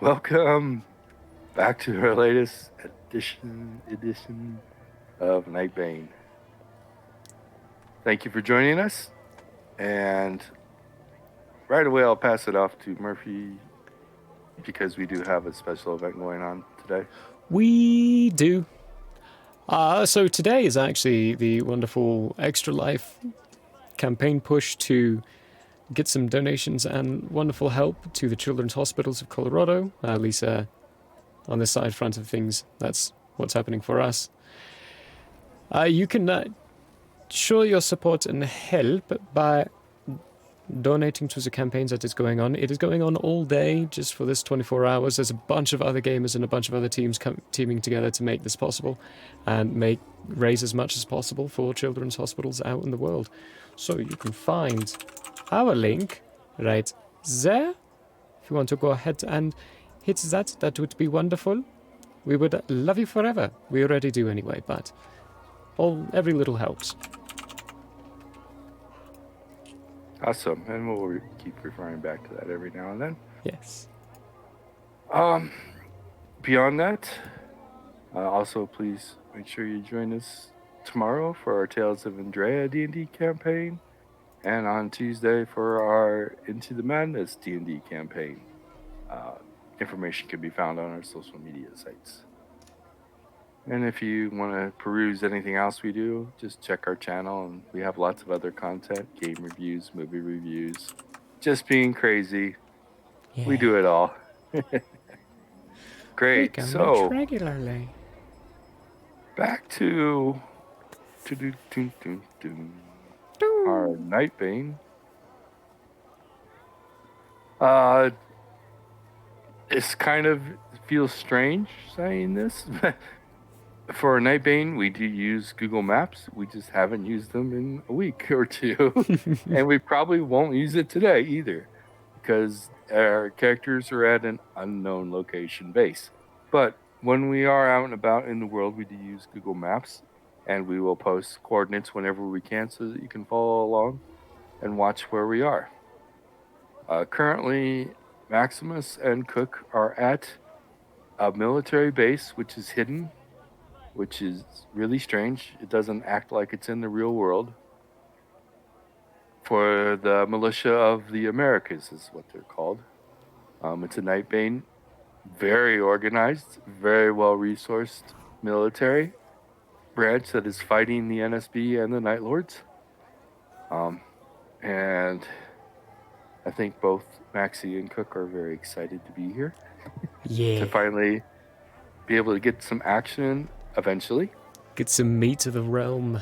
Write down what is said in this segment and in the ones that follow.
Welcome back to our latest edition of Nightbane. Thank you for joining us, and right away I'll pass it off to Murphy because we do have a special event going on today. We do. So today is actually the wonderful Extra Life campaign push to get some donations and wonderful help to the Children's Hospitals of Colorado. At least on this side front of things, that's what's happening for us. You can show your support and help by donating to the campaigns that is going on. It is going on all day, just for this 24 hours. There's a bunch of other gamers and a bunch of other teams teaming together to make this possible and raise as much as possible for children's hospitals out in the world. So you can find our link right there. If you want to go ahead and hit that, that would be wonderful. We would love you forever. We already do anyway, but every little helps. Awesome, and we'll keep referring back to that every now and then. Yes. Beyond that, also please make sure you join us tomorrow for our Tales of Andrea D&D campaign, and on Tuesday for our Into the Madness D&D campaign. Information can be found on our social media sites. And if you want to peruse anything else we do, just check our channel, and we have lots of other content, game reviews, movie reviews, just being crazy. Yeah. We do it all. Great. So regularly. Back to our Nightbane. It's kind of feels strange saying this. For Nightbane, we do use Google Maps. We just haven't used them in a week or two. And we probably won't use it today either, because our characters are at an unknown location base. But when we are out and about in the world, we do use Google Maps, and we will post coordinates whenever we can so that you can follow along and watch where we are. Currently, Maximus and Cook are at a military base, which is hidden, which is really strange. It doesn't act like it's in the real world. For the Militia of the Americas is what they're called. It's a Nightbane, very organized, very well-resourced military branch that is fighting the NSB and the Night Lords. And I think both Maxie and Cook are very excited to be here. Yeah. To finally be able to get some action eventually. Get some meat to the realm.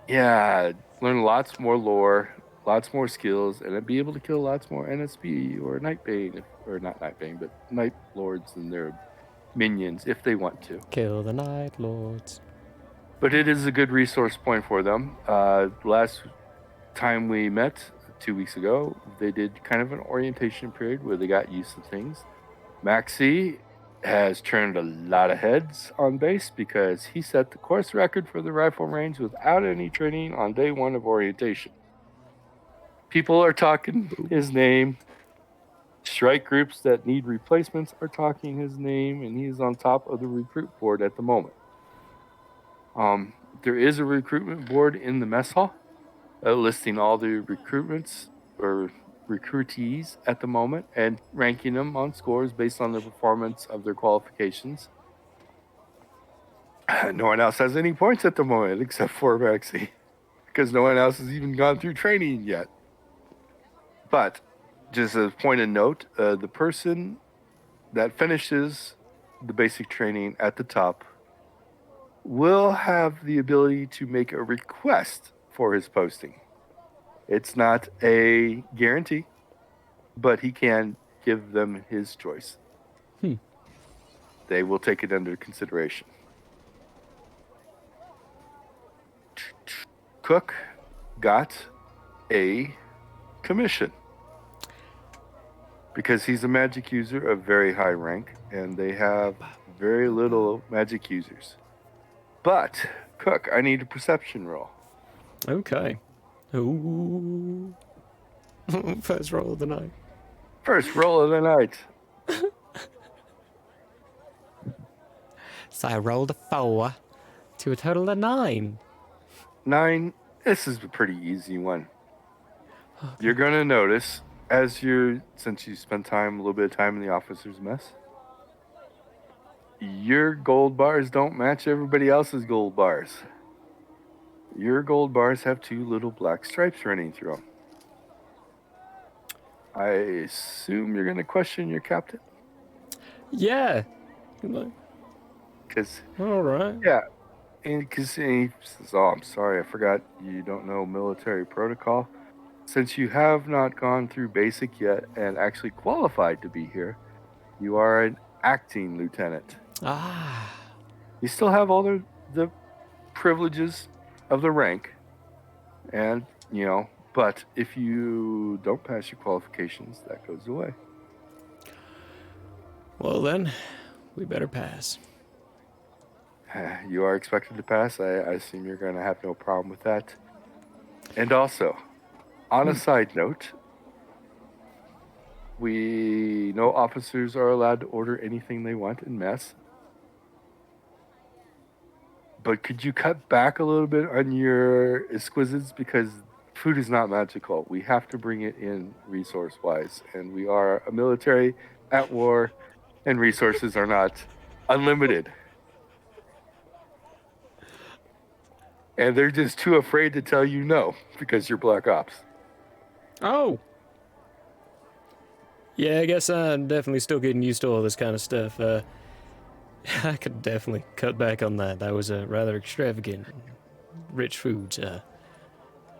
Yeah, learn lots more lore, lots more skills, and then be able to kill lots more NSB or Nightbane, or not Nightbane, but Night Lords and their minions if they want to. Kill the Night Lords. But it is a good resource point for them. Last time we met, 2 weeks ago, they did kind of an orientation period where they got used to things. Maxie has turned a lot of heads on base because he set the course record for the Rifle Range without any training on day one of orientation. People are talking his name. Strike groups that need replacements are talking his name, and he's on top of the recruit board at the moment. There is a recruitment board in the mess hall listing all the recruitments or recruitees at the moment and ranking them on scores based on the performance of their qualifications. No one else has any points at the moment except for Maxie, because no one else has even gone through training yet. But just as a point of note, the person that finishes the basic training at the top will have the ability to make a request for his posting. It's not a guarantee, but he can give them his choice. They will take it under consideration. Cook got a commission because he's a magic user of very high rank, and they have very little magic users. But, Cook, I need a perception roll. Okay. Ooh. First roll of the night. First roll of the night. So I rolled a 4 to a total of 9. 9. This is a pretty easy one. Okay. You're going to notice, since you spent a little bit of time in the officer's mess, your gold bars don't match everybody else's gold bars. Your gold bars have 2 little black stripes running through them. I assume you're going to question your captain? Yeah. Because, All right. yeah, because he says, oh, I'm sorry, I forgot you don't know military protocol. Since you have not gone through basic yet and actually qualified to be here, you are an acting lieutenant. Ah. You still have all the privileges of the rank, and, but if you don't pass your qualifications, that goes away. Well then, we better pass. You are expected to pass. I assume you're going to have no problem with that. And also, on a side note, we know officers are allowed to order anything they want in mess. But could you cut back a little bit on your exquisites? Because food is not magical. We have to bring it in resource-wise. And we are a military at war, and resources are not unlimited. And they're just too afraid to tell you no because you're Black Ops. Oh. Yeah, I guess I'm definitely still getting used to all this kind of stuff. I could definitely cut back on that. That was a rather extravagant, rich foods.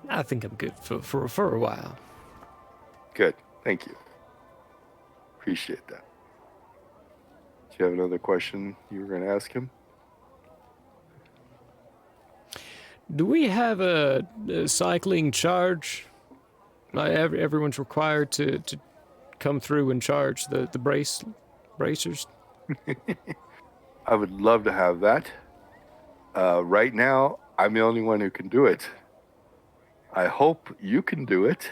I think I'm good for a while. Good. Thank you. Appreciate that. Do you have another question you were going to ask him? Do we have a cycling charge? Everyone's required to come through and charge the bracers. I would love to have that. Right now, I'm the only one who can do it. I hope you can do it.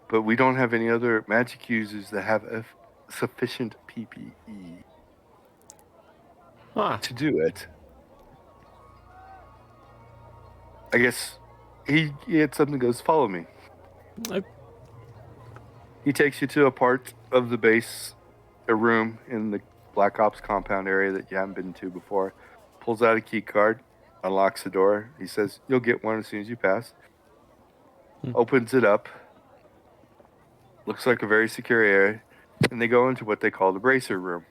But we don't have any other magic users that have sufficient PPE to do it. I guess he had something that goes, follow me. He takes you to a part of the base, a room in the Black Ops compound area that you haven't been to before, pulls out a key card, unlocks the door. He says, you'll get one as soon as you pass. Opens it up. Looks like a very secure area. And they go into what they call the bracer room.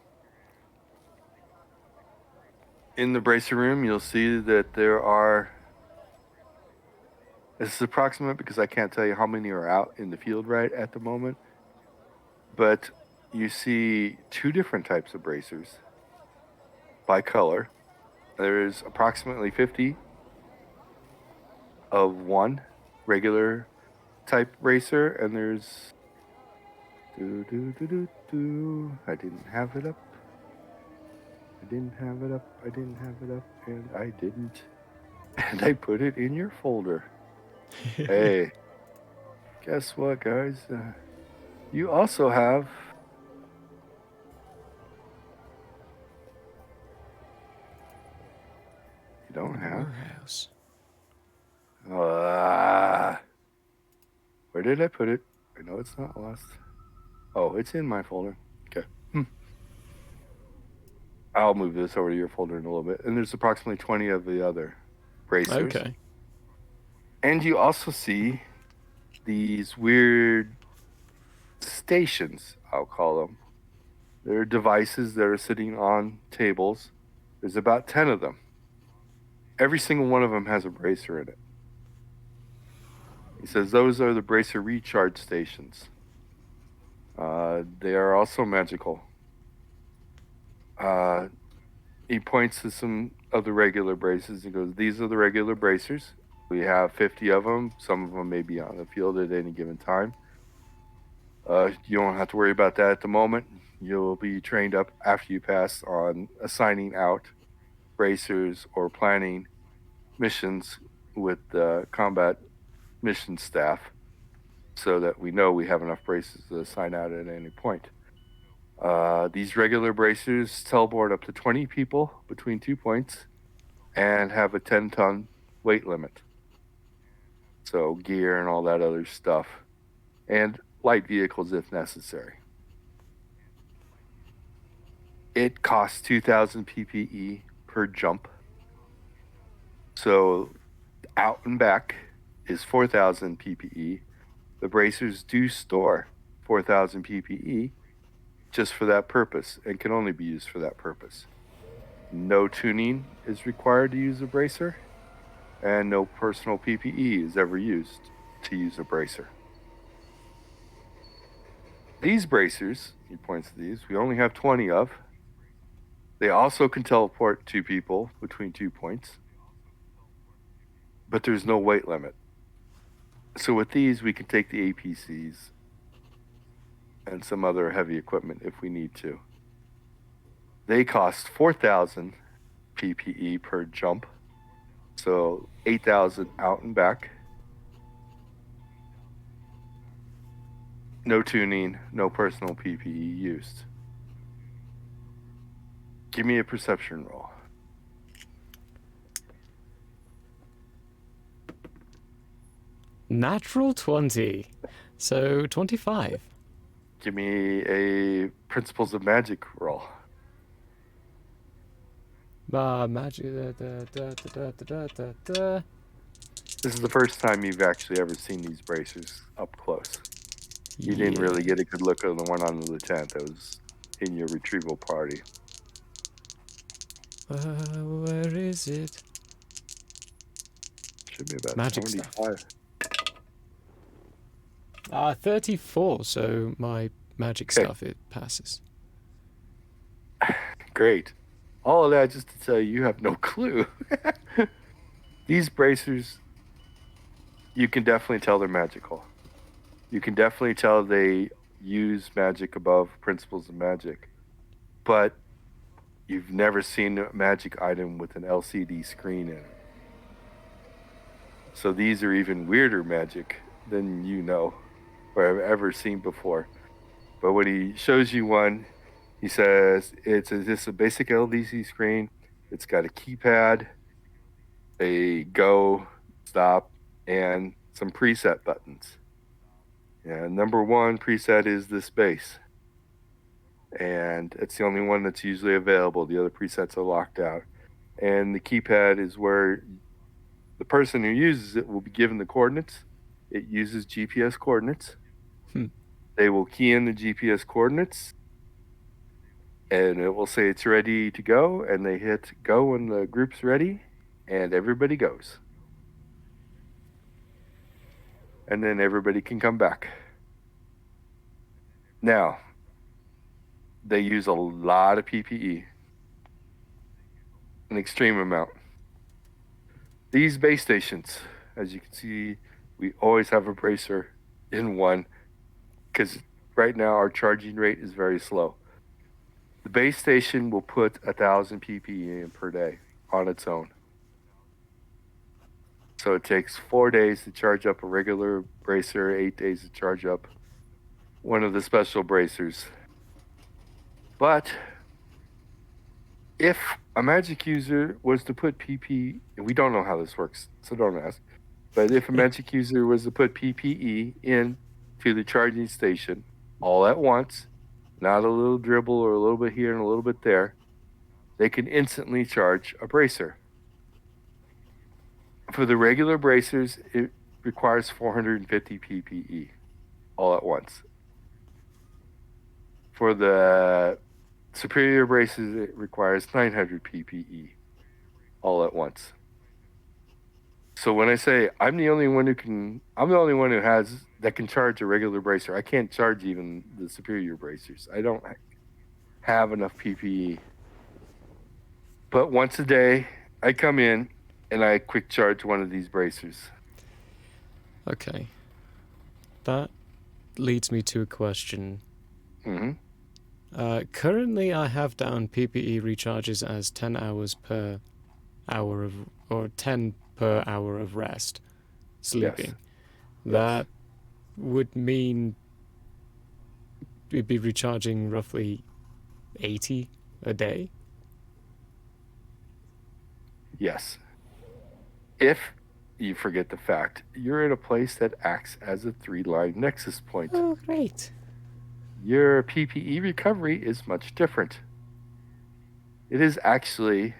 In the bracer room, you'll see that there are... This is approximate because I can't tell you how many are out in the field right at the moment. But you see 2 different types of bracers by color. There's approximately 50 of one regular type bracer, and there's... I didn't have it up. And I didn't. And I put it in your folder. Hey, guess what, guys? You also have... You don't have... Warehouse. Where did I put it? I know it's not lost. Oh, it's in my folder. Okay. I'll move this over to your folder in a little bit. And there's approximately 20 of the other bracers. Okay. And you also see these weird stations, I'll call them. They're devices that are sitting on tables. There's about 10 of them. Every single one of them has a bracer in it. He says those are the bracer recharge stations. They are also magical. He points to some of the regular bracers and goes, these are the regular bracers. We have 50 of them. Some of them may be on the field at any given time. You don't have to worry about that at the moment. You'll be trained up after you pass on assigning out bracers or planning missions with the combat mission staff so that we know we have enough braces to assign out at any point. These regular bracers teleport up to 20 people between 2 points and have a 10-ton weight limit. So gear and all that other stuff. And light vehicles if necessary. It costs 2,000 PPE per jump. So out and back is 4,000 PPE. The bracers do store 4,000 PPE just for that purpose and can only be used for that purpose. No tuning is required to use a bracer, and no personal PPE is ever used to use a bracer. These bracers, he points to these, we only have 20 of. They also can teleport 2 people between 2 points, but there's no weight limit. So with these, we can take the APCs and some other heavy equipment if we need to. They cost 4,000 PPE per jump, so 8,000 out and back. No tuning, no personal PPE used. Give me a perception roll. Natural 20. So 25. Give me a Principles of Magic roll. Magic. This is the first time you've actually ever seen these bracers up close. You didn't really get a good look at the one on the lieutenant that was in your retrieval party. Where is it? Should be about Magic 75. Stuff. 34, so my magic stuff, it passes. Great. All of that just to tell you have no clue. These bracers, you can definitely tell they're magical. You can definitely tell they use magic above Principles of Magic. But you've never seen a magic item with an LCD screen in it. So these are even weirder magic than you know or have ever seen before. But when he shows you one, he says it's just a basic LCD screen. It's got a keypad, a go, stop, and some preset buttons. And number 1 preset is the space. And it's the only one that's usually available. The other presets are locked out. And the keypad is where the person who uses it will be given the coordinates. It uses GPS coordinates. They will key in the GPS coordinates, and it will say it's ready to go, and they hit go when the group's ready, and everybody goes. And then everybody can come back. Now, they use a lot of PPE, an extreme amount. These base stations, as you can see, we always have a bracer in one because right now our charging rate is very slow. The base station will put 1,000 PPE in per day on its own. So it takes 4 days to charge up a regular bracer, 8 days to charge up one of the special bracers. But if a magic user was to put PP, and we don't know how this works, so don't ask, but if a magic user was to put PPE in to the charging station all at once, not a little dribble or a little bit here and a little bit there, they can instantly charge a bracer. For the regular bracers, it requires 450 PPE all at once. For the superior bracers, it requires 900 PPE all at once. So when I say I'm the only one who can charge a regular bracer. I can't charge even the superior bracers. I don't have enough PPE. But once a day, I come in and I quick charge one of these bracers. Okay. That leads me to a question. Currently, I have down PPE recharges as 10 hours per hour of, or 10 per hour of rest, sleeping. Yes. That would mean we'd be recharging roughly 80 a day. Yes. If you forget the fact, you're in a place that acts as a 3-line nexus point. Oh, great. Your PPE recovery is much different. It is actually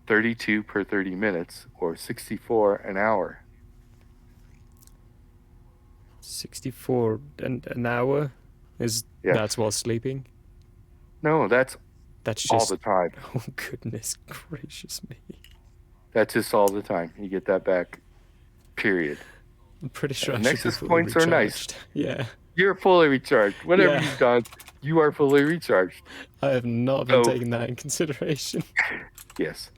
32 per 30 minutes, or 64 an hour. 64 an hour? Yes. That's while sleeping? No, that's That's all just... the time. Oh, goodness gracious me. That's just all the time. You get that back, period. I'm pretty sure I should Nexus be fully points are nice. recharged. Yeah. You're fully recharged. Whatever Yeah. you've done, you are fully recharged. I have not been So- taking that in consideration. Yes.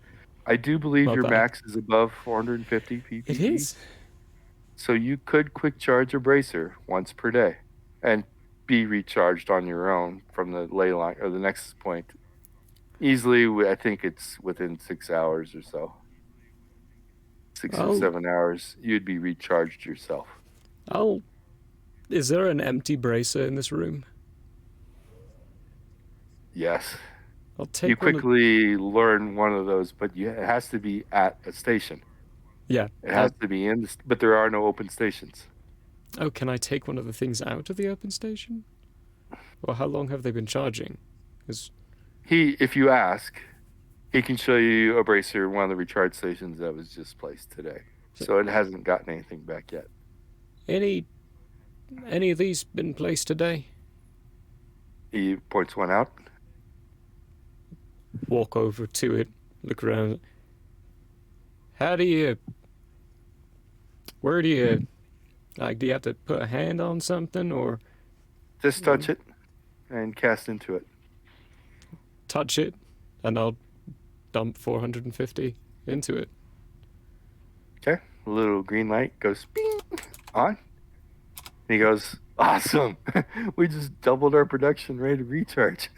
I do believe My your bad. max is above 450 PPE. It is. So you could quick charge a bracer once per day and be recharged on your own from the ley line or the nexus point. Easily, I think it's within 6 hours or so. 6 or 7 hours, you'd be recharged yourself. Is there an empty bracer in this room? Yes. I'll take You one quickly learn one of those, but it has to be at a station. Yeah. It has to be in, but there are no open stations. Oh, can I take one of the things out of the open station? Or how long have they been charging? If you ask, he can show you a bracer in one of the recharge stations that was just placed today. So it hasn't gotten anything back yet. Any of these been placed today? He points one out. Walk over to it, look around. Where do you, like, do you have to put a hand on something or Just touch it and cast into it. touch it, and I'll dump 450 into it? Okay. A little green light goes bing on. And he goes, awesome. We just doubled our production rate of recharge.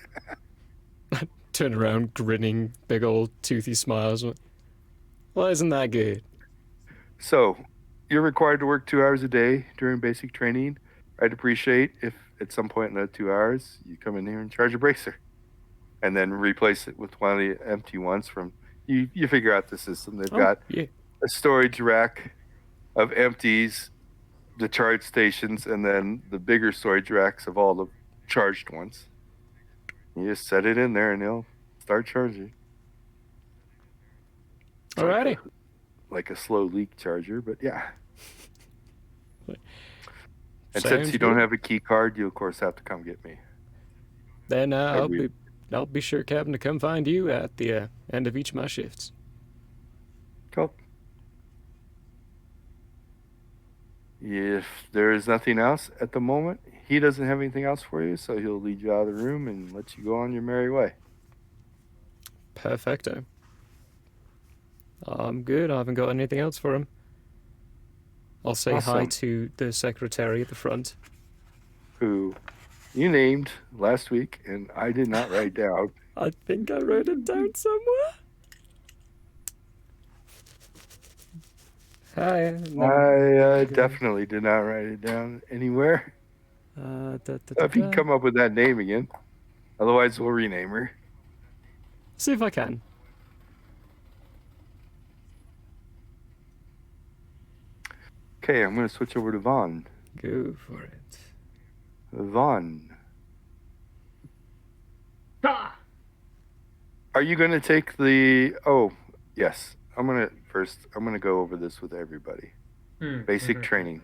Turn around, grinning, big old toothy smiles. Well, isn't that good? So, you're required to work 2 hours a day during basic training. I'd appreciate if at some point in the 2 hours you come in here and charge a bracer, and then replace it with one of the empty ones from. You figure out the system. They've got a storage rack of empties, the charge stations, and then the bigger storage racks of all the charged ones. You just set it in there and it'll start charging. Alrighty. Like a slow leak charger, but yeah. And Sounds since you don't good. have a key card, you of course have to come get me. Then I'll be sure, Captain, to come find you at the end of each of my shifts. Cool. If there is nothing else at the moment, he doesn't have anything else for you, so he'll lead you out of the room and let you go on your merry way. Perfecto. I'm good. I haven't got anything else for him. I'll say hi Awesome. to the secretary at the front. Who you named last week, and I did not write down. I think I wrote it down somewhere. Hi. I definitely did not write it down anywhere. If you come up with that name again, otherwise we'll rename her. See if I can. Okay, I'm going to switch over to Vaughn. Go for it. Vaughn. Are you going to take the... Oh, yes. I'm going to go over this with everybody. Basic training.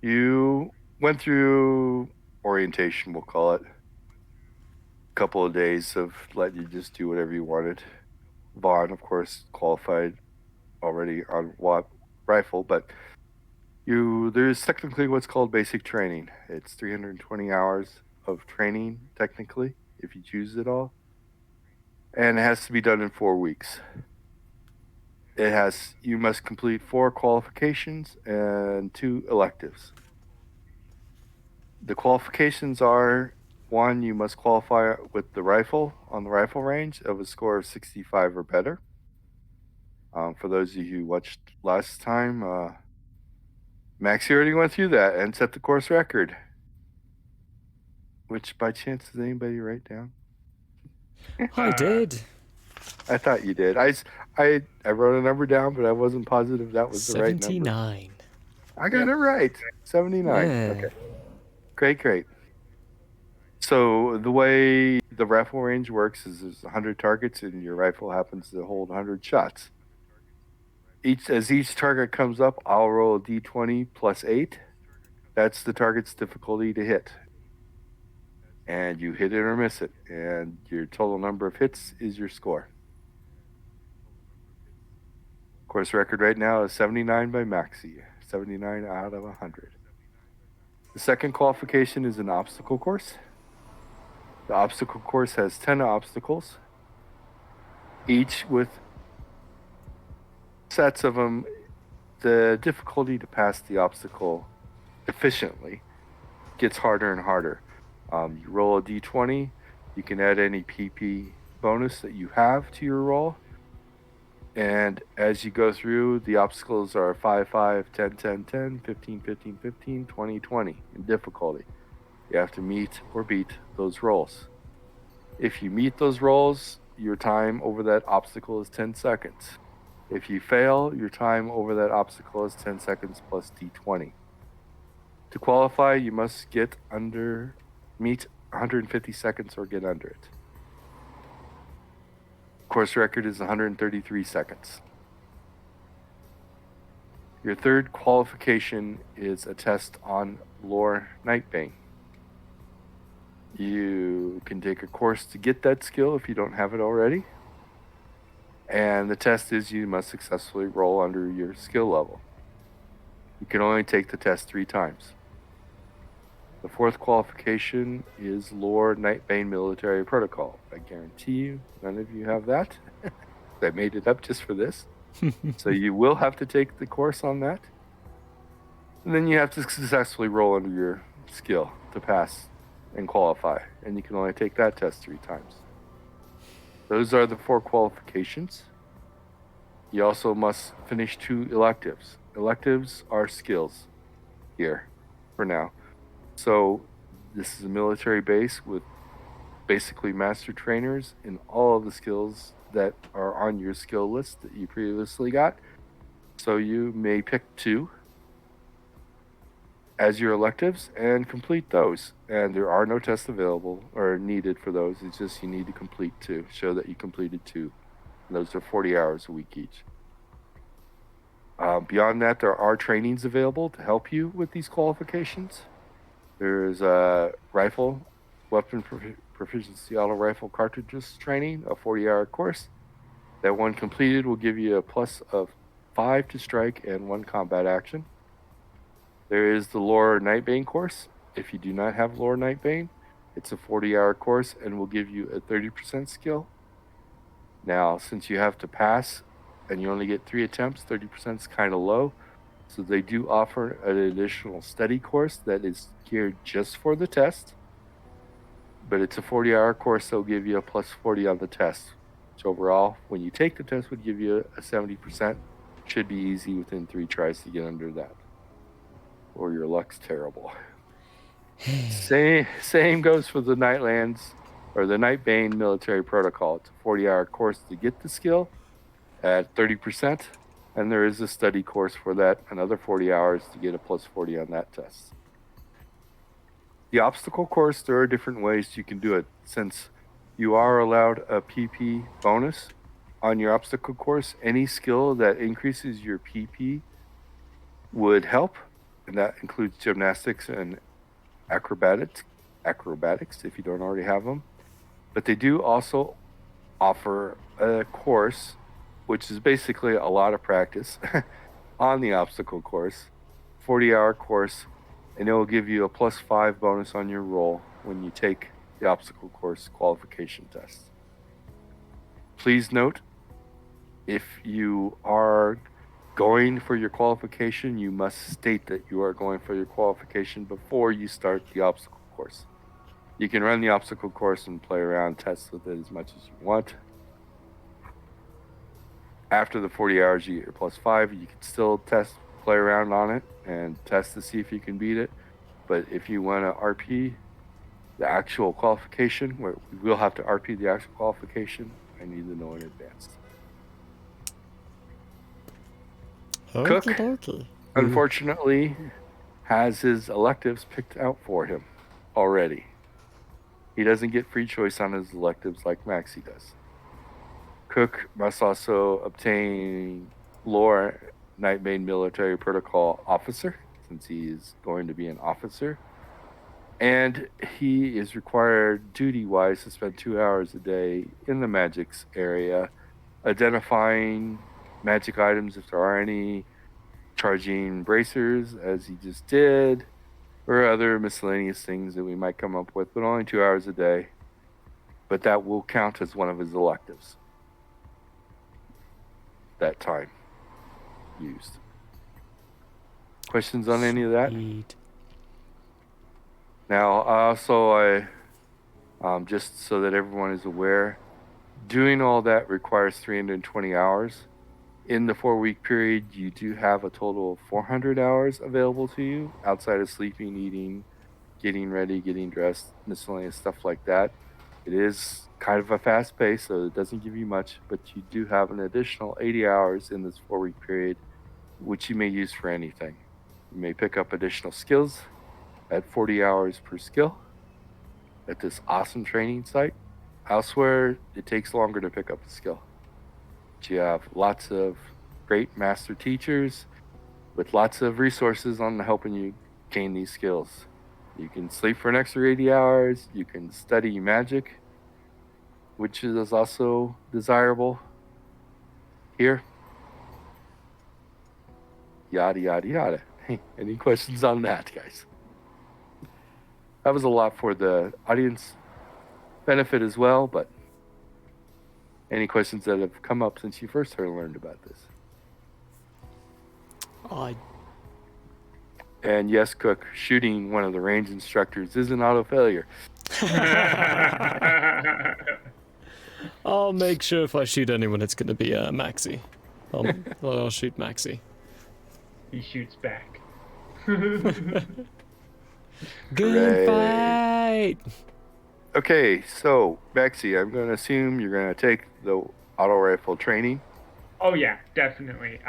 You went through orientation, we'll call it. A couple of days of letting you just do whatever you wanted. Vaughn, of course, qualified already on rifle, but there's technically what's called basic training. It's 320 hours of training, technically, if you choose it all. And it has to be done in 4 weeks. You must complete 4 qualifications and 2 electives. The qualifications are: 1, you must qualify with the rifle on the rifle range of a score of 65 or better. For those of you who watched last time, Maxie already went through that and set the course record. which by chance does anybody write down? I did. I thought you did. I wrote a number down, but I wasn't positive that was the right number. 79. I got it right. 79. Yeah. Okay. Great. So the way the rifle range works is there's 100 targets and your rifle happens to hold 100 shots. As each target comes up, I'll roll a d20 plus 8. That's the target's difficulty to hit. And you hit it or miss it. And your total number of hits is your score. Course record right now is 79 by Maxi. 79 out of 100. The second qualification is an obstacle course. The obstacle course has 10 obstacles, each with sets of them. The difficulty to pass the obstacle efficiently gets harder and harder. You roll a d20. You can add any PP bonus that you have to your roll. And as you go through, the obstacles are 5, 5, 10, 10, 10, 15, 15, 15, 20, 20 in difficulty. You have to meet or beat those rolls. If you meet those rolls, your time over that obstacle is 10 seconds. If you fail, your time over that obstacle is 10 seconds plus d20. To qualify, you must meet 150 seconds or get under it. Course record is 133 seconds. Your third qualification is a test on lore Nightbane. You can take a course to get that skill if you don't have it already. And the test is you must successfully roll under your skill level. You can only take the test 3 times. The fourth qualification is lore Nightbane military protocol. I guarantee you none of you have that. I made it up just for this. So you will have to take the course on that. And then you have to successfully roll under your skill to pass and qualify. And you can only take that test 3 times. Those are the 4 qualifications. You also must finish 2 electives. Electives are skills here for now. So this is a military base with basically master trainers in all of the skills that are on your skill list that you previously got. So you may pick 2 as your electives and complete those. And there are no tests available or needed for those. It's just you need to complete 2. Show that you completed 2. And those are 40 hours a week each. Beyond that, there are trainings available to help you with these qualifications. There's a rifle, weapon proficiency auto rifle cartridges training, a 40-hour course. That one completed will give you a plus of 5 to strike and 1 combat action. There is the lore Nightbane course. If you do not have lore Nightbane, it's a 40-hour course and will give you a 30% skill. Now, since you have to pass and you only get 3 attempts, 30% is kind of low. So they do offer an additional study course that is geared just for the test. But it's a 40-hour course, so it'll give you a plus 40 on the test. Which overall, when you take the test, would give you a 70%. Should be easy within 3 tries to get under that. Or your luck's terrible. Same goes for the Nightlands or the Nightbane military protocol. It's a 40-hour course to get the skill at 30%. And there is a study course for that, another 40 hours to get a plus 40 on that test. The obstacle course, there are different ways you can do it. Since you are allowed a PP bonus on your obstacle course, any skill that increases your PP would help. And that includes gymnastics and acrobatics if you don't already have them. But they do also offer a course which is basically a lot of practice on the obstacle course, 40-hour course, and it will give you a plus 5 bonus on your roll when you take the obstacle course qualification test. Please note, if you are going for your qualification, you must state that you are going for your qualification before you start the obstacle course. You can run the obstacle course and play around, test with it as much as you want. After the 40 hours, you get your plus 5. You can still play around on it and test to see if you can beat it. But if you want to RP, the actual qualification, where we will have to RP the actual qualification, I need to know in advance. Cook, Okie dokie. unfortunately, has his electives picked out for him already. He doesn't get free choice on his electives like Maxie does. Cook must also obtain lore Nightbane military protocol officer, since he is going to be an officer. And he is required duty-wise to spend 2 hours a day in the magics area, identifying magic items if there are any, charging bracers as he just did, or other miscellaneous things that we might come up with, but only 2 hours a day. But that will count as one of his electives. That time used. Questions on any of that? Sweet. Now, also, just so that everyone is aware, doing all that requires 320 hours. In the 4-week period, you do have a total of 400 hours available to you outside of sleeping, eating, getting ready, getting dressed, miscellaneous stuff like that. It is kind of a fast pace, so it doesn't give you much, but you do have an additional 80 hours in this 4-week period, which you may use for anything. You may pick up additional skills at 40 hours per skill at this awesome training site. Elsewhere, it takes longer to pick up a skill. But you have lots of great master teachers with lots of resources on helping you gain these skills. You can sleep for an extra 80 hours. You can study magic, which is also desirable here. Yada, yada, yada. Any questions on that, guys? That was a lot for the audience benefit as well, but any questions that have come up since you first learned about this? And yes, Cook, shooting one of the range instructors is an auto failure. I'll make sure if I shoot anyone, it's going to be Maxie. I'll shoot Maxie. He shoots back. Good fight! Okay, so Maxie, I'm going to assume you're going to take the auto rifle training. Oh yeah, definitely.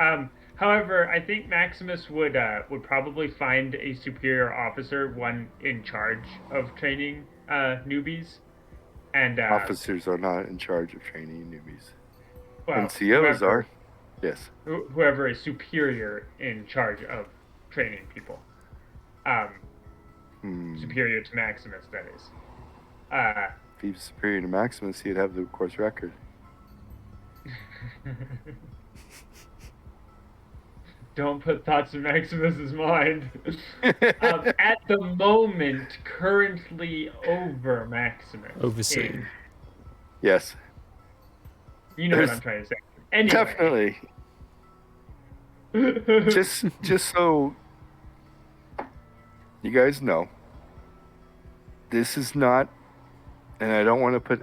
However, I think Maximus would probably find a superior officer, one in charge of training newbies, and Officers are not in charge of training newbies. well, NCOs are. Yes. Whoever is superior in charge of training people. Superior to Maximus, that is. If he was superior to Maximus, he'd have the course record. Don't put thoughts in Maximus's mind. At the moment, currently over Maximus. Overseeing. Yes. You know what I'm trying to say. Anyway. Definitely. just so you guys know, this is not, and I don't want to put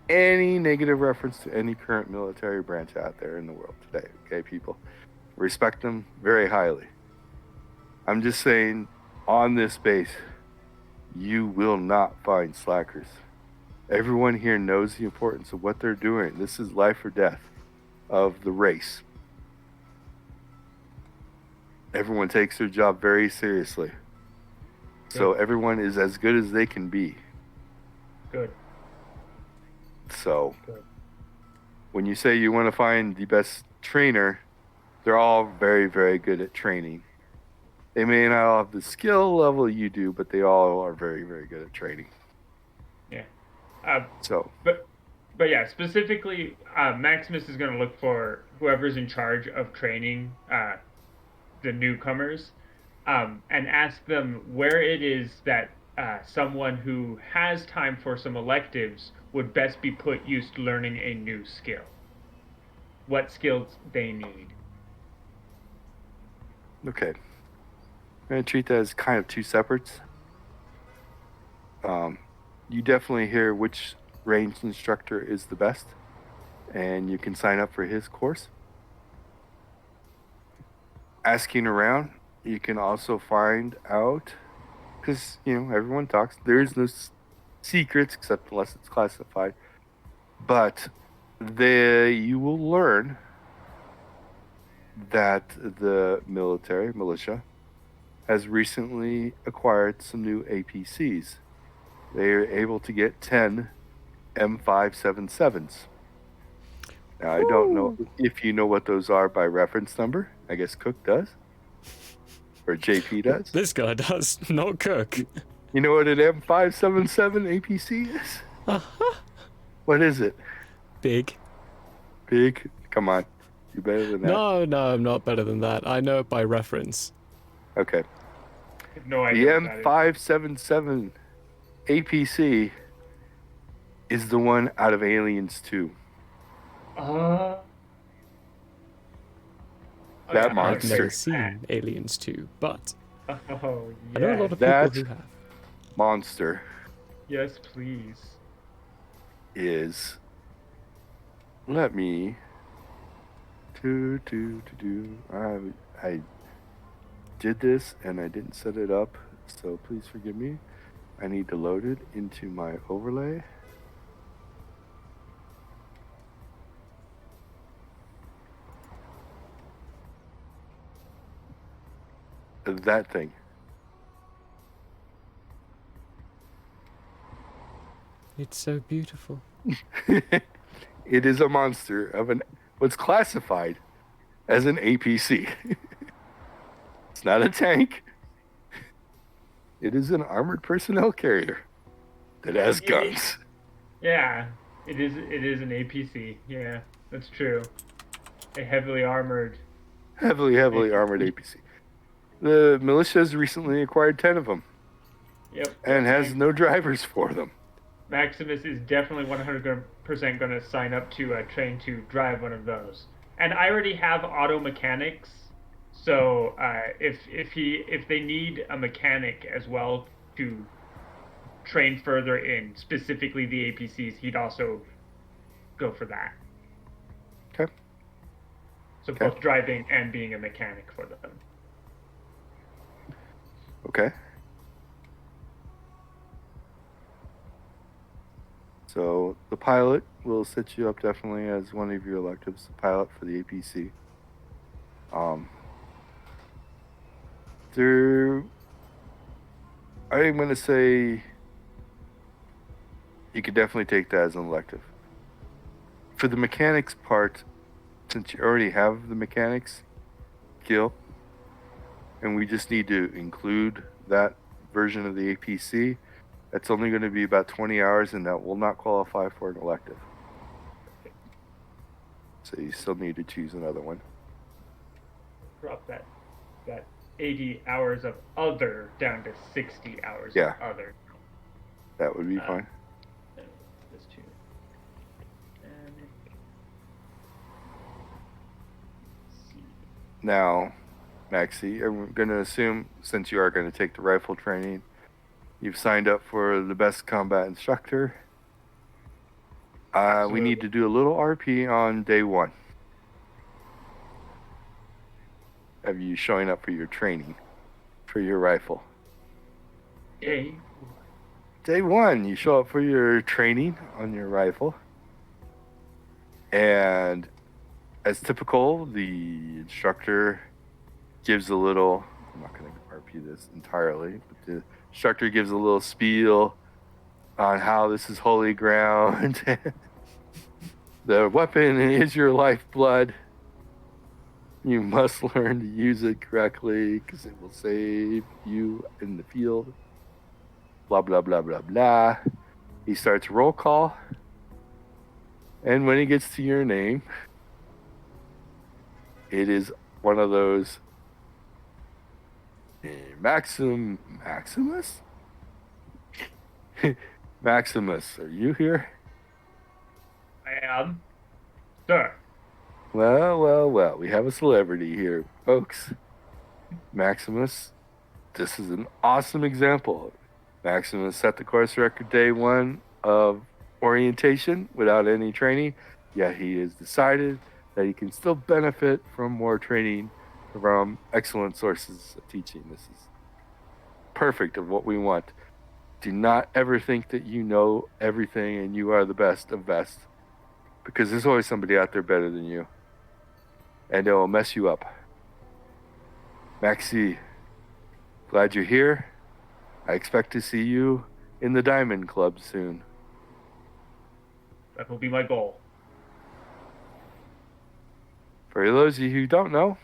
any negative reference to any current military branch out there in the world today, okay, people? Respect them very highly. I'm just saying, on this base, you will not find slackers. Everyone here knows the importance of what they're doing. This is life or death of the race. Everyone takes their job very seriously. So everyone is as good as they can be. Good. So when you say you want to find the best trainer, they're all very, very good at training. They may not all have the skill level you do, but they all are very, very good at training. Yeah. But yeah, specifically, Maximus is going to look for whoever's in charge of training the newcomers, and ask them where it is that someone who has time for some electives would best be put used to learning a new skill. What skills they need. Okay. I'm going to treat that as kind of two separates. You definitely hear which range instructor is the best, and you can sign up for his course. Asking around, you can also find out, because, everyone talks, there is no secrets, except unless it's classified. But you will learn that the militia, has recently acquired some new APCs. They are able to get 10 M577s. Now, I don't know if you know what those are by reference number. I guess Cook does. Or JP does. This guy does, not Cook. You know what an M577 APC is? Uh-huh. What is it? Big. Big? Come on. You better than that. No, I'm not better than that. I know it by reference. Okay. I have no The idea. what that is. M577 APC is the one out of Aliens 2. That yeah, monster. I've never seen Aliens 2, but Oh, I know a lot yeah. of people That- who have. Monster Yes, please. is. Let me. I did this and I didn't set it up, so please forgive me. I need to load it into my overlay. That thing. It's so beautiful. It is a monster of what's classified as an APC. It's not a tank. It is an armored personnel carrier that has guns. Yeah, it is. It is an APC. Yeah, that's true. A heavily armored. Heavily armored APC. The militia has recently acquired 10 of them Yep. and has no drivers for them. Maximus is definitely 100% going to sign up to train to drive one of those. And I already have auto mechanics, so if they need a mechanic as well to train further in specifically the APCs, he'd also go for that. Okay. So Okay. both driving and being a mechanic for them. Okay. So the pilot will set you up definitely as one of your electives, the pilot for the APC. I'm going to say you could definitely take that as an elective. For the mechanics part, since you already have the mechanics skill, and we just need to include that version of the APC, that's only going to be about 20 hours, and that will not qualify for an elective. So you still need to choose another one. Drop that 80 hours of other down to 60 hours Yeah. of other. That would be fine. This too. And let's see. Now, Maxie, I'm going to assume, since you are going to take the rifle training, you've signed up for the best combat instructor. We need to do a little RP on day 1. Of you showing up for your training for your rifle. Day Day 1, you show up for your training on your rifle. And as typical, the instructor gives a little, I'm not going to RP this entirely, but the instructor gives a little spiel on how this is holy ground. The weapon is your lifeblood. You must learn to use it correctly because it will save you in the field. Blah, blah, blah, blah, blah. He starts roll call. And when he gets to your name, it is one of those Maximus? Maximus, are you here? I am. Sir. Well, we have a celebrity here, folks. Maximus, this is an awesome example. Maximus set the course record day 1 of orientation without any training, yet he has decided that he can still benefit from more training from excellent sources of teaching. This is perfect of what we want. Do not ever think that you know everything and you are the best of best, because there's always somebody out there better than you, and it will mess you up. Maxie, glad you're here. I expect to see you in the Diamond Club soon. That will be my goal. For those of you who don't know,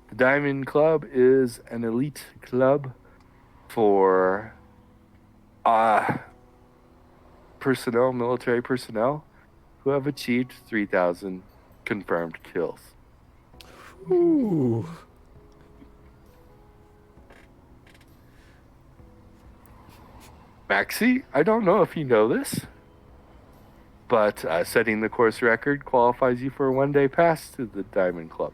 the Diamond Club is an elite club for personnel, military personnel, who have achieved 3,000 confirmed kills. Ooh. Maxie, I don't know if you know this, but setting the course record qualifies you for a one-day pass to the Diamond Club.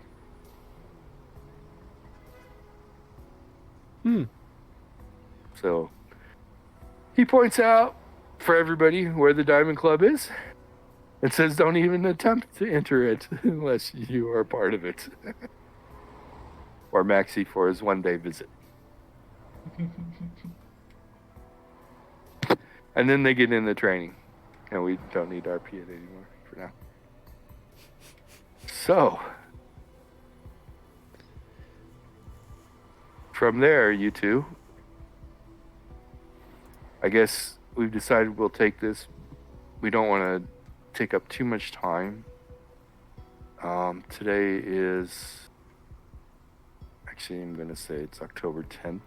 So he points out for everybody where the Diamond Club is and says don't even attempt to enter it unless you are part of it. Or Maxie for his one-day visit. And then they get into training. And we don't need RP it anymore for now. So, from there, you two, I guess we've decided we'll take this. We don't want to take up too much time. Today is, actually I'm going to say it's October 10th.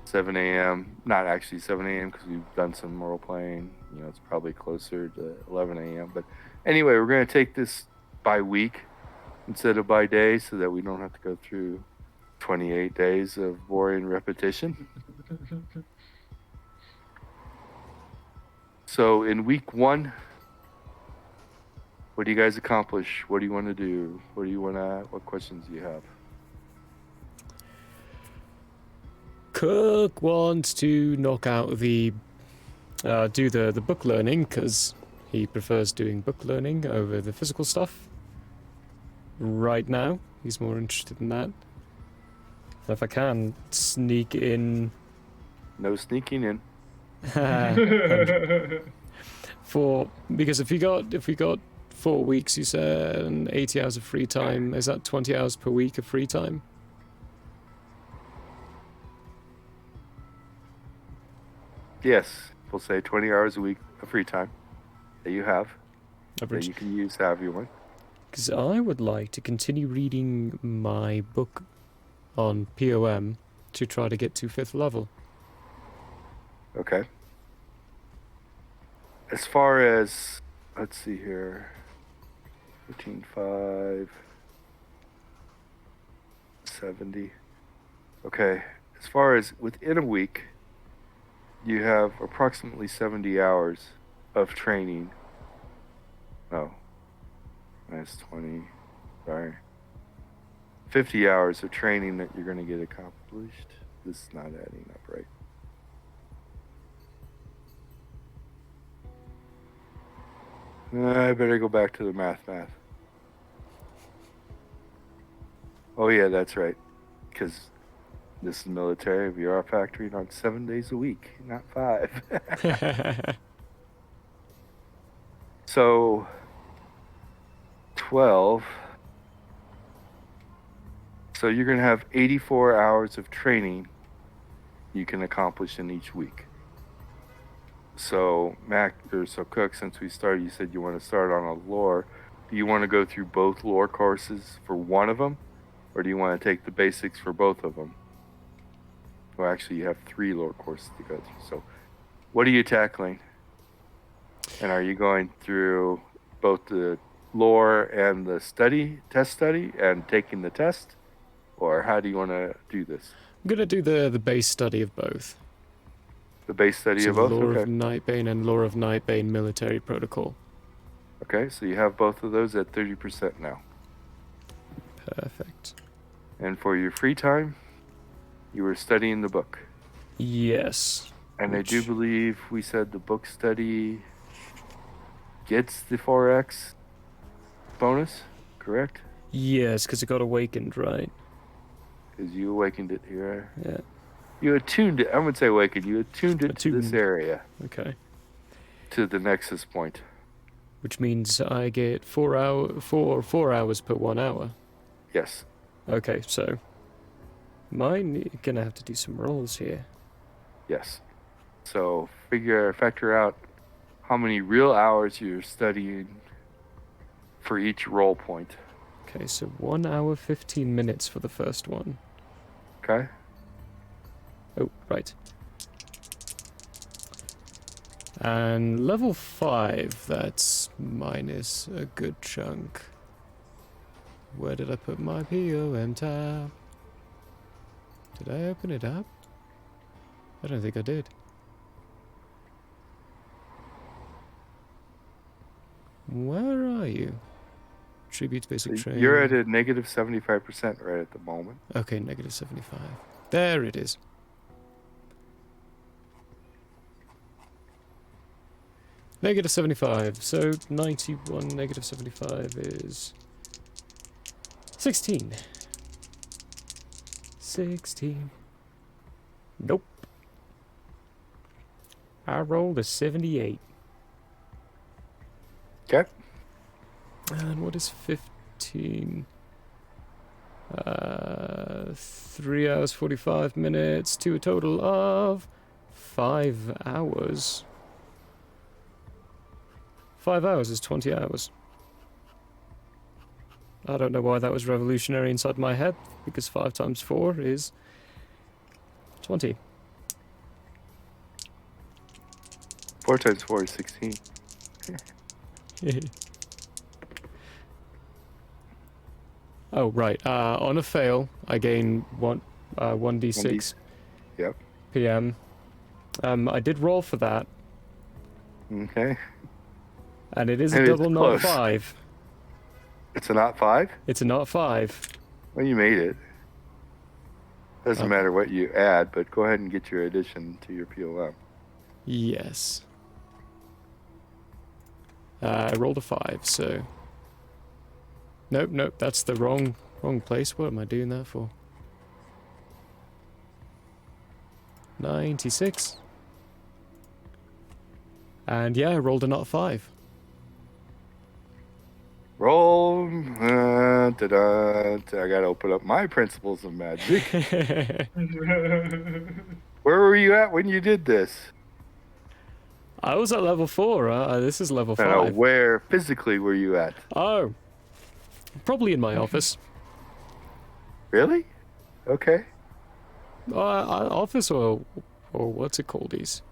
7 a.m. Not actually 7 a.m. because we've done some role playing. You know, it's probably closer to 11 a.m. But anyway, we're going to take this by week instead of by day so that we don't have to go through 28 days of boring repetition. So in week 1, what do you guys accomplish? What do you want to do? What questions do you have? Cook wants to knock out do the book learning because he prefers doing book learning over the physical stuff. Right now, he's more interested in that. If I can sneak in, No sneaking in. because if we got 4 weeks, you said, and 80 hours of free time, is that 20 hours per week of free time? Yes, we'll say 20 hours a week of free time that you have, Average. that you can use however you want. Because I would like to continue reading my book on POM to try to get to 5th level. Okay. As far as, let's see here, 15.5, 70. Okay, as far as within a week, you have approximately 70 hours of training. Oh, that's 20, sorry. 50 hours of training that you're going to get accomplished. This is not adding up right. I better go back to the math. Oh yeah, that's right. Because this is military. We are factoring on 7 days a week, not 5. So, 12. So you're going to have 84 hours of training you can accomplish in each week. So Cook, since we started, you said you want to start on a lore. Do you want to go through both lore courses for one of them? Or do you want to take the basics for both of them? Well, actually, you have 3 lore courses to go through. So what are you tackling? And are you going through both the lore and the test study, and taking the test? Or how do you want to do this? I'm going to do the base study of both. The base study So of both? Lore Okay. of Nightbane and Lore of Nightbane military protocol. Okay, so you have both of those at 30% now. Perfect. And for your free time, you were studying the book. Yes. And I do believe we said the book study gets the 4x bonus, correct? Yes, because it got awakened, right? Because you awakened it here. Yeah. You attuned it. I wouldn't say awakened. You attuned it to this Attuned. area, Okay. to the nexus point. Which means I get 4 hours per 1 hour. Yes. Okay, so gonna have to do some rolls here. Yes. So factor out how many real hours you're studying for each roll point. Okay, so 1 hour 15 minutes for the first one. Okay. Oh, right. And level 5, that's minus a good chunk. Where did I put my POM tab? Did I open it up? I don't think I did. Where are you? Tribute basic training. You're at a negative 75% right at the moment. Okay, negative 75. There it is. Negative 75. So 91 negative 75 is 16. 16. Nope. I rolled a 78. Okay. And what is 15? 3 hours 45 minutes to a total of 5 hours. 5 hours is 20 hours. I don't know why that was revolutionary inside my head, because 5 times 4 is 20. 4 times 4 is 16. Oh, right. On a fail, I gain 1d6 Yep. PM. I did roll for that, Okay. and it is And a it's double not close. 5. It's a not 5? It's a not 5. Well, you made it. Doesn't Okay. matter what you add, but go ahead and get your addition to your POM. Yes. I rolled a 5, so... Nope, that's the wrong place. What am I doing that for? 96. And yeah, I rolled a not 5. Roll. I gotta open up my principles of magic. Where were you at when you did this? I was at level 4. This is level 5. No, where physically were you at? Oh. Probably in my office. Really? Okay. Office or what's it called, these?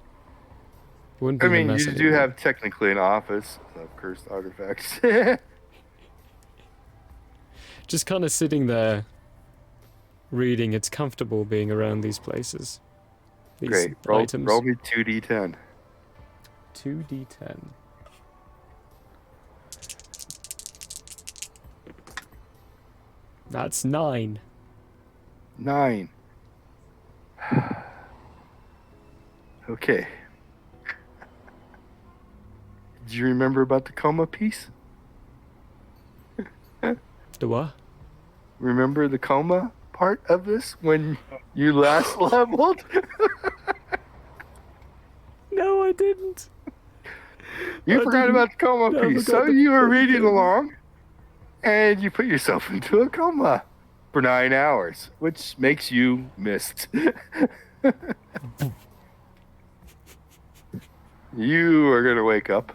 Wouldn't be I the mean, mess you do anymore. have technically an office of cursed artifacts. Just kind of sitting there, reading. It's comfortable being around these places. These Great. items. Roll me 2d10. 2d10. That's 9. 9. Okay. Did you remember about the coma piece? The what? Remember the coma part of this when you last leveled? No, I didn't. You I forgot didn't. about the coma No, I piece. forgot So the you were fucking reading coma. along and you put yourself into a coma for 9 hours, which makes you missed. You are going to wake up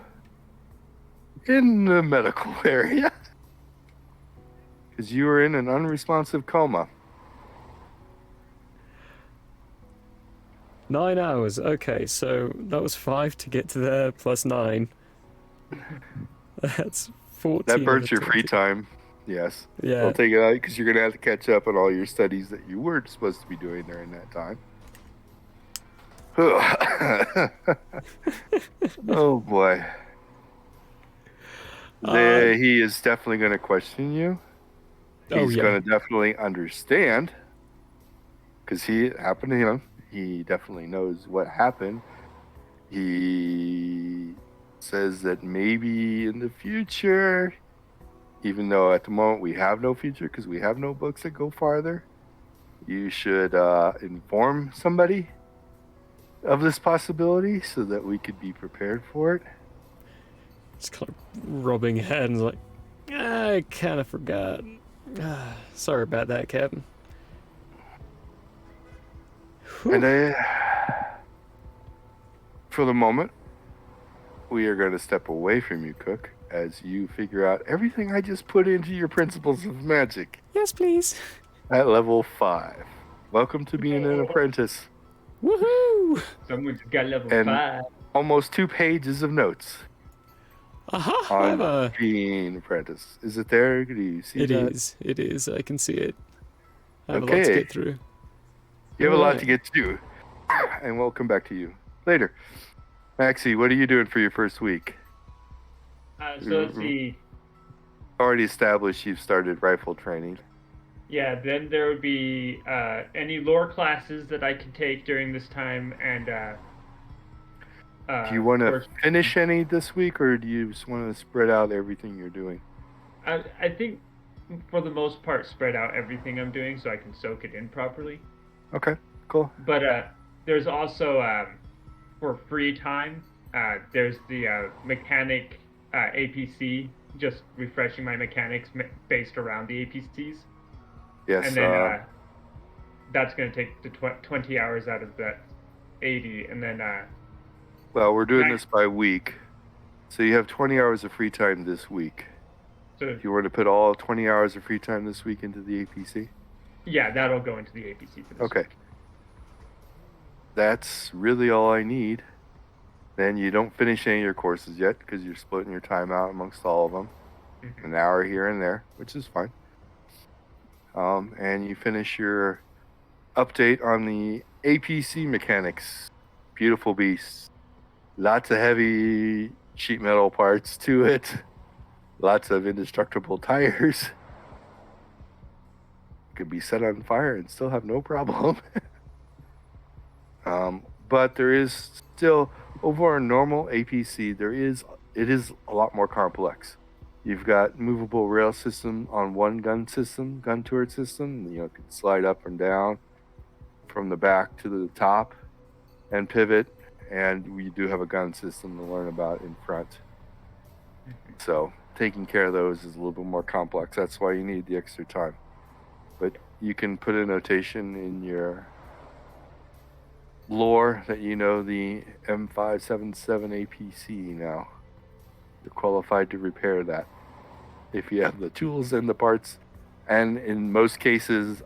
in the medical area because you were in an unresponsive coma. 9 hours. Okay, so that was 5 to get to there, plus 9. That's 14. That burns out of your free 20. time. Yes. Yeah. I'll take it out because you're going to have to catch up on all your studies that you were supposed to be doing during that time. Oh boy. He is definitely going to question you. He's going to definitely understand because it happened to him. He definitely knows what happened. He says that maybe in the future, even though at the moment we have no future because we have no books that go farther, you should inform somebody of this possibility so that we could be prepared for it. It's kind of rubbing hands like, I kind of forgot. Sorry about that, Captain. And for the moment, we are going to step away from you, Cook, as you figure out everything I just put into your principles of magic Yes, please. at level 5. Welcome to being an apprentice. Woohoo! Someone's got level And 5. almost 2 pages of notes Aha! I have on a... being an apprentice. Is it there? Do you see It that? is. It is. I can see it. I have a lot Okay. to get through. You have a lot Alright. to get to, and we'll come back to you later. Maxie, what are you doing for your first week? So let's see. Already established you've started rifle training. Yeah, then there would be any lore classes that I can take during this time, and Do you want of to course, finish any this week, or do you just want to spread out everything you're doing? I think for the most part spread out everything I'm doing so I can soak it in properly. Okay, cool. But there's also for free time, there's the mechanic APC, just refreshing my mechanics based around the APCs. Yes. And then that's going to take the 20 hours out of that 80. And then... well, we're doing this by week. So you have 20 hours of free time this week. So If you were to put all 20 hours of free time this week into the APC? yeah, that'll go into the APC for this. Okay. That's really all I need. Then you don't finish any of your courses yet because you're splitting your time out amongst all of them. Mhm. An hour here and there, which is fine. And you finish your update on the APC mechanics. Beautiful beast. Lots of heavy sheet metal parts to it. Lots of indestructible tires. Could be set on fire and still have no problem. But there is still, over a normal APC, it is a lot more complex. You've got movable rail system on one gun turret system. You know, it can slide up and down from the back to the top and pivot. And we do have a gun system to learn about in front. So taking care of those is a little bit more complex. That's why you need the extra time. But you can put a notation in your lore that you know the M577 APC now. You're qualified to repair that if you have the tools and the parts, and in most cases,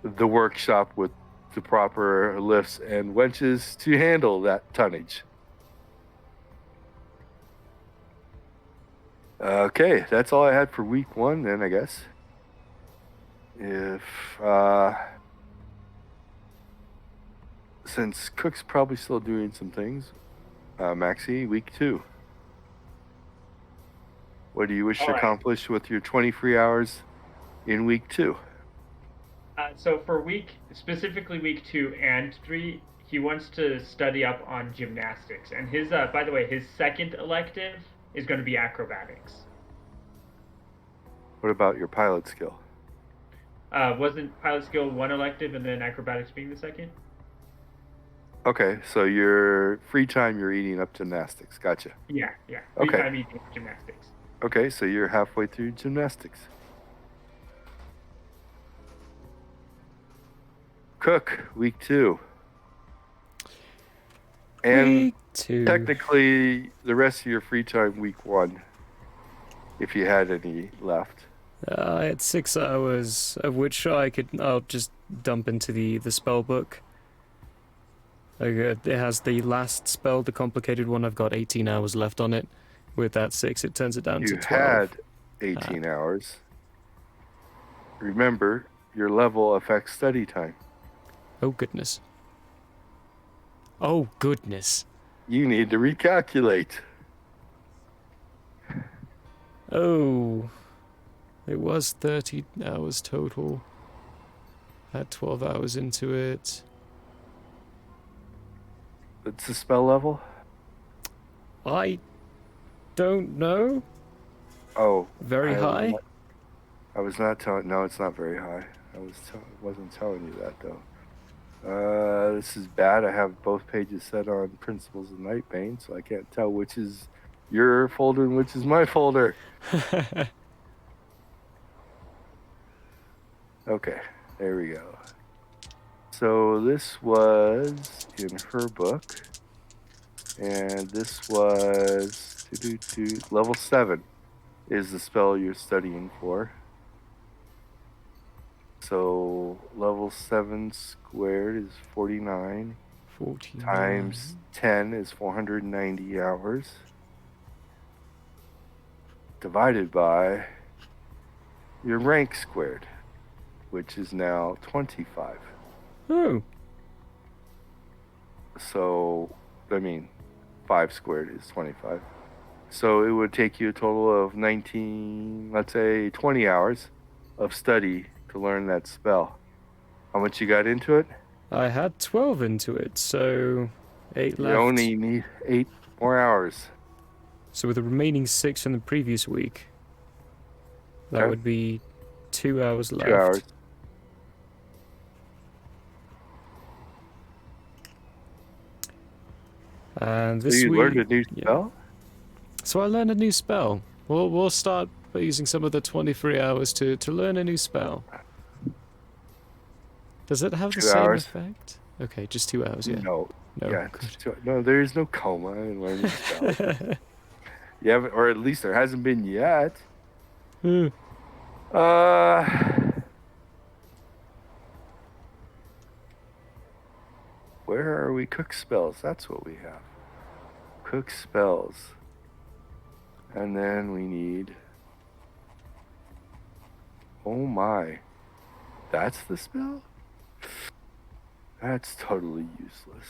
the workshop with the proper lifts and winches to handle that tonnage. Okay, that's all I had for week 1 then, I guess. If since Cook's probably still doing some things, Maxie, week 2. What do you wish to All right. accomplish with your 20 free hours in week 2? So for specifically week 2 and 3, he wants to study up on gymnastics. And his, by the way, his second elective is going to be acrobatics. What about your pilot skill? Wasn't pilot skill one elective and then acrobatics being the second? Okay, so your free time you're eating up gymnastics. Gotcha. Yeah. Okay. Free time eating gymnastics. Okay, so you're halfway through gymnastics. Cook, week 2. And Week 2. technically, the rest of your free time, week 1, if you had any left. I had 6 hours, of which I'll just dump into the spell book. It has the last spell, the complicated one. I've got 18 hours left on it. With that 6, it turns it down to You 12. had 18 hours. Remember, your level affects study time. Oh, goodness. Oh, goodness. You need to recalculate. Oh. It was 30 hours total. Had 12 hours into it. What's the spell level? I don't know. Oh. Very high? I was not telling. No, it's not very high. wasn't telling you that though. This is bad. I have both pages set on Principles of Nightbane, so I can't tell which is your folder and which is my folder. Okay, there we go. So this was in her book, and this was level 7 is the spell you're studying for. So level 7 squared is 49. 49. Times 10 is 490 hours. Divided by your rank squared, which is now 25. Oh. So, 5 squared is 25. So it would take you a total of 19, let's say 20 hours of study to learn that spell. How much you got into it? I had 12 into it, so 8 You left. only need 8 more hours. So with the remaining 6 from the previous week, that Okay. would be 2 hours left. 2 hours. And So this you week, learned a new spell? So I learned a new spell. We'll start by using some of the 23 hours to learn a new spell. Does it have the 2 same hours. effect? Okay, just 2 hours, yeah. No. No, Yeah, good. no, there is no coma in learning spells. You haven't, or at least there hasn't been yet. Where are we? Cook spells. That's what we have. Cook spells. And then we need... Oh my. That's the spell? That's totally useless.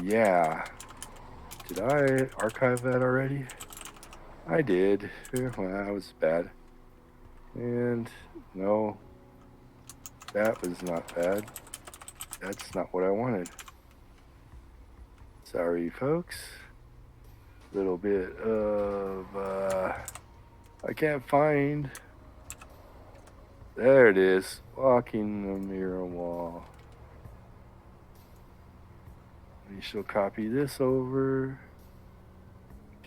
Yeah. Did I archive that already? I did. Well, that was bad. And no, that was not bad. That's not what I wanted. Sorry, folks. Little bit of, I can't find. There it is. Walking the mirror wall. We shall copy this over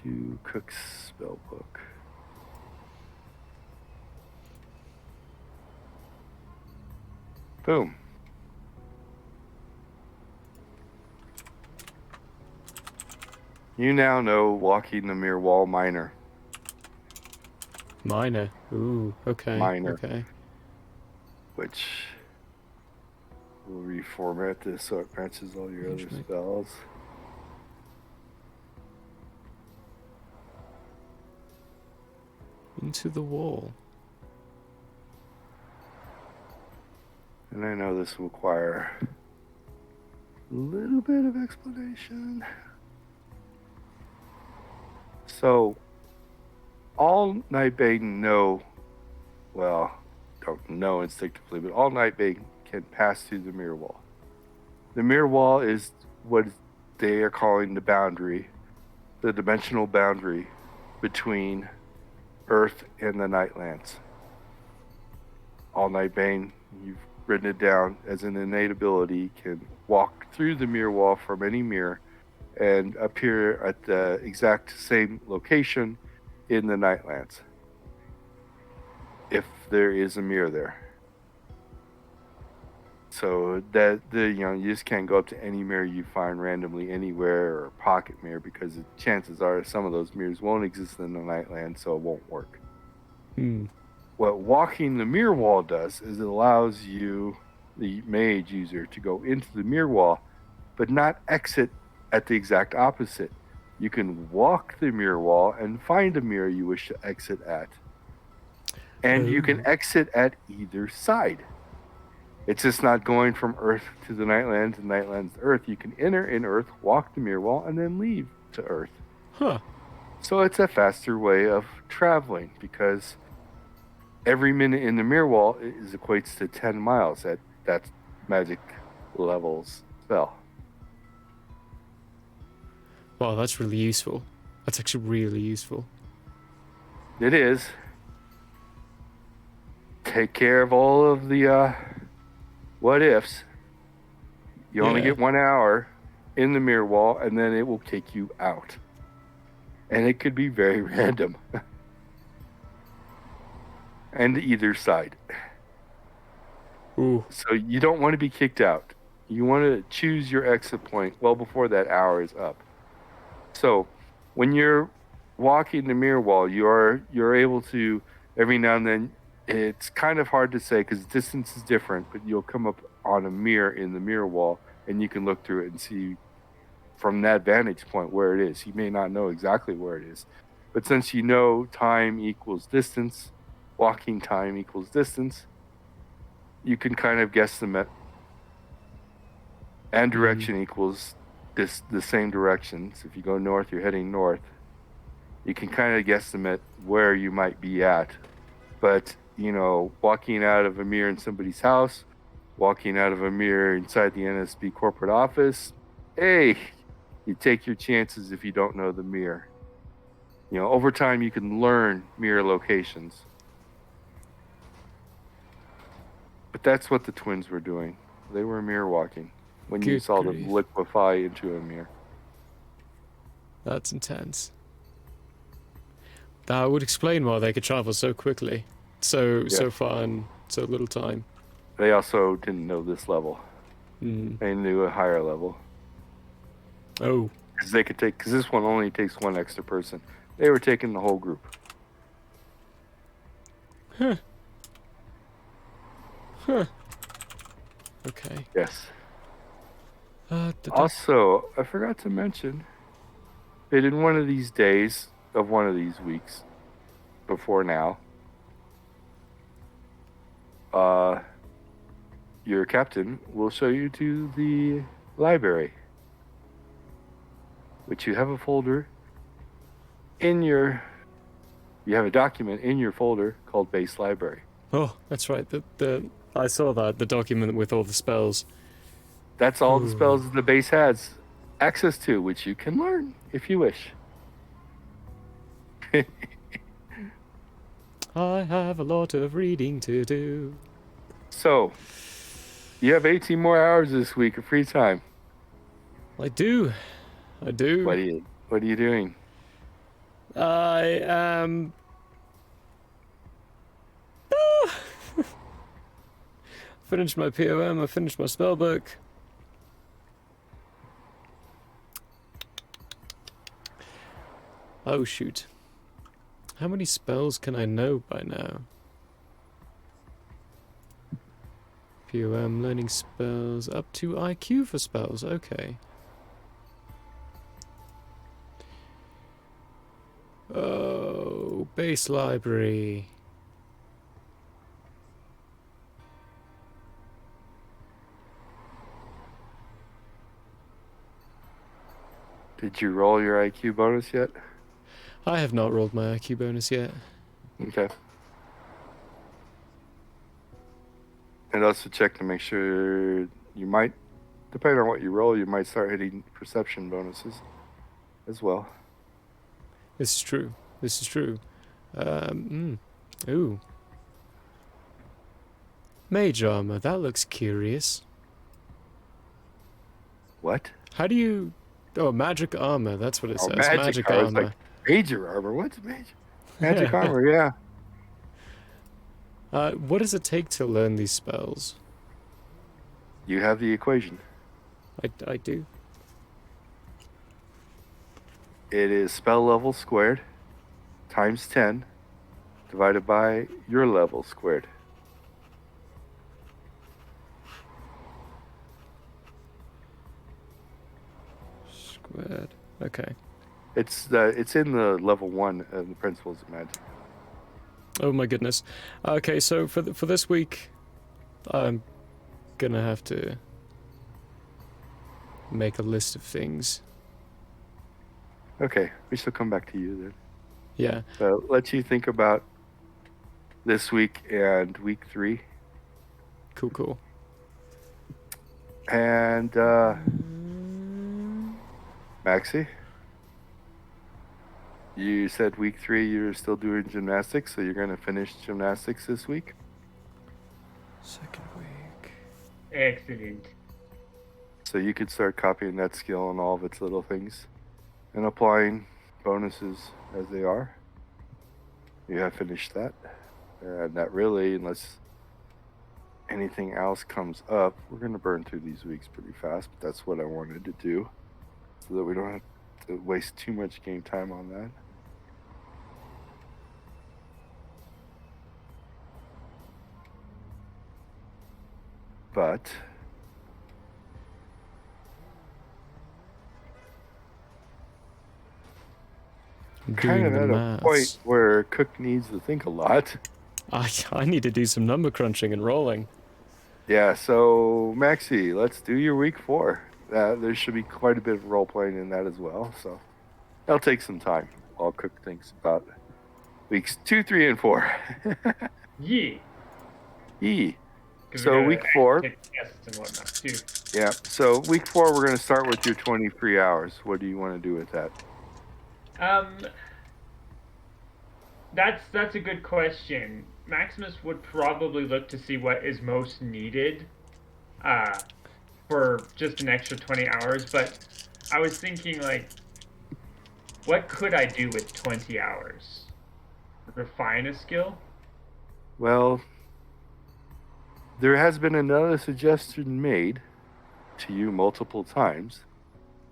to Cook's spellbook. Boom. You now know Walking the Mirror Wall Minor. Minor. Ooh, okay. Minor. Okay. Which will reformat this so it matches all your other Usually. spells. Into the wall. And I know this will require a little bit of explanation. So, all Nightbane know, well, don't know instinctively, but all Nightbane can pass through the mirror wall. The mirror wall is what they are calling the boundary, the dimensional boundary between Earth and the Nightlands. All Nightbane, you've written it down as an innate ability, can walk through the mirror wall from any mirror and appear at the exact same location in the Nightlands, if there is a mirror there. So that you just can't go up to any mirror you find randomly anywhere, or a pocket mirror, because the chances are some of those mirrors won't exist in the Nightland, so it won't work. What Walking the Mirror Wall does is it allows you, the mage user, to go into the mirror wall, but not exit at the exact opposite. You can walk the mirror wall and find a mirror you wish to exit at. And you can exit at either side. It's just not going from Earth to the Nightlands and Nightlands to Earth. You can enter in Earth, walk the mirror wall, and then leave to Earth. Huh. So it's a faster way of traveling, because every minute in the mirror wall equates to 10 miles at that magic level's spell. Wow, that's really useful. That's actually really useful. It is. Take care of all of the what ifs. You only Yeah. get 1 hour in the mirror wall, and then it will kick you out. And it could be very random. And either side. Ooh. So you don't want to be kicked out. You want to choose your exit point well before that hour is up. So when you're walking the mirror wall, you're able to, every now and then, it's kind of hard to say because distance is different, but you'll come up on a mirror in the mirror wall and you can look through it and see from that vantage point where it is. You may not know exactly where it is, but since you know time equals distance, walking time equals distance, you can kind of guesstimate, and direction equals the same direction. So if you go north, you're heading north. You can kind of guesstimate where you might be at. But, you know, walking out of a mirror in somebody's house, walking out of a mirror inside the NSB corporate office, hey, you take your chances if you don't know the mirror. You know, over time you can learn mirror locations. But that's what the twins were doing. They were mirror walking when you Good saw grief. them liquefy into a mirror. That's intense. That would explain why they could travel so quickly, so far in so little time. They also didn't know this level. They knew a higher level. Oh. Because this one only takes one extra person. They were taking the whole group. Huh. Okay. Yes. Also, I forgot to mention that in one of these days of one of these weeks before now, your captain will show you to the library, which you have a folder in your, you have a document in your folder called Base Library. Oh, that's right. I saw that, the document with all the spells. That's all the spells that the base has access to, which you can learn if you wish. I have a lot of reading to do. So, you have 18 more hours this week of free time. I do. What are you doing? I am... finished my POM, I finished my spellbook. Oh shoot. How many spells can I know by now? POM, learning spells, up to IQ for spells, okay. Oh, base library. Did you roll your IQ bonus yet? I have not rolled my IQ bonus yet. Okay. And also check to make sure you might, depending on what you roll, you might start hitting perception bonuses as well. This is true. This is true. Ooh. Mage armor, that looks curious. What? How do you... Oh, magic armor, that's what it says. Magic armor. armor. It's like major armor. What's major? Magic armor, yeah. What does it take to learn these spells? You have the equation. I do. It is spell level squared times 10 divided by your level squared. Squared. Okay. It's in the level 1 of the Principles of Magic. Oh my goodness. Okay, so for this week, I'm gonna have to make a list of things. Okay, we shall come back to you then. Yeah. So let you think about this week and week 3. Cool. And Maxie, You said week 3 you're still doing gymnastics, so you're going to finish gymnastics this week? Second week. Excellent. So you could start copying that skill and all of its little things and applying bonuses as they are. You have finished that. And that really, unless anything else comes up, we're going to burn through these weeks pretty fast, but that's what I wanted to do so that we don't have to waste too much game time on that. But kind of at a point where Cook needs to think a lot. I need to do some number crunching and rolling. Yeah, so Maxie, let's do your week 4. There should be quite a bit of role playing in that as well, so that'll take some time. I'll Cook thinks about weeks 2, 3, and 4. Yeah. Yee. 'Cause So we week gotta 4. take tests and whatnot too. Yeah. So week 4, we're going to start with your 20 free hours. What do you want to do with that? That's a good question. Maximus would probably look to see what is most needed, for just an extra 20 hours. But I was thinking, like, what could I do with 20 hours? Refine a skill? Well, there has been another suggestion made to you multiple times.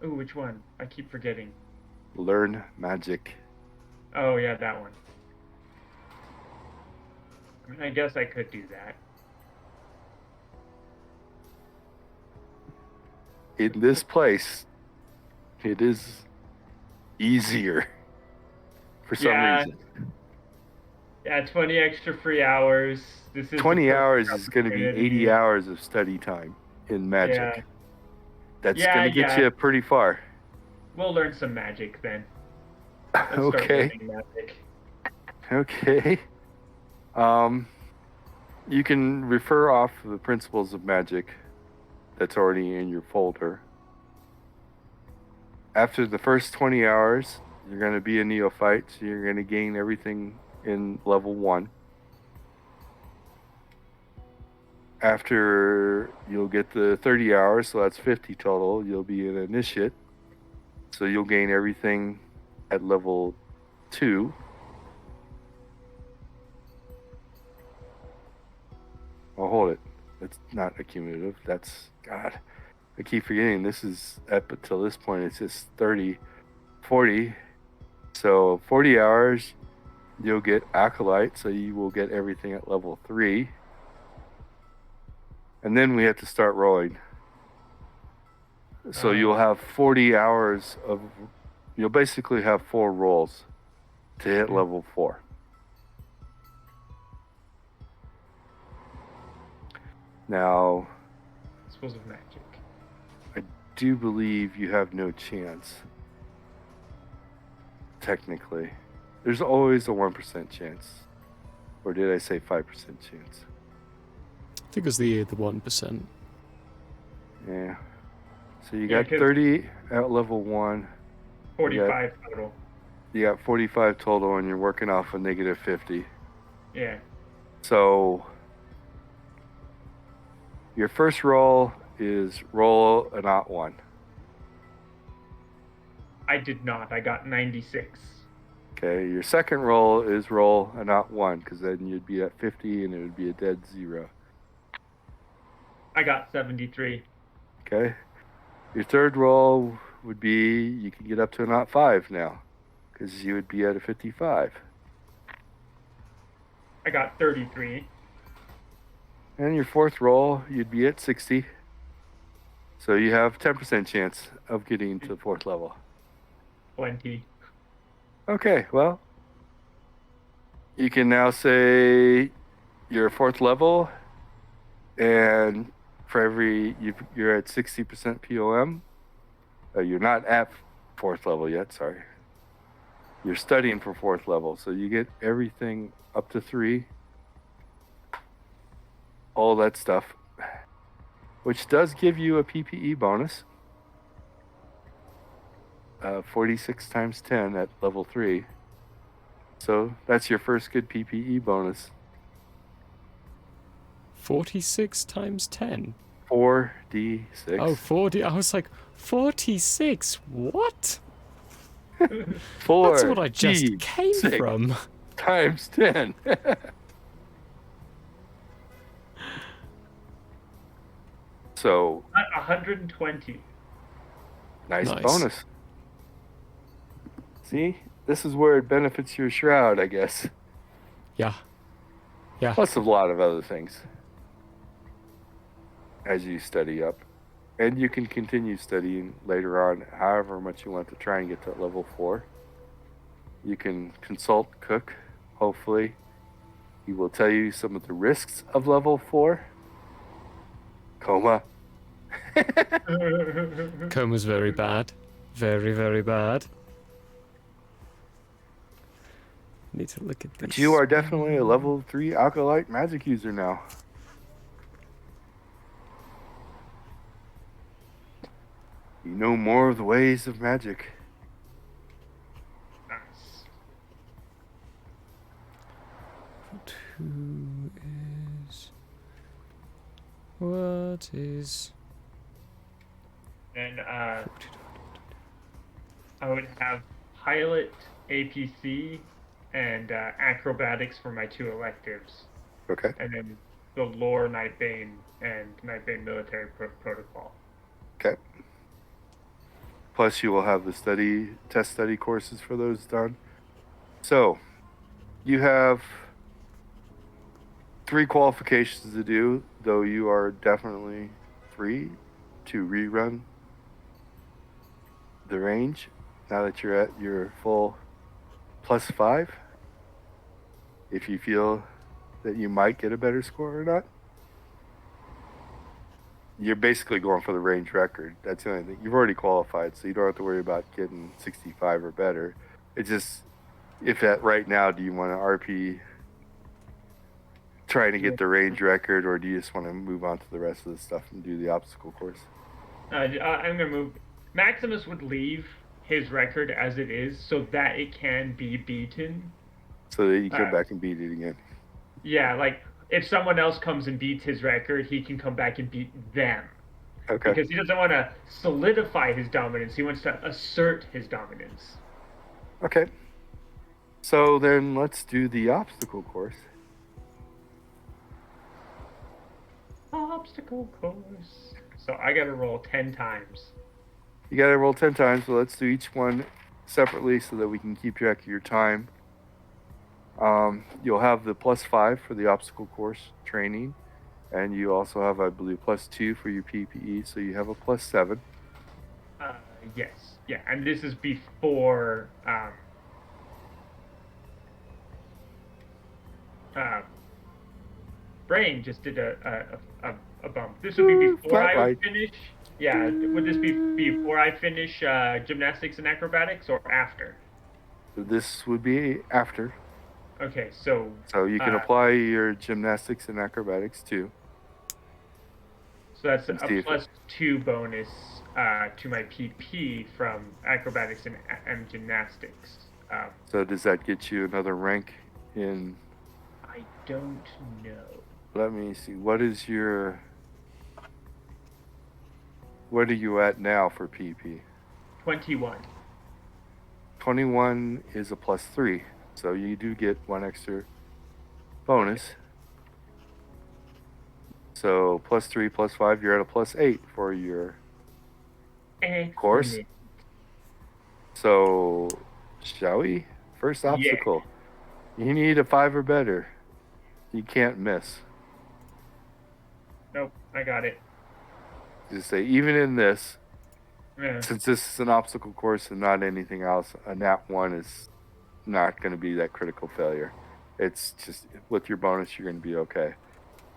Ooh, which one? I keep forgetting. Learn magic. Oh, yeah, that one. I mean, I guess I could do that. In this place, it is easier for some reason. Yeah, 20 extra free hours. This is 20 hours is going to be 80 hours of study time in magic. Yeah. That's going to get you pretty far. We'll learn some magic then. Let's start Okay. learning magic. Okay. You can refer off the principles of magic that's already in your folder. After the first 20 hours, you're going to be a neophyte, so you're going to gain everything in level 1. After you'll get the 30 hours, so that's 50 total, you'll be an initiate. So you'll gain everything at level 2. Oh, hold it. It's not accumulative. That's, God, I keep forgetting. This is, up until this point, it's just 30, 40. So 40 hours, you'll get Acolyte, so you will get everything at level 3. And then we have to start rolling. So you'll have 40 hours of, you'll basically have 4 rolls to hit level 4. Now, Principles of magic. I do believe you have no chance. Technically. There's always a 1% chance. Or did I say 5% chance? I think it was the 1%. Yeah. So you got 30 at level 1. 45 total. You got 45 total, and you're working off a negative 50. Yeah. So your first roll is roll an odd 1. I did not. I got 96. Okay, your second roll is roll an odd 1, because then you'd be at 50 and it would be a dead 0. I got 73. Okay. Your third roll would be, you can get up to an odd 5 now, because you would be at a 55. I got 33. And your fourth roll, you'd be at 60. So you have 10% chance of getting to the 4th level. 20. Okay, well, you can now say you're 4th level, and for every, you're at 60% POM. You're not at 4th level yet, sorry. You're studying for 4th level, so you get everything up to 3. All that stuff, which does give you a PPE bonus. 46 times 10 at level 3. So that's your first good PPE bonus. 46 times 10. 4d6. Oh, 40. I was like, 46? What? 4 That's what I just came from. times 10. So 120. nice Nice. bonus. See, this is where it benefits your shroud, I guess. Yeah. Yeah. Plus a lot of other things as you study up. And you can continue studying later on, however much you want to try and get to level 4. You can consult Cook. Hopefully, he will tell you some of the risks of level 4. Coma. Coma's very bad. Very, very bad. Need to look at this. But you are definitely a level 3 Alkalite magic user now. You know more of the ways of magic. Nice. Who is... What is... And I would have pilot, APC, and acrobatics for my 2 electives, Okay. and then the lore Nightbane and Nightbane military protocol. Okay. Plus, you will have the test study courses for those done. So, you have 3 qualifications to do, though you are definitely free to rerun the range now that you're at your full +5. If you feel that you might get a better score or not. You're basically going for the range record. That's the only thing. You've already qualified, so you don't have to worry about getting 65 or better. It's just, if at right now, do you want to RP trying to get the range record, or do you just want to move on to the rest of the stuff and do the obstacle course? I'm going to move. Maximus would leave his record as it is so that it can be beaten. So that you can go back and beat it again. Yeah, like, if someone else comes and beats his record, he can come back and beat them. Okay. Because he doesn't want to solidify his dominance. He wants to assert his dominance. Okay. So then let's do the obstacle course. Obstacle course. So I got to roll 10 times. You got to roll 10 times, so let's do each one separately so that we can keep track of your time. You'll have the +5 for the obstacle course training, and you also have, I believe, +2 for your PPE, so you have a +7. Yes. Yeah, and this is before Brain just did a bump. This would be before I finish. Yeah, would this be before I finish gymnastics and acrobatics, or after? This would be after. Okay, so you can apply your gymnastics and acrobatics too. So that's a +2 bonus to my PP from acrobatics and gymnastics. So does that get you another rank in? I don't know. Let me see. What are you at now for PP? 21. 21 is a +3, so you do get 1 extra bonus. So +3, +5, you're at a +8 for your course. So, shall we? First obstacle. Yeah. You need a 5 or better. You can't miss. Nope, I got it. Just say, even in this, yeah. Since this is an obstacle course and not anything else, a nat 1 is not going to be that critical failure. It's just, with your bonus, you're going to be okay.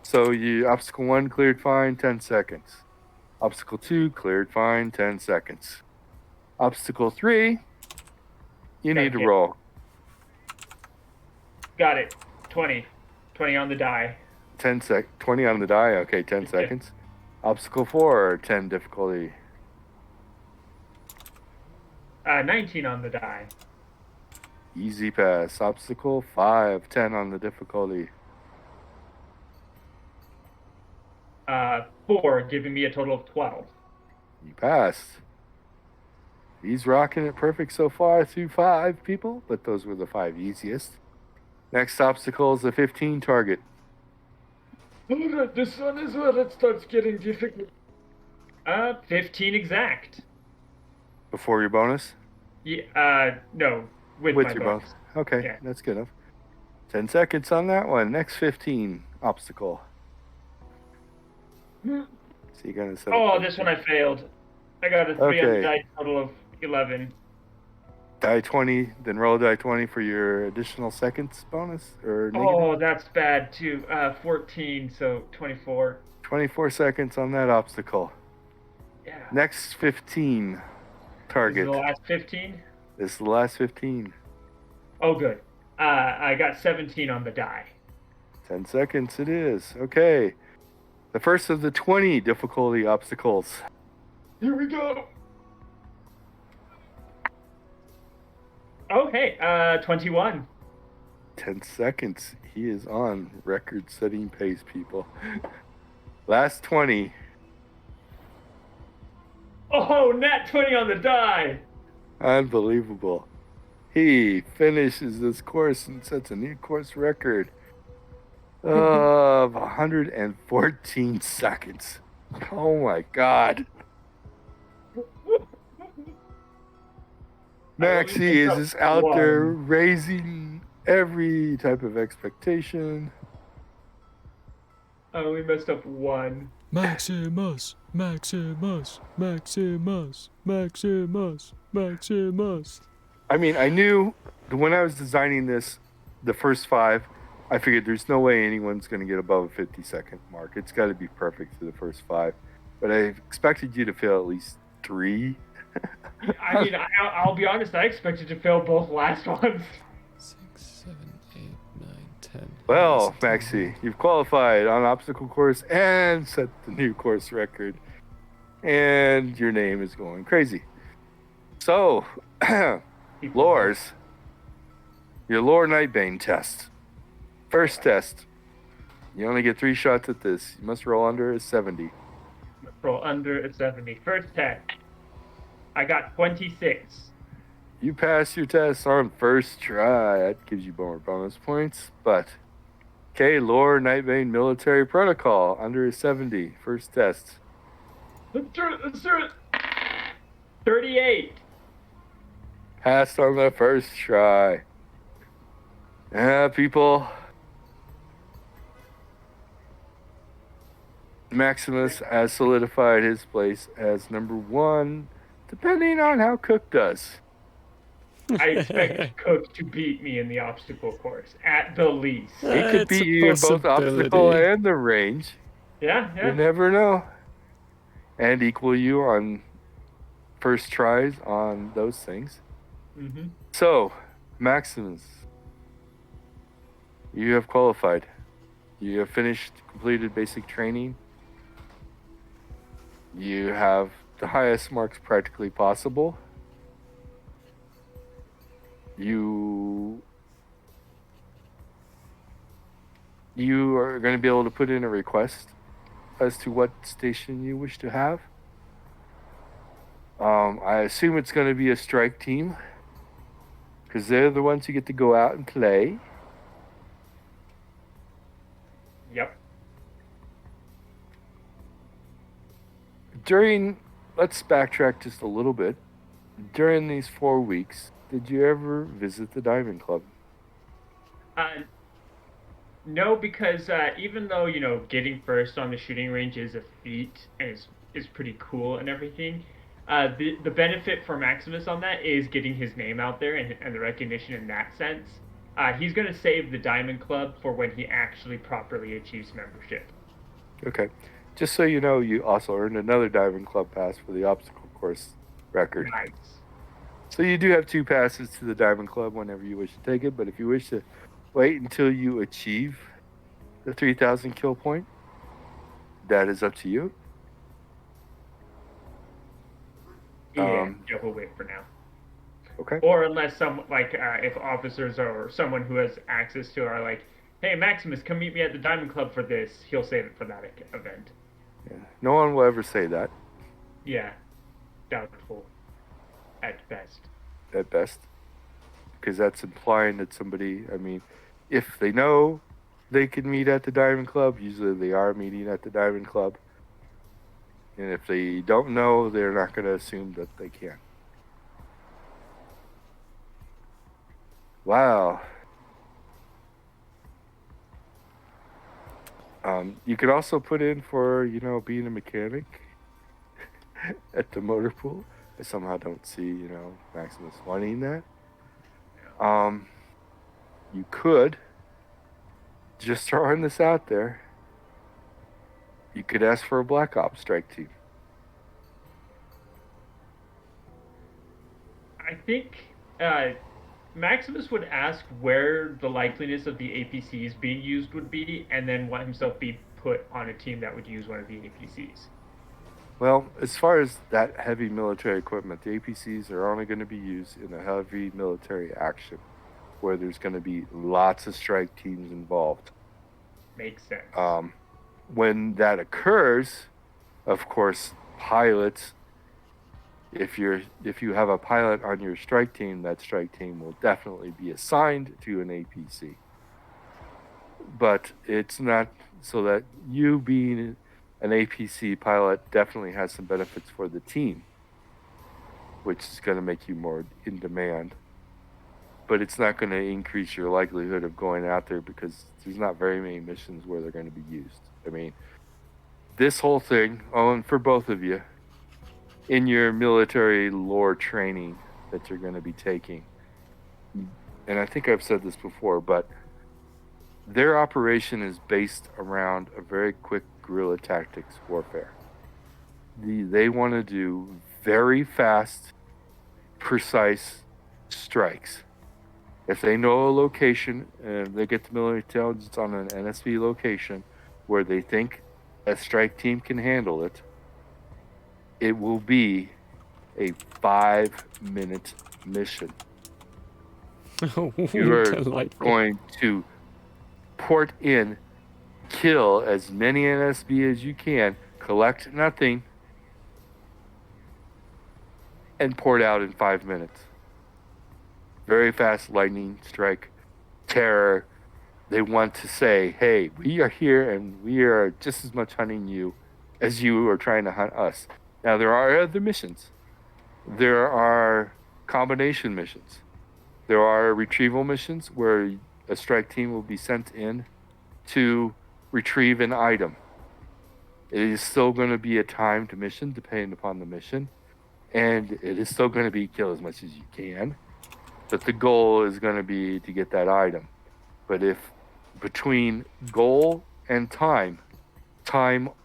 So obstacle 1 cleared fine, 10 seconds. Obstacle 2 cleared fine, 10 seconds. Obstacle 3, you need to roll. Got it. 20. 20 on the die. 20 on the die, okay, 10 seconds. Obstacle 4, 10 difficulty. 19 on the die. Easy pass. Obstacle 5, 10 on the difficulty. 4, giving me a total of 12. You passed. He's rocking it perfect so far through 5 people, but those were the 5 easiest. Next obstacle is the 15 target. Alright, this one is where it starts getting difficult. 15 exact. Before your bonus? Yeah, no, with my your bonus. Okay, Yeah. that's good enough. 10 seconds on that one. Next 15 obstacle. So you're gonna set up This one I failed. I got a 3 on the die, total of 11. Die 20, then roll die 20 for your additional seconds bonus or negative. Oh, that's bad too. 14, so 24. 24 seconds on that obstacle. Yeah. Next 15 target. This is the last 15? This is the last 15. Oh, good. I got 17 on the die. 10 seconds it is. Okay. The first of the 20 difficulty obstacles. Here we go. Oh, hey, 21. 10 seconds. He is on record-setting pace, people. Last 20. Oh, nat 20 on the die. Unbelievable. He finishes this course and sets a new course record of 114 seconds. Oh my God. Maxie is just out there raising every type of expectation. I only messed up 1. Maximus, Maximus, Maximus, Maximus, Maximus. I mean, I knew when I was designing this, the first 5, I figured there's no way anyone's going to get above a 50-second mark. It's got to be perfect for the first 5. But I expected you to fail at least 3. I mean, I'll be honest, I expected to fail both last ones. 6, 7, 8, 9, 10. Well, Maxie, you've qualified on obstacle course and set the new course record. And your name is going crazy. So, Lores, your lore Nightbane test. First test. You only get 3 shots at this. You must roll under a 70. Roll under a 70. First test. I got 26. You pass your test on first try. That gives you more bonus points. But, okay, lore Nightbane military protocol under a 70. First test. Let's do it. 38. Passed on the first try. People. Maximus has solidified his place as number 1, depending on how Cook does. I expect Cook to beat me in the obstacle course, at the least. He could beat you in both obstacle and the range. Yeah. You never know. And equal you on first tries on those things. Mm-hmm. So, Maximus, you have qualified. You have completed basic training. You have the highest marks practically possible. You are going to be able to put in a request as to what station you wish to have. I assume it's going to be a strike team, because they're the ones who get to go out and play. Yep. Let's backtrack just a little bit. During these 4 weeks, did you ever visit the Diamond Club? No, because even though, getting first on the shooting range is a feat and is pretty cool and everything, the benefit for Maximus on that is getting his name out there and the recognition in that sense. He's going to save the Diamond Club for when he actually properly achieves membership. Okay. Just so you know, you also earned another Diamond Club pass for the obstacle course record. Nice. So you do have 2 passes to the Diamond Club whenever you wish to take it, but if you wish to wait until you achieve the 3,000 kill point, that is up to you. Yeah, we'll wait for now. Okay. Or unless if officers or someone who has access to it are like, hey, Maximus, come meet me at the Diamond Club for this, he'll save it for that event. Yeah. No one will ever say that Yeah, doubtful at best. at best, because that's implying that somebody, I mean, if they know they can meet at the Diamond Club, usually they are meeting at the Diamond Club. And if they don't know, they're not going to assume that they can. Wow. You could also put in for, being a mechanic at the motor pool. I somehow don't see, Maximus wanting that. You could, just throwing this out there, you could ask for a Black Ops strike team. I think Maximus would ask where the likeliness of the APCs being used would be, and then want himself be put on a team that would use one of the APCs. Well, as far as that heavy military equipment, the APCs are only going to be used in a heavy military action where there's going to be lots of strike teams involved. Makes sense. When that occurs, of course, pilots, if you have a pilot on your strike team, that strike team will definitely be assigned to an APC. But it's not so that you being an APC pilot definitely has some benefits for the team, which is going to make you more in demand. But it's not going to increase your likelihood of going out there because there's not very many missions where they're going to be used. I mean, this whole thing, and for both of you, in your military lore training that you're going to be taking, and I think I've said this before, but their operation is based around a very quick guerrilla tactics warfare. They want to do very fast, precise strikes. If they know a location and they get the military intelligence on an NSV location where they think a strike team can handle it, it will be a 5-minute mission. You are Delightful. going to port in, kill as many NSB as you can, collect nothing, and port out in 5 minutes. Very fast lightning strike, terror. They want to say, hey, we are here and we are just as much hunting you as you are trying to hunt us. Now, there are other missions. There are combination missions. There are retrieval missions where a strike team will be sent in to retrieve an item. It is still going to be a timed mission depending upon the mission. And it is still going to be kill as much as you can. But the goal is going to be to get that item. But if between goal and time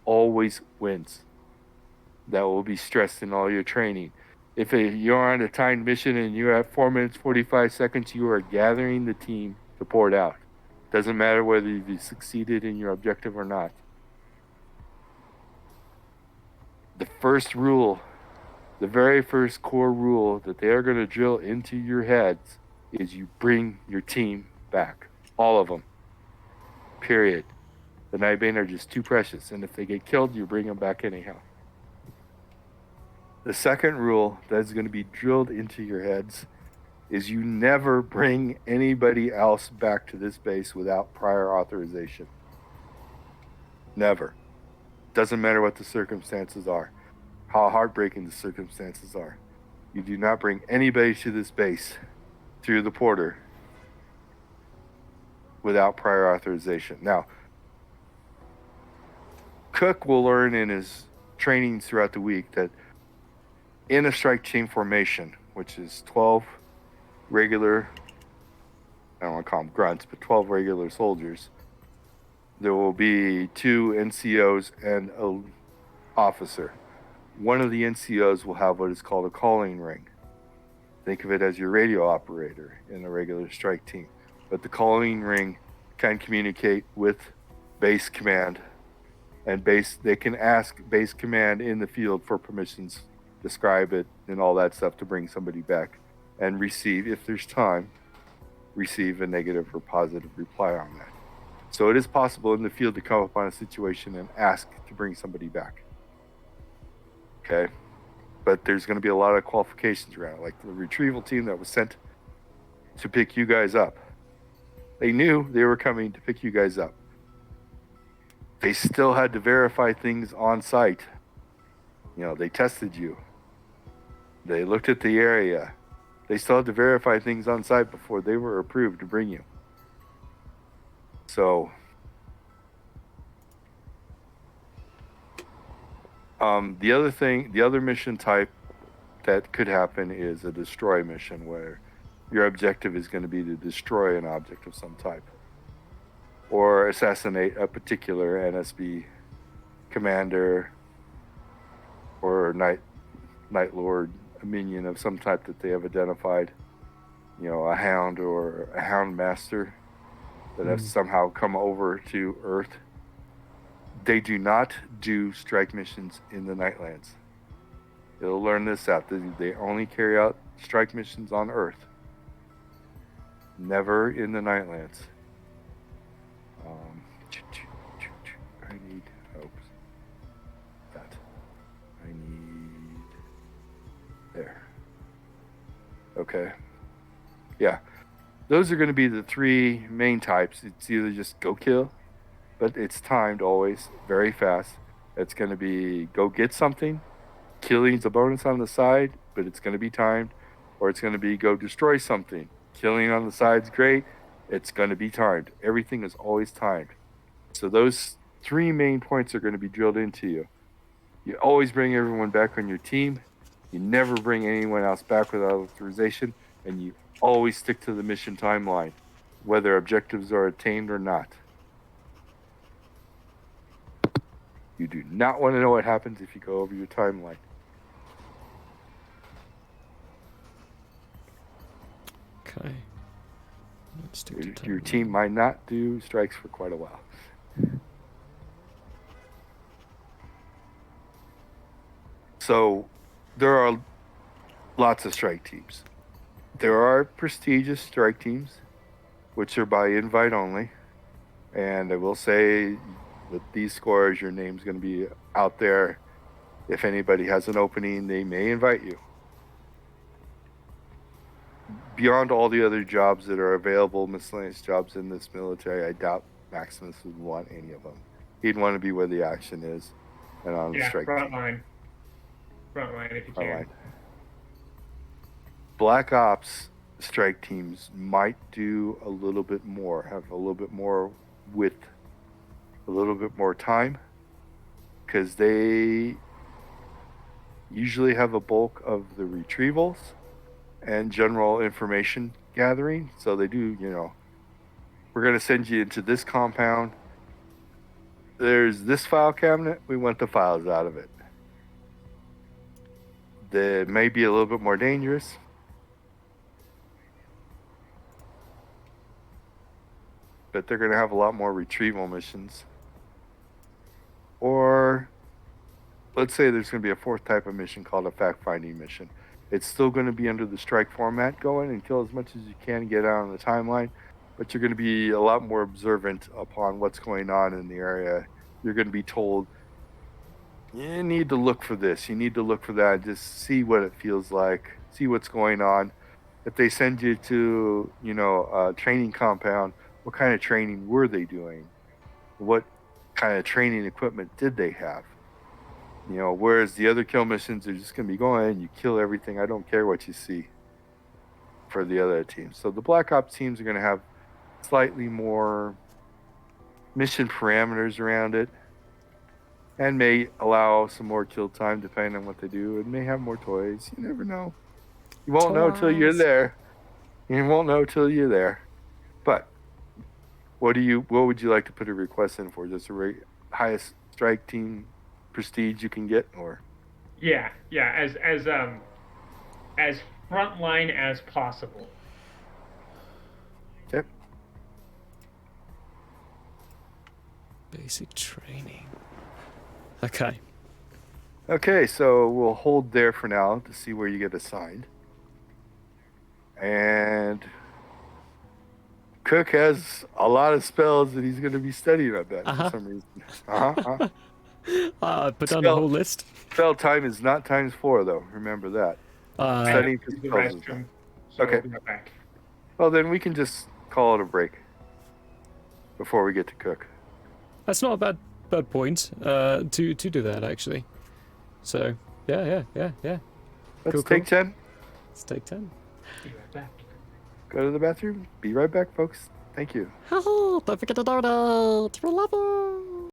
always wins. That will be stressed in all your training. If you're on a timed mission and you're at 4 minutes 45 seconds, you are gathering the team to port out. Doesn't matter whether you've succeeded in your objective or not. The first rule, the very first core rule that they are going to drill into your heads is you bring your team back. All of them. Period. The Nightbane are just too precious, and if they get killed, you bring them back anyhow. The second rule that is going to be drilled into your heads is you never bring anybody else back to this base without prior authorization. Never. Doesn't matter what the circumstances are, how heartbreaking the circumstances are. You do not bring anybody to this base through the porter without prior authorization. Now, Cook will learn in his trainings throughout the week that in a strike team formation, which is 12 regular, I don't want to call them grunts, but 12 regular soldiers, there will be 2 NCOs and an officer. One of the NCOs will have what is called a calling ring. Think of it as your radio operator in a regular strike team. But the calling ring can communicate with base command, and they can ask base command in the field for permissions, describe it, and all that stuff to bring somebody back. and receive, if there's time, receive a negative or positive reply on that. So it is possible in the field to come upon a situation and ask to bring somebody back. Okay? But there's going to be a lot of qualifications around it, like the retrieval team that was sent to pick you guys up. They knew they were coming to pick you guys up. They still had to verify things on site. They tested you. They looked at the area. They still had to verify things on site before they were approved to bring you. So, the other mission type that could happen is a destroy mission, where your objective is going to be to destroy an object of some type, or assassinate a particular NSB commander or Night Lord, a minion of some type that they have identified. A hound or a hound master that have somehow come over to Earth. They do not do strike missions in the Nightlands. You'll learn this out. They only carry out strike missions on Earth. Never in the Nightlands. I need that. I need there. Okay. Yeah. Those are going to be the three main types. It's either just go kill, but it's timed always, very fast. It's going to be go get something. Killing's a bonus on the side, but it's going to be timed. Or it's going to be go destroy something. Killing on the side's great. It's going to be timed. Everything is always timed. So those three main points are going to be drilled into you. You always bring everyone back on your team. You never bring anyone else back without authorization. And you always stick to the mission timeline, whether objectives are attained or not. You do not want to know what happens if you go over your timeline. Okay. Let's stick to Your team might not do strikes for quite a while. So there are lots of strike teams. There are prestigious strike teams, which are by invite only. And I will say with these scores, your name's going to be out there. If anybody has an opening, they may invite you. Beyond all the other jobs that are available, miscellaneous jobs in this military, I doubt Maximus would want any of them. He'd want to be where the action is and on the strike front team. line. Front line if you can. Right. Black Ops strike teams might do a little bit more, have a little bit more width, a little bit more time, because they usually have a bulk of the retrievals and general information gathering. So they do, we're going to send you into this compound. There's this file cabinet. We want the files out of it. They may be a little bit more dangerous. But they're going to have a lot more retrieval missions. Or let's say there's going to be a fourth type of mission called a fact-finding mission. It's still going to be under the strike format, going and kill as much as you can, get out on the timeline, but you're going to be a lot more observant upon what's going on in the area. You're going to be told, you need to look for this, you need to look for that, just see what it feels like, see what's going on. If they send you to, a training compound, what kind of training were they doing? What kind of training equipment did they have? Whereas the other kill missions are just going to be going and you kill everything. I don't care what you see for the other teams. So the Black Ops teams are going to have slightly more mission parameters around it and may allow some more kill time depending on what they do. It may have more toys. You never know. You won't know till you're there. You won't know till you're there. But what would you like to put a request in for? Just the highest strike team prestige you can get, or as frontline as possible. Okay. Basic training. Okay. Okay, so we'll hold there for now to see where you get assigned. And Cook has a lot of spells that he's going to be studying on that for some reason. Put down a whole list. Spell time is not ×4, though. Remember that. I Studying have to use the spells is restroom, so Okay. we'll be right back. Well, then we can just call it a break before we get to Cook. That's not a bad point to do that, actually. So, yeah. Let's Cool. take 10. Let's take 10. Be right back. Go to the bathroom. Be right back, folks. Thank you. Don't forget to donate. We love you.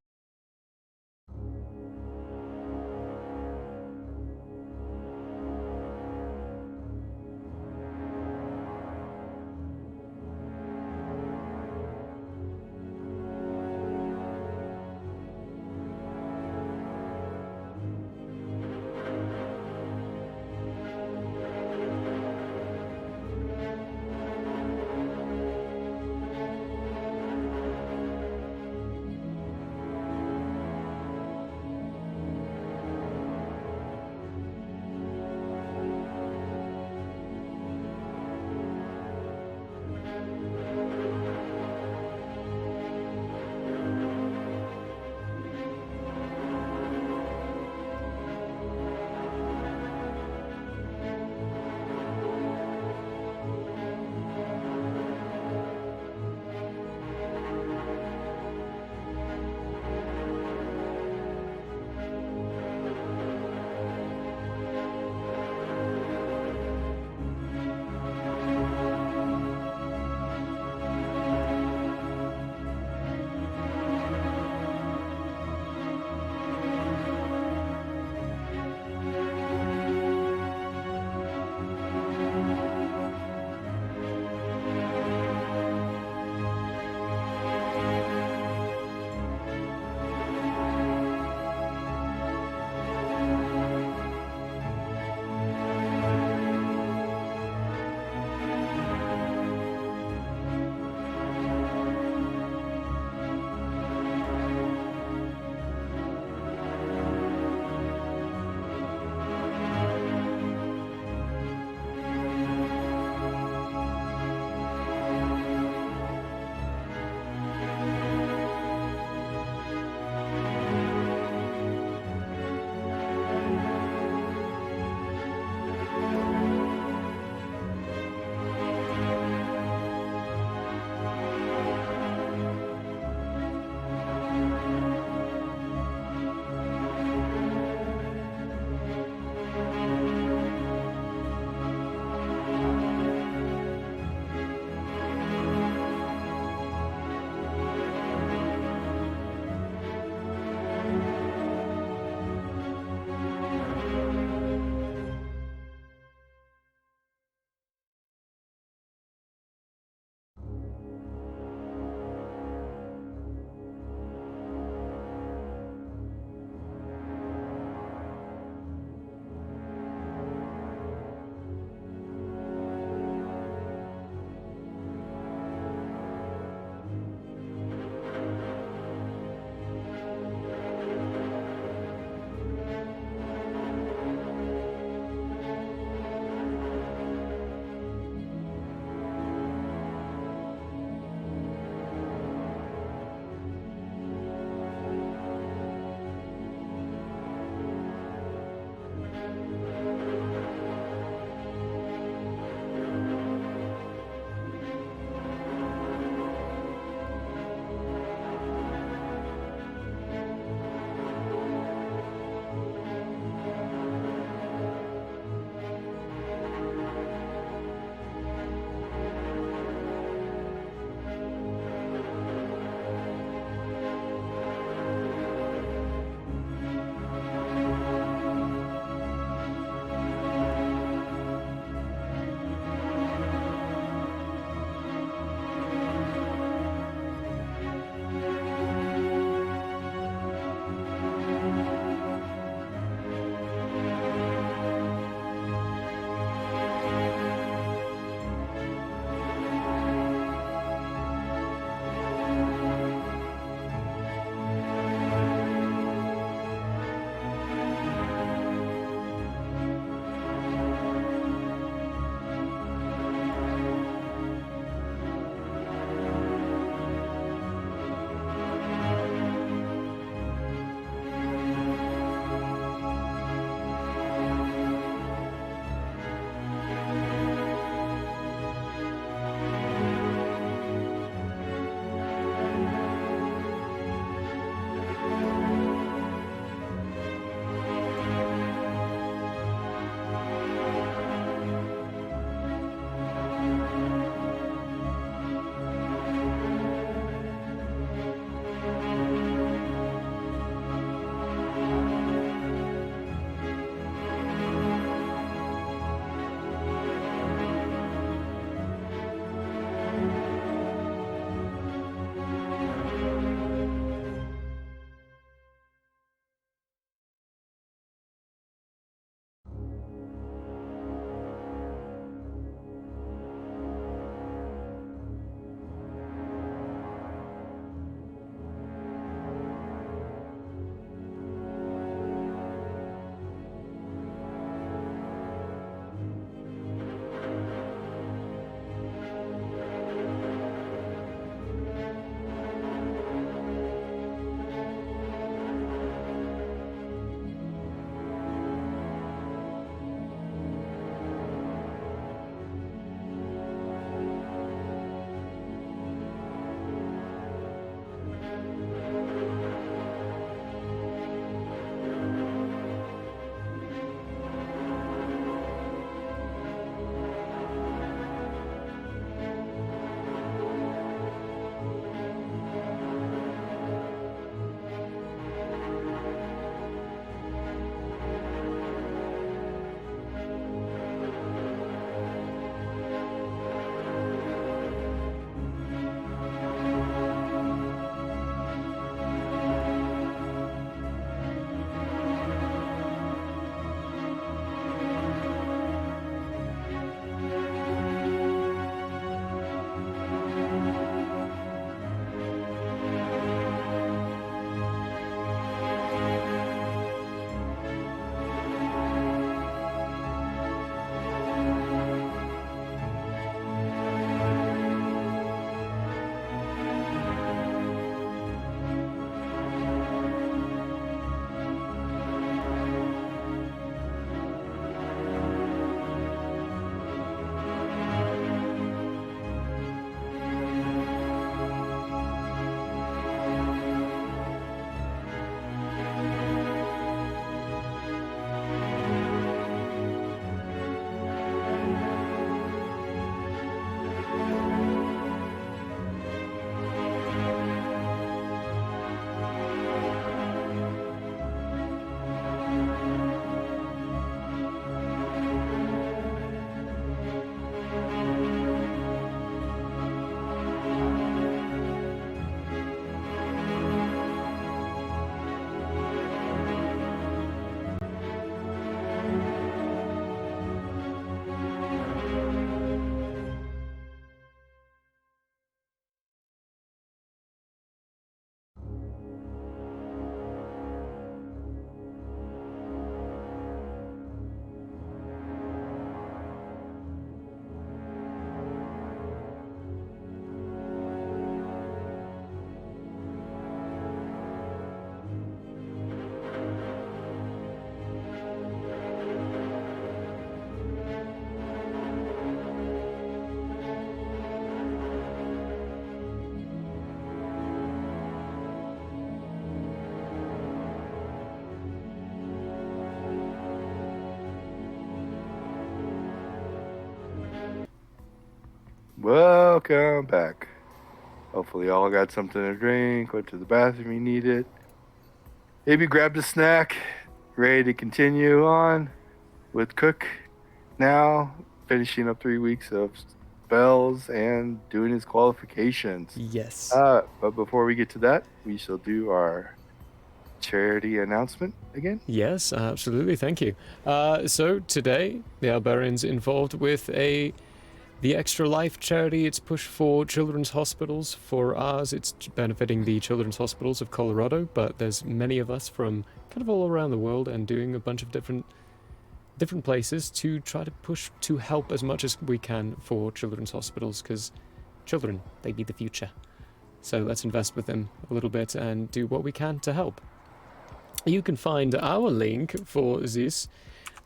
Welcome back. Hopefully, y'all got something to drink, went to the bathroom, you need it. Maybe grabbed a snack, ready to continue on with Cook now, finishing up 3 weeks of spells and doing his qualifications. Yes. But before we get to that, we shall do our charity announcement again. Yes, absolutely. Thank you. So today, the Albarians involved with the Extra Life charity. It's pushed for children's hospitals. For ours, it's benefiting the children's hospitals of Colorado, but there's many of us from kind of all around the world and doing a bunch of different places to try to push to help as much as we can for children's hospitals, because children, they be the future. So let's invest with them a little bit and do what we can to help. You can find our link for this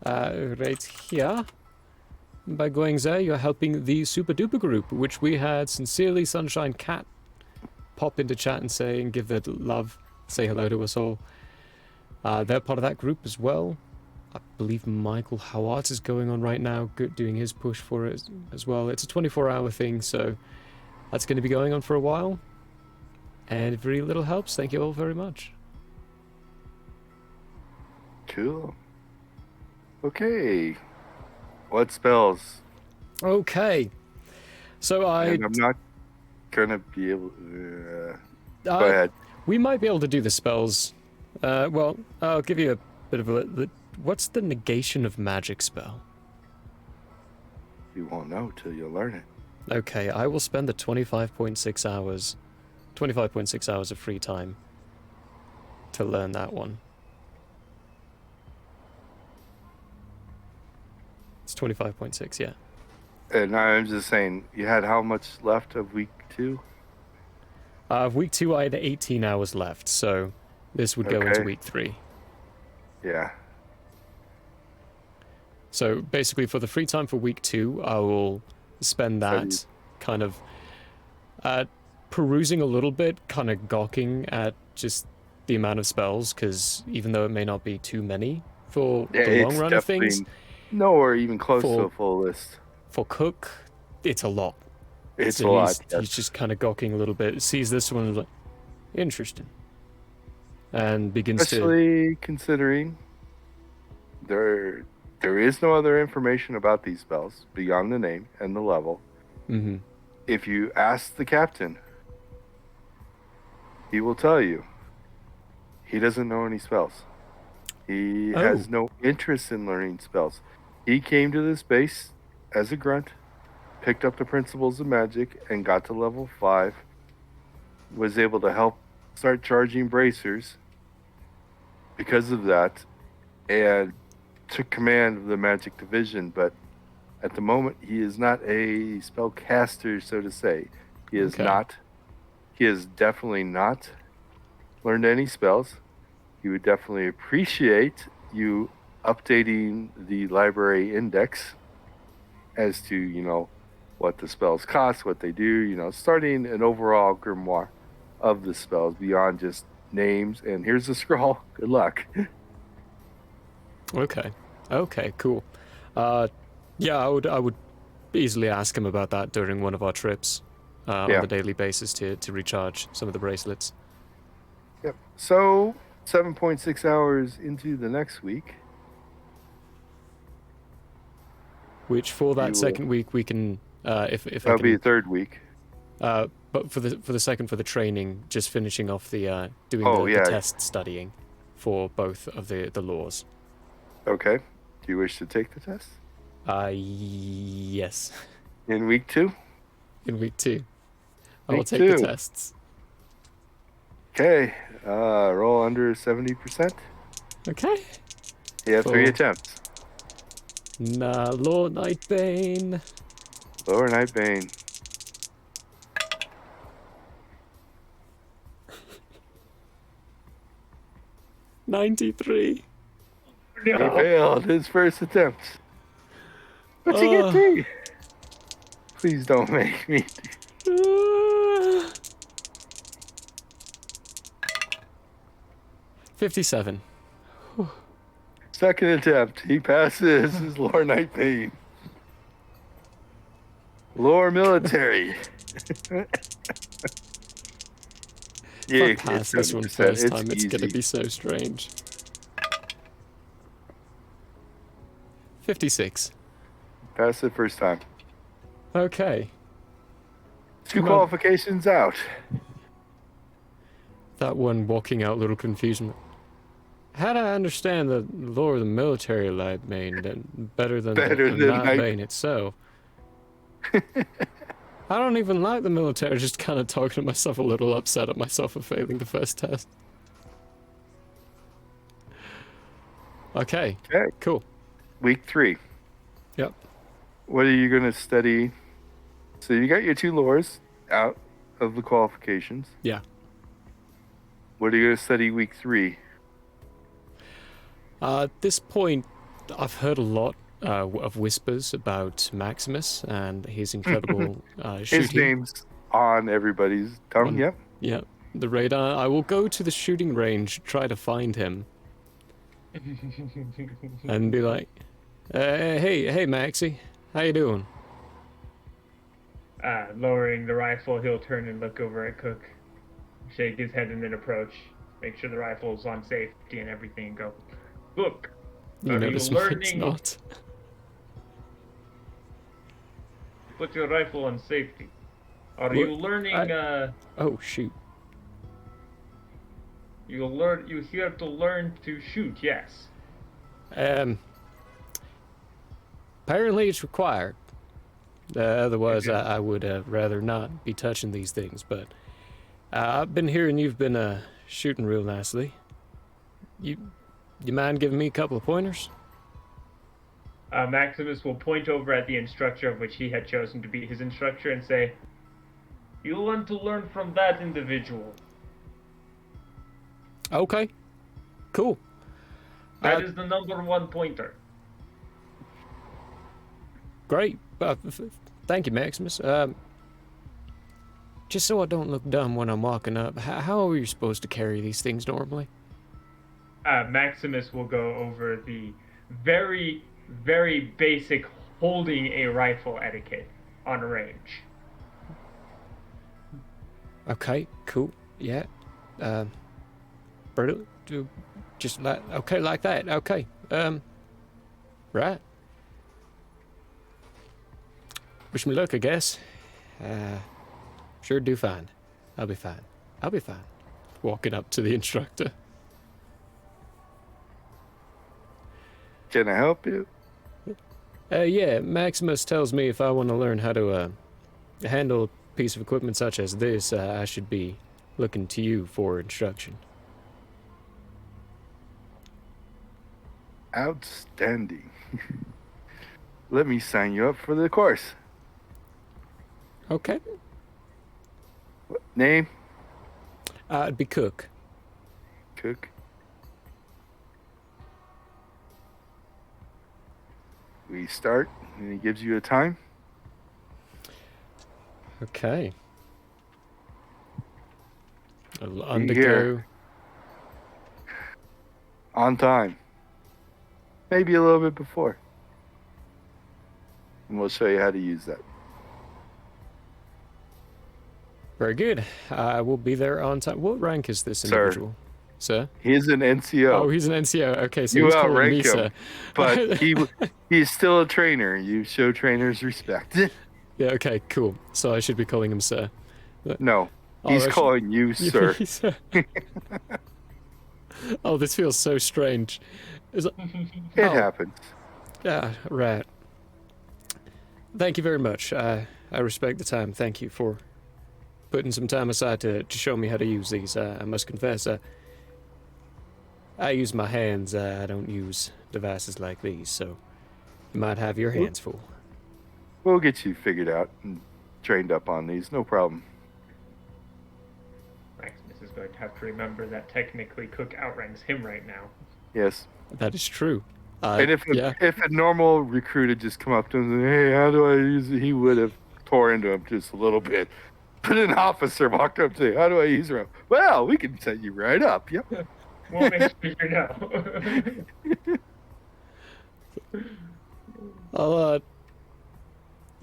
right here. By going there, you're helping the Super Duper group, which we had Sincerely Sunshine Cat pop into chat and say and give their love, say hello to us all. They're part of that group as well. I believe Michael Howard is going on right now, doing his push for it as well. It's a 24-hour thing, so that's going to be going on for a while. And if very little helps, thank you all very much. Cool. Okay. What spells? Okay. So And I'm not gonna be able. Go uh, ahead. We might be able to do the spells. Well, I'll give you a bit of a. What's the Negation of Magic spell? You won't know till you learn it. Okay, I will spend the 25.6 hours of free time to learn that one. It's 25.6, yeah. And I'm just saying, you had how much left of week 2? Week 2, I had 18 hours left, so this would go into week 3. Yeah. So basically, for the free time for week 2, I will spend that kind of perusing a little bit, kind of gawking at just the amount of spells, because even though it may not be too many for the long run of things, nowhere even close to a full list. For Cook, it's a lot. It's so a lot. He's just kind of gawking a little bit, sees this one and is like, interesting. And begins Especially considering there is no other information about these spells beyond the name and the level. Mm-hmm. If you ask the captain, he will tell you he doesn't know any spells. He has no interest in learning spells. He came to this base as a grunt, picked up the principles of magic, and got to level 5. Was able to help start charging bracers because of that, and took command of the magic division. But at the moment, he is not a spellcaster, so to say. He is not. He has definitely not learned any spells. He would definitely appreciate you updating the library index as to, what the spells cost, what they do, starting an overall grimoire of the spells beyond just names. And here's the scroll. Good luck. Okay, cool. Yeah, I would easily ask him about that during one of our trips on a daily basis to recharge some of the bracelets. Yep. So 7.6 hours into the next week. Which for that second week we can, if that'll be the third week. But for the training, just finishing off the doing the test studying for both of the laws. Okay. Do you wish to take the test? Yes. In week 2? In week 2. I will take the tests. Okay. Roll under 70%. Okay. You have 3 attempts. Lord Nightbane. Lower Nightbane. $93. He failed his first attempt. What'd you get 3? Please don't make me. 57. Second attempt. He passes his Lord Nightbane. Lore military. Yeah, If I pass this one 70%. first time, it's easy. gonna be so strange. 56. Pass it first time. Okay. 2 Come on. qualifications out. That one walking out, a little confusion. How do I understand the lore of the military Nightbane better than Better the than Nightbane itself? I don't even like the military, just kind of talking to myself, a little upset at myself for failing the first test. Okay, Okay. cool. Week 3. Yep. What are you going to study? So you got your 2 lores out of the qualifications. Yeah. What are you going to study week 3? At this point, I've heard a lot of whispers about Maximus and his incredible shooting. His name's on everybody's tongue, yep. Yeah, the radar. I will go to the shooting range, try to find him, and be like, hey, Maxie, how you doing? Lowering the rifle, he'll turn and look over at Cook, shake his head and then approach, make sure the rifle's on safety and everything, and go, look, You notice mine's not. Put your rifle on safety. Are you learning, Oh, shoot. you here to learn to shoot, yes. Apparently it's required. Otherwise, I would rather not be touching these things, but I've been hearing you've been shooting real nicely. You mind giving me a couple of pointers? Maximus will point over at the instructor of which he had chosen to be his instructor and say, you want to learn from that individual. Okay. Cool. That is the #1 pointer. Great. Thank you, Maximus. Just so I don't look dumb when I'm walking up, how are you supposed to carry these things normally? Maximus will go over the very, very basic holding a rifle etiquette on range. Okay, cool. Yeah. Brilliant. Just like, okay, like that. Okay. Right. Wish me luck, I guess. Sure do fine. I'll be fine. I'll be fine. Walking up to the instructor. Can I help you? Yeah, Maximus tells me if I want to learn how to handle a piece of equipment such as this, I should be looking to you for instruction. Outstanding. Let me sign you up for the course. Okay. Name? It'd be Cook. Cook. We start, and he gives you a time. Okay. I'll Be undergo. here. On time. Maybe a little bit before. And we'll show you how to use that. Very good. I will be there on time. What rank is this individual? Sir? He's an NCO. Oh, he's an NCO. Okay, so You he's calling me outrank him, sir. but he's still a trainer. You show trainers respect. Yeah, okay, cool. So I should be calling him sir. No, Oh, he's I should- calling you, sir. Sir. Oh, this feels so strange. Is it... It happens. Yeah, right. Thank you very much. I respect the time. Thank you for putting some time aside to show me how to use these. I must confess, I use my hands. I don't use devices like these, so you might have your hands full. We'll get you figured out and trained up on these. No problem. Maximus is going to have to remember that technically Cook outranks him right now. Yes. That is true. And if yeah. if a normal recruit had just come up to him and said, hey, how do I use it? He would have tore into him just a little bit. But an officer walked up to say, how do I use it? Well, we can set you right up. Yep. We'll make sure you know. I'll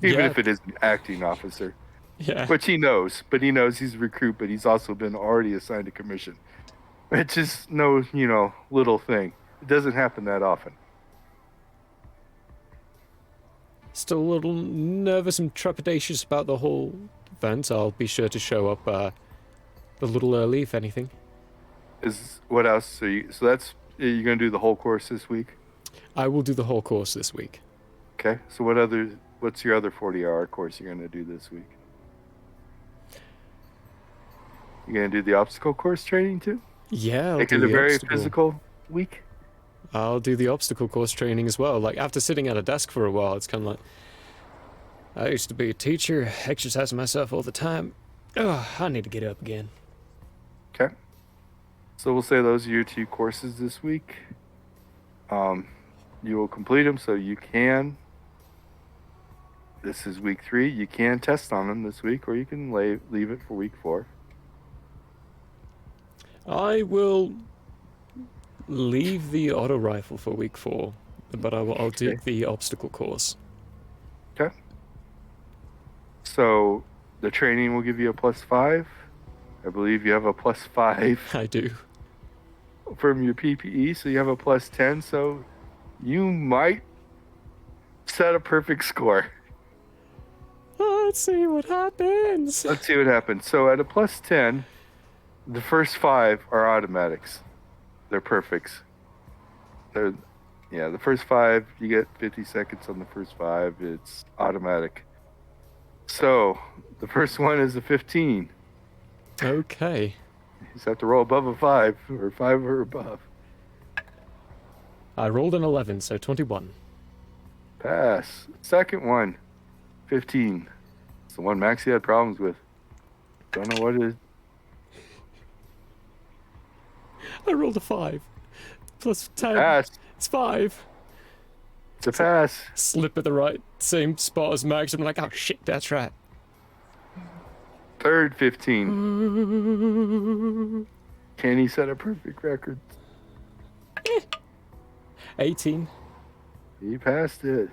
Even Yeah. if it is an acting officer. Yeah. Which he knows, but he knows he's a recruit, but he's also been already assigned a commission. It's just no, little thing. It doesn't happen that often. Still a little nervous and trepidatious about the whole event. I'll be sure to show up a little early, if anything. What else? So you're gonna do the whole course this week? I will do the whole course this week. Okay. So what's your other 40-hour course you're gonna do this week? You're gonna do the obstacle course training too? Yeah, I'll Make do it a the very obstacle. physical week. I'll do the obstacle course training as well. Like, after sitting at a desk for a while, it's kind of like, I used to be a teacher, exercising myself all the time. Oh, I need to get up again. Okay. So we'll say those are your 2 courses this week. You will complete them so you can. This is week 3. You can test on them this week, or you can leave it for week 4. I will leave the auto rifle for week 4, but I'll do the obstacle course. Okay. So the training will give you a +5. I believe you have a +5 I do. from your PPE, so you have a +10. So you might set a perfect score. Let's see what happens. Let's see what happens. So at a +10, the first 5 are automatics. They're perfects. The first 5, you get 50 seconds on the first 5. It's automatic. So the first one is a 15. Okay. You just have to roll above a 5 or 5 or above. I rolled an 11, so 21. Pass. Second one, 15. It's the one Maxie had problems with. Don't know what it is. I rolled a 5. Plus 10. Pass. It's 5. It's a pass. Slip at the right same spot as Max. I'm like, oh shit, that's right. Third, 15. Can he set a perfect record? 18. He passed it.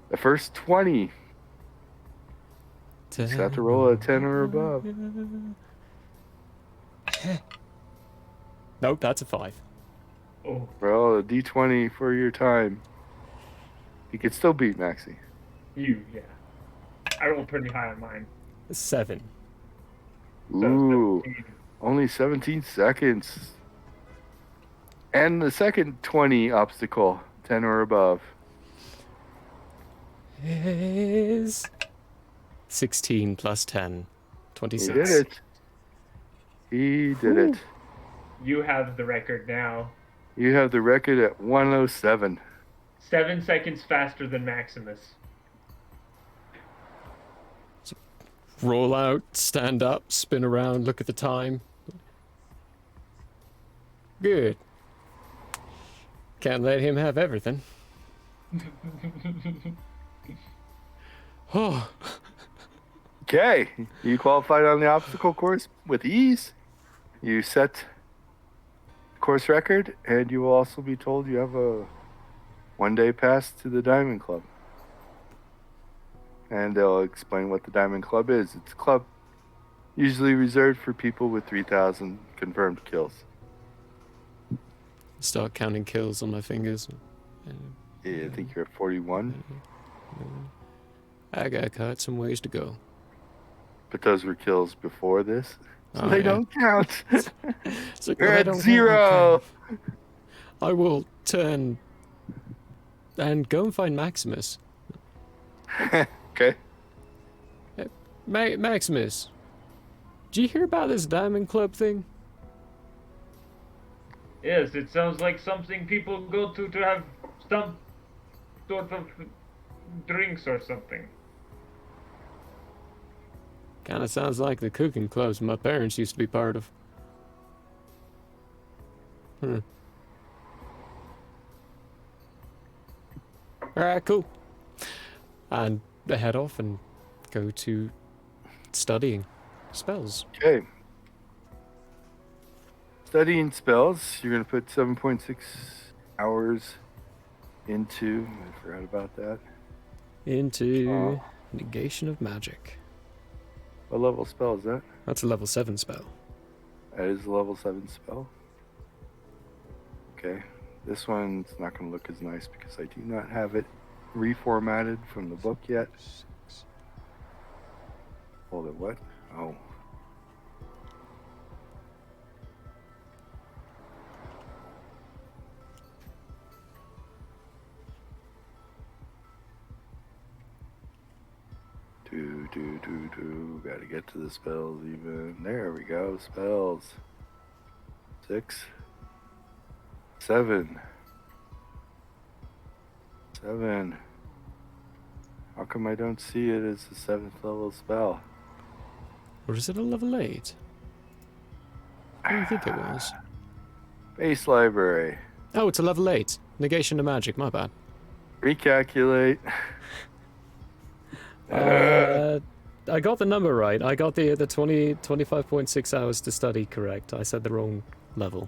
The first 20. Just have to roll a 10 or above. Nope, that's a 5. Oh, Roll a d20 for your time. You could still beat Maxie. yeah. I rolled pretty high on mine. 7. So Ooh, 17. only 17 seconds. And the second 20 obstacle, 10 or above. Is 16 plus 10. 26. He did it. He did it. You have the record now. You have the record at 107. 7 seconds faster than Maximus. Roll out, stand up, spin around, look at the time. Good. Can't let him have everything. Oh, Okay, you qualified on the obstacle course with ease. You set course record, and you will also be told you have a 1-day pass to the Diamond Club. And they'll explain what the Diamond Club is. It's a club usually reserved for people with 3,000 confirmed kills. start counting kills on my fingers. Yeah, I think you're at 41. I got quite some ways to go. But those were kills before this. So Oh, they yeah. don't count. It's like, You're well, I at don't have 0. one. I will turn and go and find Maximus. Okay. Maximus, did you hear about this Diamond Club thing? Yes, it sounds like something people go to have some sort of drinks or something. Kind of sounds like the cooking clubs my parents used to be part of. Alright, cool. And I head off and go to studying spells. Okay. Studying spells, you're going to put 7.6 hours into. I forgot about that. Into Negation of Magic. What level spell is that? That's a level 7 spell. That is a level 7 spell. Okay. This one's not going to look as nice because I do not have it reformatted from the book yet. Hold it, what? Oh. Gotta get to the spells even. There we go. Spells. 6. 7. 7. How come I don't see it as a 7th level spell? Or is it a level 8? What do you think it was? Base library. Oh, it's a level 8. Negation of Magic, my bad. Recalculate. I got the number right. I got the 25.6 hours to study correct. I said the wrong level.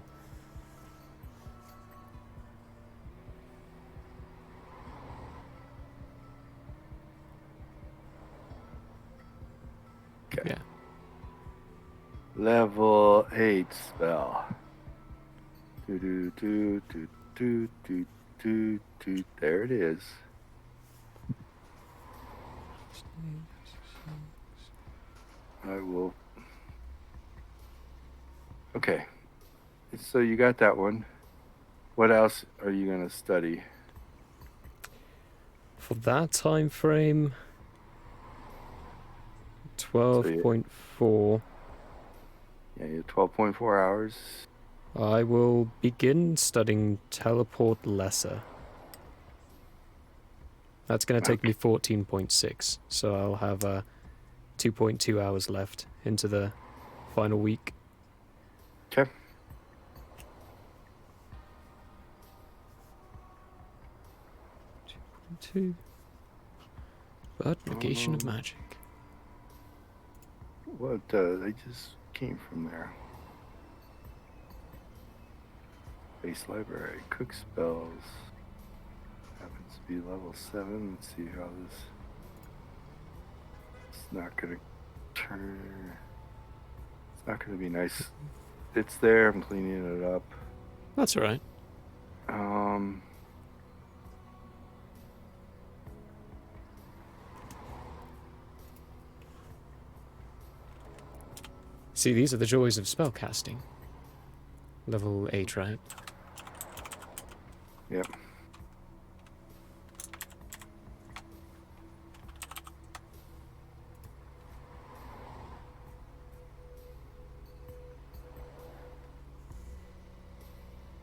Okay. Yeah. Level 8 spell. There it is. I will. Okay. So you got that one. What else are you going to study? For that time frame, 12.4. Yeah, you have 12.4 hours. I will begin studying Teleport Lesser. That's going to take me 14.6, so I'll have 2.2 hours left into the final week. Okay. But Negation of Magic. What? They just came from there. Base library. Cook spells. Happens to be level 7. Let's see how this. It's not going to turn. It's not going to be nice. It's there. I'm cleaning it up. That's alright. See, these are the joys of spellcasting. Level 8, right? Yep.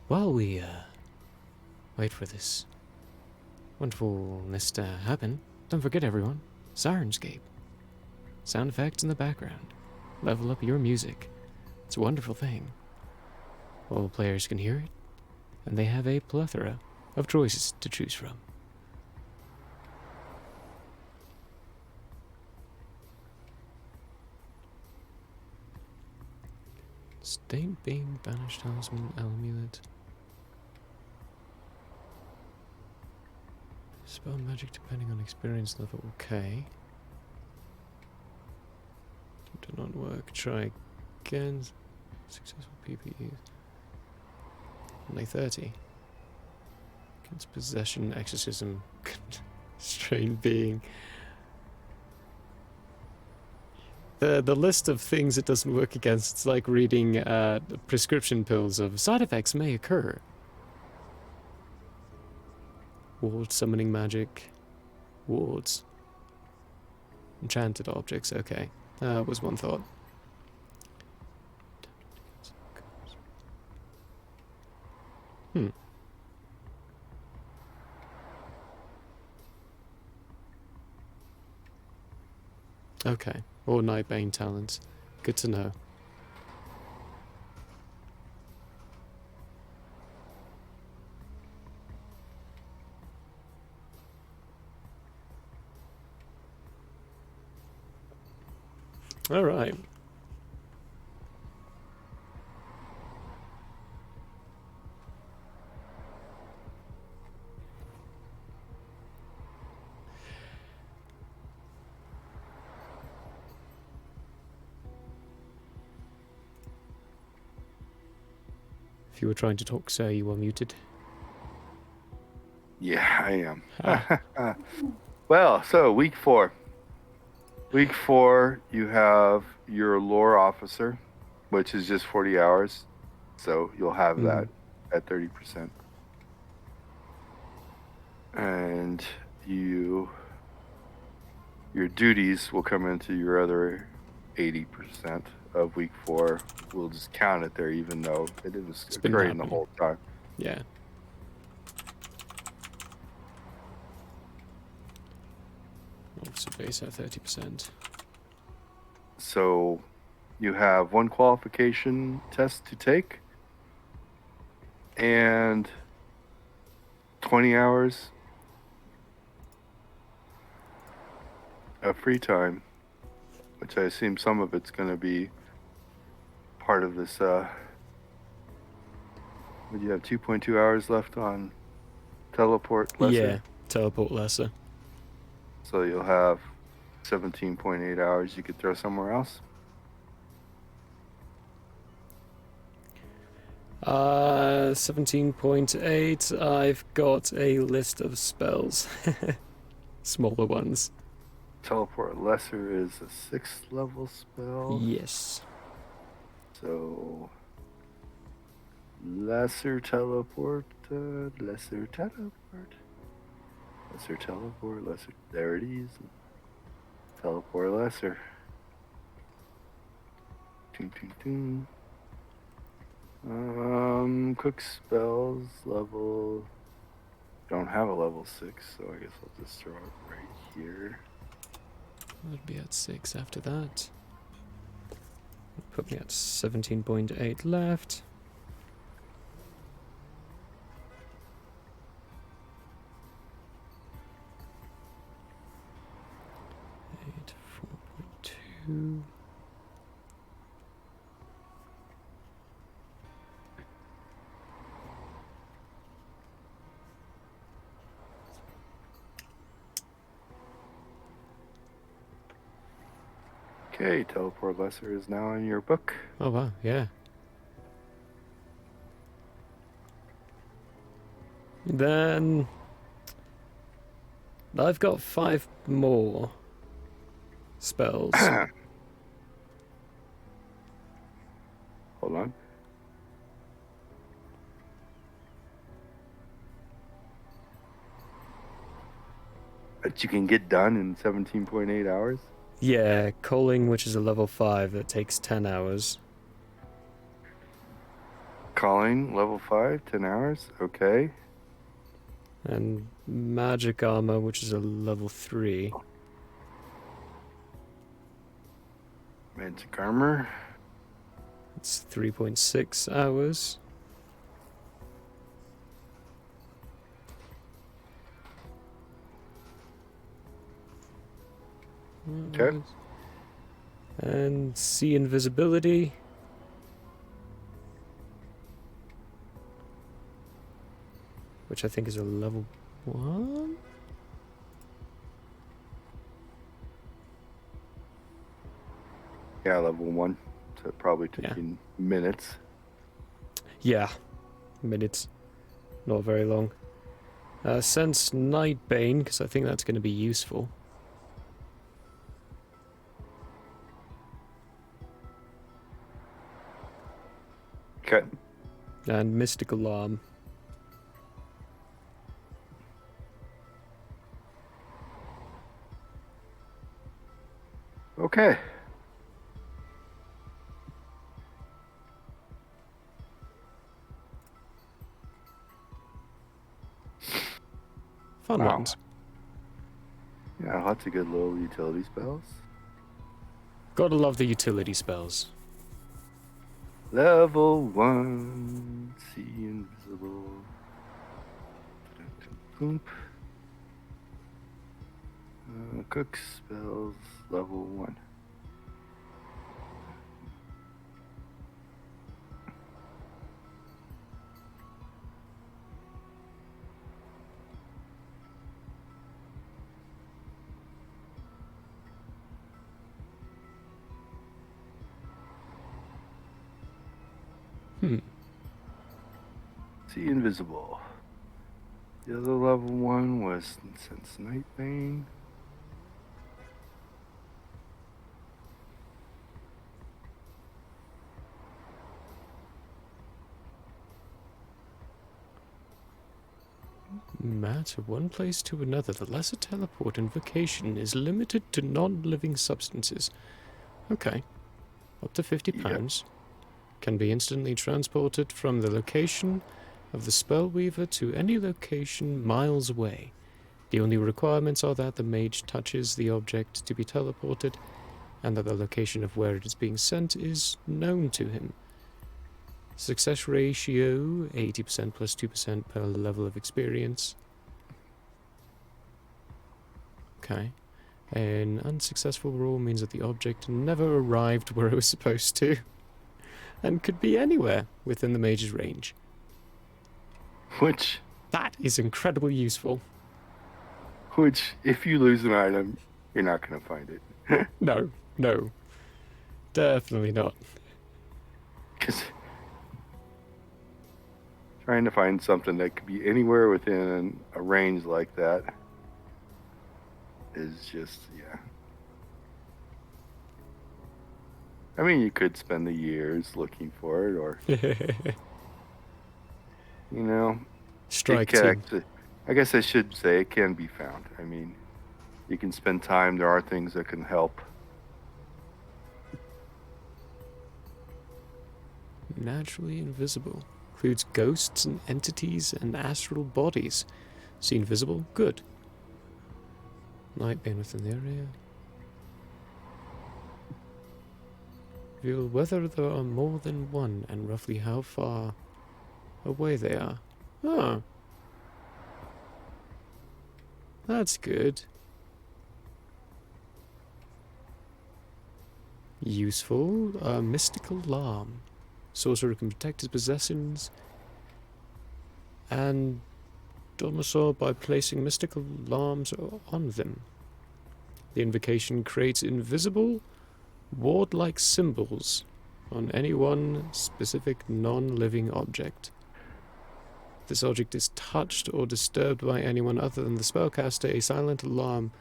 While we wait for this wonderfulness to happen, don't forget everyone, Sirenscape. Sound effects in the background. Level up your music. It's a wonderful thing. All players can hear it, and they have a plethora of choices to choose from. State being banished talisman amulet. Spell magic depending on experience level. Okay. Did not work. Try again. Successful PPE. Only 30. Against possession, exorcism, strained being. The list of things it doesn't work against, it's like reading prescription pills of side effects may occur. Ward summoning magic. Wards. Enchanted objects, okay. Was one thought. Okay. Or Nightbane talents. Good to know. Alright. If you were trying to talk, sir, you were muted. Yeah, I am. Ah. Well, so week 4. Week 4, you have your lore officer, which is just 40 hours. So you'll have that at 30%. And your duties will come into your other 80% of week 4. We'll just count it there, even though it was It's been occurring the happening. whole time. Yeah. Officer base at 30%. So you have 1 qualification test to take and 20 hours of free time, which I assume some of it's going to be part of this. Would you have 2.2 hours left on teleport lesser? Yeah, teleport lesser. So you'll have 17.8 hours you could throw somewhere else. 17.8. I've got a list of spells. Smaller ones. Teleport lesser is a 6th level spell. Yes. So lesser teleport, lesser teleport, lesser teleport, lesser. There it is. Teleport lesser. Toon, toon, toon. Quick spells level. Don't have a level 6, so I guess I'll just throw it right here. I'd be at 6 after that. Put me at 17.8 left. Eight, 4.2. Okay, teleport lesser is now in your book. Oh wow, yeah. Then I've got 5 more spells. Hold on. That you can get done in 17.8 hours? Yeah, calling, which is a level 5, that takes 10 hours. Calling, level 5, 10 hours. Okay. And magic armor, which is a level 3. Magic armor. It's 3.6 hours. Okay. And see invisibility. Which I think is a level 1? Yeah, level 1. So probably taking minutes. Yeah. Minutes. Not very long. Sense Nightbane, because I think that's going to be useful. Okay. And Mystic Alarm. Okay. Fun Wow. ones. Yeah, lots of good little utility spells. Gotta love the utility spells. Level 1. See invisible. Boop. Cook spells. Level 1. See invisible. The other level 1 was since Nightbane. Matter one place to another. The lesser teleport invocation is limited to non-living substances. Okay. Up to 50 pounds. Can be instantly transported from the location of the Spellweaver to any location miles away. The only requirements are that the mage touches the object to be teleported, and that the location of where it is being sent is known to him. Success ratio, 80% plus 2% per level of experience. Okay. An unsuccessful roll means that the object never arrived where it was supposed to, and could be anywhere within the mage's range. Which, That is incredibly useful. if you lose an item, you're not going to find it. No, no. Definitely not. Because trying to find something that could be anywhere within a range like that is just, yeah. I mean, you could spend the years looking for it, or, you know, Strike it can team. actually, I guess I should say it can be found. I mean, you can spend time. There are things that can help. Naturally invisible. Includes ghosts and entities and astral bodies. Seen visible? Good. Nightbane within the area. Reveal whether there are more than one and roughly how far away they are. Oh. That's good. Useful. Mystical alarm. Sorcerer can protect his possessions and domicile by placing mystical alarms on them. The invocation creates invisible, ward-like symbols on any one specific non-living object. If this object is touched or disturbed by anyone other than the spellcaster, a silent alarm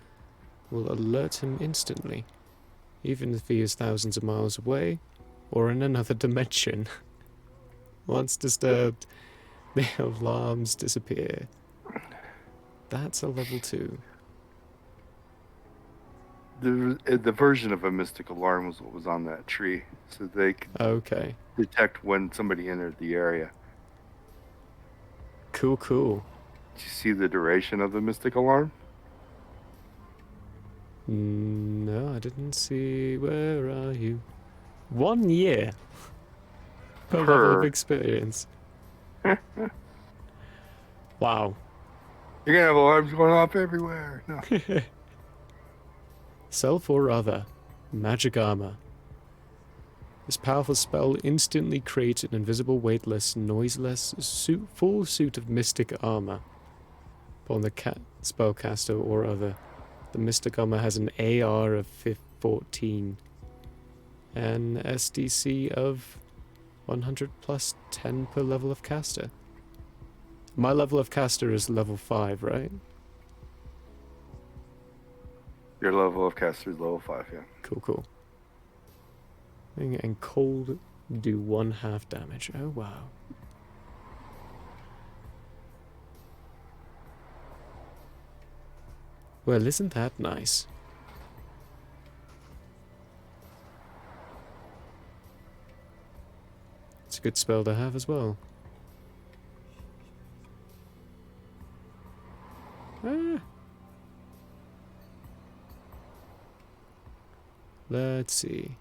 will alert him instantly, even if he is thousands of miles away or in another dimension. Once disturbed, the alarms disappear. That's a level 2. The version of a mystic alarm was what was on that tree, so they could Okay. detect when somebody entered the area. Cool, cool. Did you see the duration of the mystic alarm? No, I didn't see. Where are you? 1 year per level of experience. Wow. You're gonna have alarms going off everywhere. No. Self or other. Magic armor. This powerful spell instantly creates an invisible, weightless, noiseless full suit of mystic armor upon the spellcaster or other. The mystic armor has an AR of 14 and SDC of 100 plus 10 per level of caster. My level of caster is level 5, right? Your level of caster is level 5, yeah. Cool, cool. And cold do 1/2 damage. Oh, wow. Well, isn't that nice? It's a good spell to have as well. Ah. Let's see.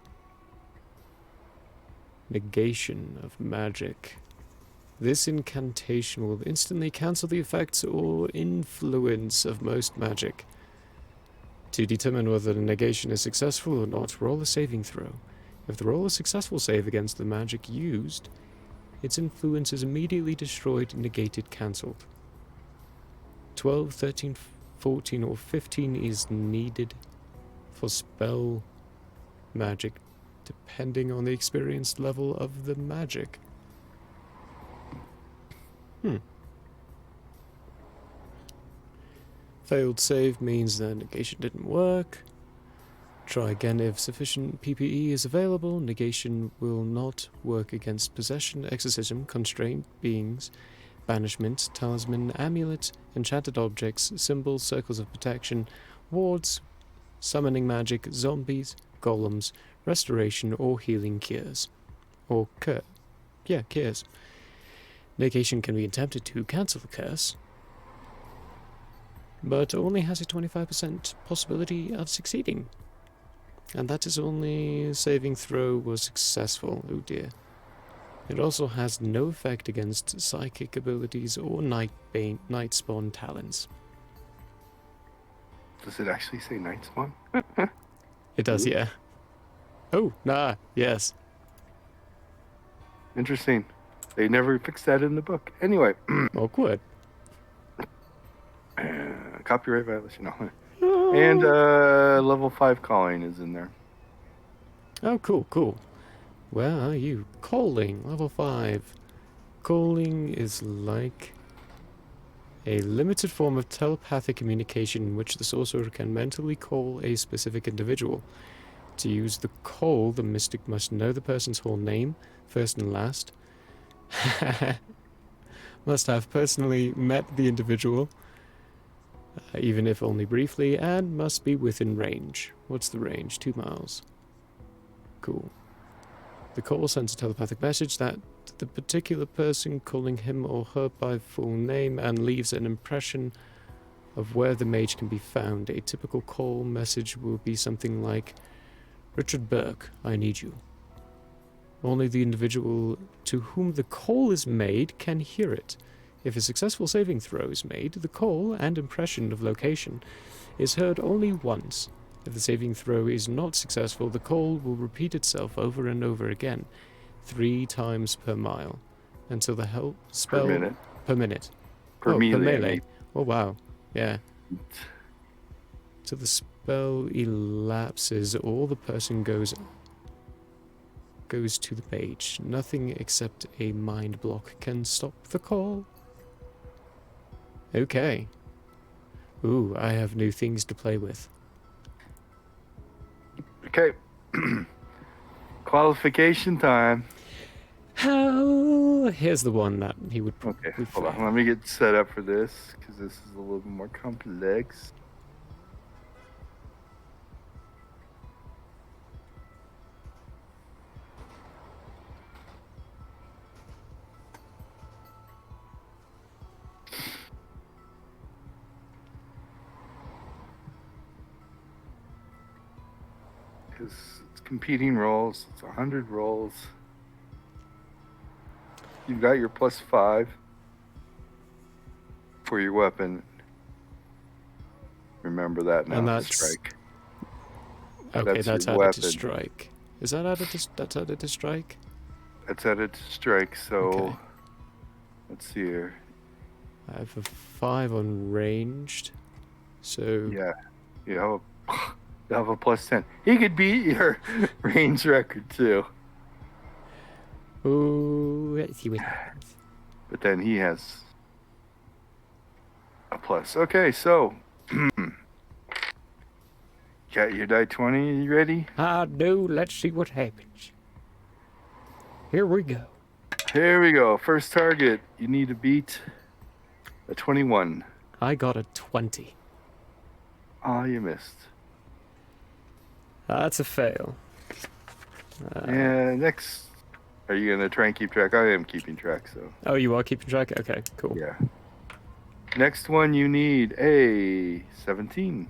Negation of Magic. This incantation will instantly cancel the effects or influence of most magic. To determine whether the negation is successful or not, roll a saving throw. If the roll is a successful save against the magic used, its influence is immediately destroyed, negated, cancelled. 12, 13, 14, or 15 is needed for spell magic, depending on the experienced level of the magic. Failed save means that negation didn't work. Try again if sufficient PPE is available. Negation will not work against possession, exorcism, constrained beings, banishment, talisman, amulet, enchanted objects, symbols, circles of protection, wards, summoning magic, zombies, golems, restoration, or healing cures. Or cures. Negation can be attempted to cancel the curse, but only has a 25% possibility of succeeding. And that is only saving throw was successful. Oh dear. It also has no effect against psychic abilities or Nightbane, Nightspawn talents. Does it actually say Night Spawn? It does, yeah. Oh, nah, yes. Interesting. They never fixed that in the book. Anyway, Awkward. copyright violation. No. And level 5 calling is in there. Oh, cool. Where are you? Calling, level 5. Calling is like a limited form of telepathic communication in which the sorcerer can mentally call a specific individual. To use the call, the mystic must know the person's whole name, first and last, must have personally met the individual, even if only briefly, and must be within range. What's the range? 2 miles. Cool. The call sends a telepathic message that the particular person calling him or her by full name and leaves an impression of where the mage can be found. A typical call message will be something like, "Richard Burke, I need you." Only the individual to whom the call is made can hear it. If a successful saving throw is made, the call and impression of location is heard only once. If the saving throw is not successful, the call will repeat itself over and over again, 3 times per mile, until the help spell... Per minute. Per minute. Per melee. Oh, wow. Yeah. Till the spell elapses, or the person goes to the page. Nothing except a mind block can stop the call. Okay. Ooh, I have new things to play with. Okay. Qualification time. How? Here's the one that he would Okay, probably hold on. fail. Let me get set up for this, because this is a little bit more complex. Because it's competing rolls. It's 100 rolls. You've got your +5 for your weapon. Remember that now. And to that's- strike. Okay, That's that's your added to weapon. strike. Is that added to... That's added to strike? That's added to strike. So Okay. let's see here. I have a 5 on ranged. So... Yeah, you have a +10. He could beat your range record too. Ooh, let's see what happens. But then he has a plus. Okay, so got your die 20. You ready? Ah, no, let's see what happens. Here we go. Here we go. First target. You need to beat a 21. I got a 20. Oh, you missed. That's a fail. Yeah, next. Are you going to try and keep track? I am keeping track, so. Oh, you are keeping track? Okay, cool. Yeah. Next one, you need a 17.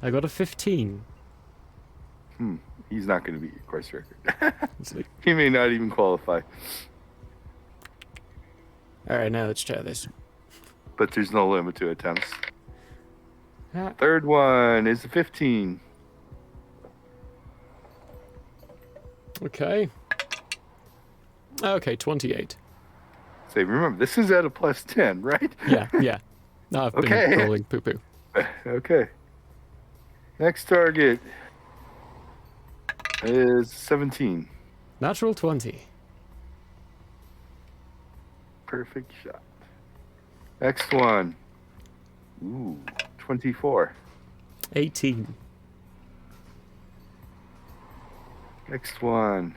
I got a 15. He's not going to beat your course record. It's like, He may not even qualify. alright, now let's try this. But there's no limit to attempts. Ah, Third one is a 15. okay. Okay, 28. Say, remember, this is at a +10, right? Yeah. No, I've been Okay. rolling poo-poo. Okay. Next target is 17. Natural 20. perfect shot. Next one. Ooh, 24. 18. Next one.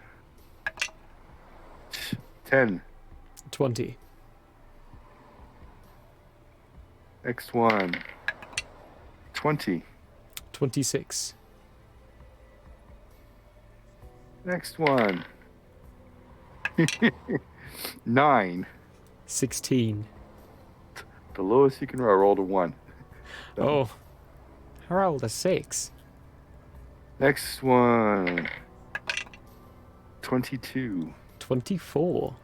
10. 20. Next one. 20. 26. Next one. 9. 16. The lowest you can roll. I rolled a 1. Oh. I rolled a 6. Next one. 22. 24.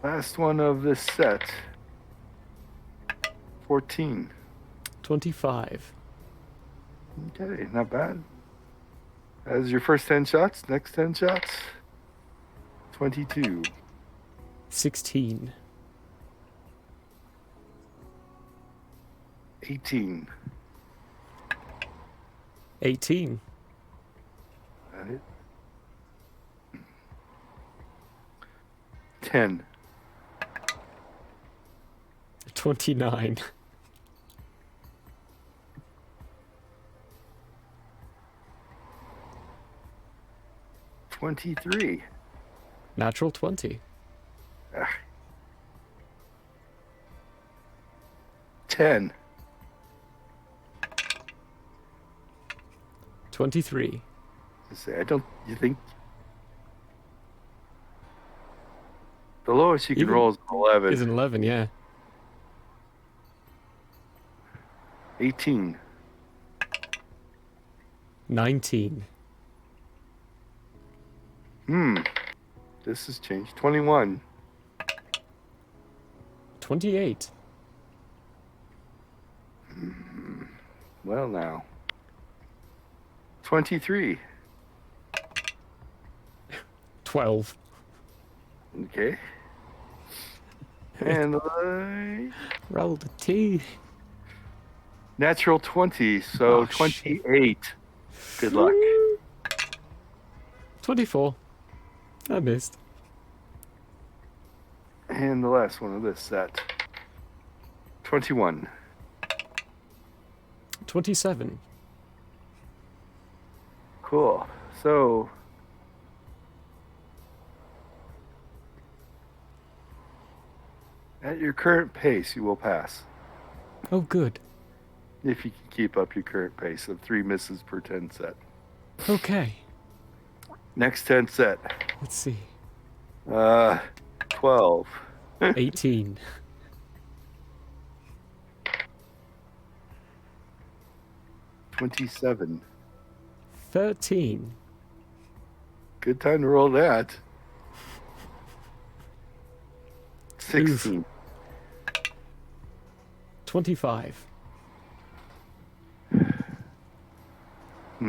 Last one of this set. 14. 25. Okay, not bad. As your first 10 shots. Next 10 shots. 22. 16. 18. 18. Got it. 10. 29. 23. Natural 20. 10. 23. You think the lowest you can Even- roll is 11. Is an 11, yeah. 18. 19. This has changed. 21. 28. Well, now. 23. 12. Okay. And Rolled a 2. natural 20, so Oh, shit. 28. Good luck. 24. I missed. And the last one of this set. 21. 27. Cool. So at your current pace, you will pass. Oh, good. If you can keep up your current pace of 3 misses per 10 set. Okay. Next 10 set. Let's see. 12. 18. 27. 13. Good time to roll that. 16. 25. Yeah.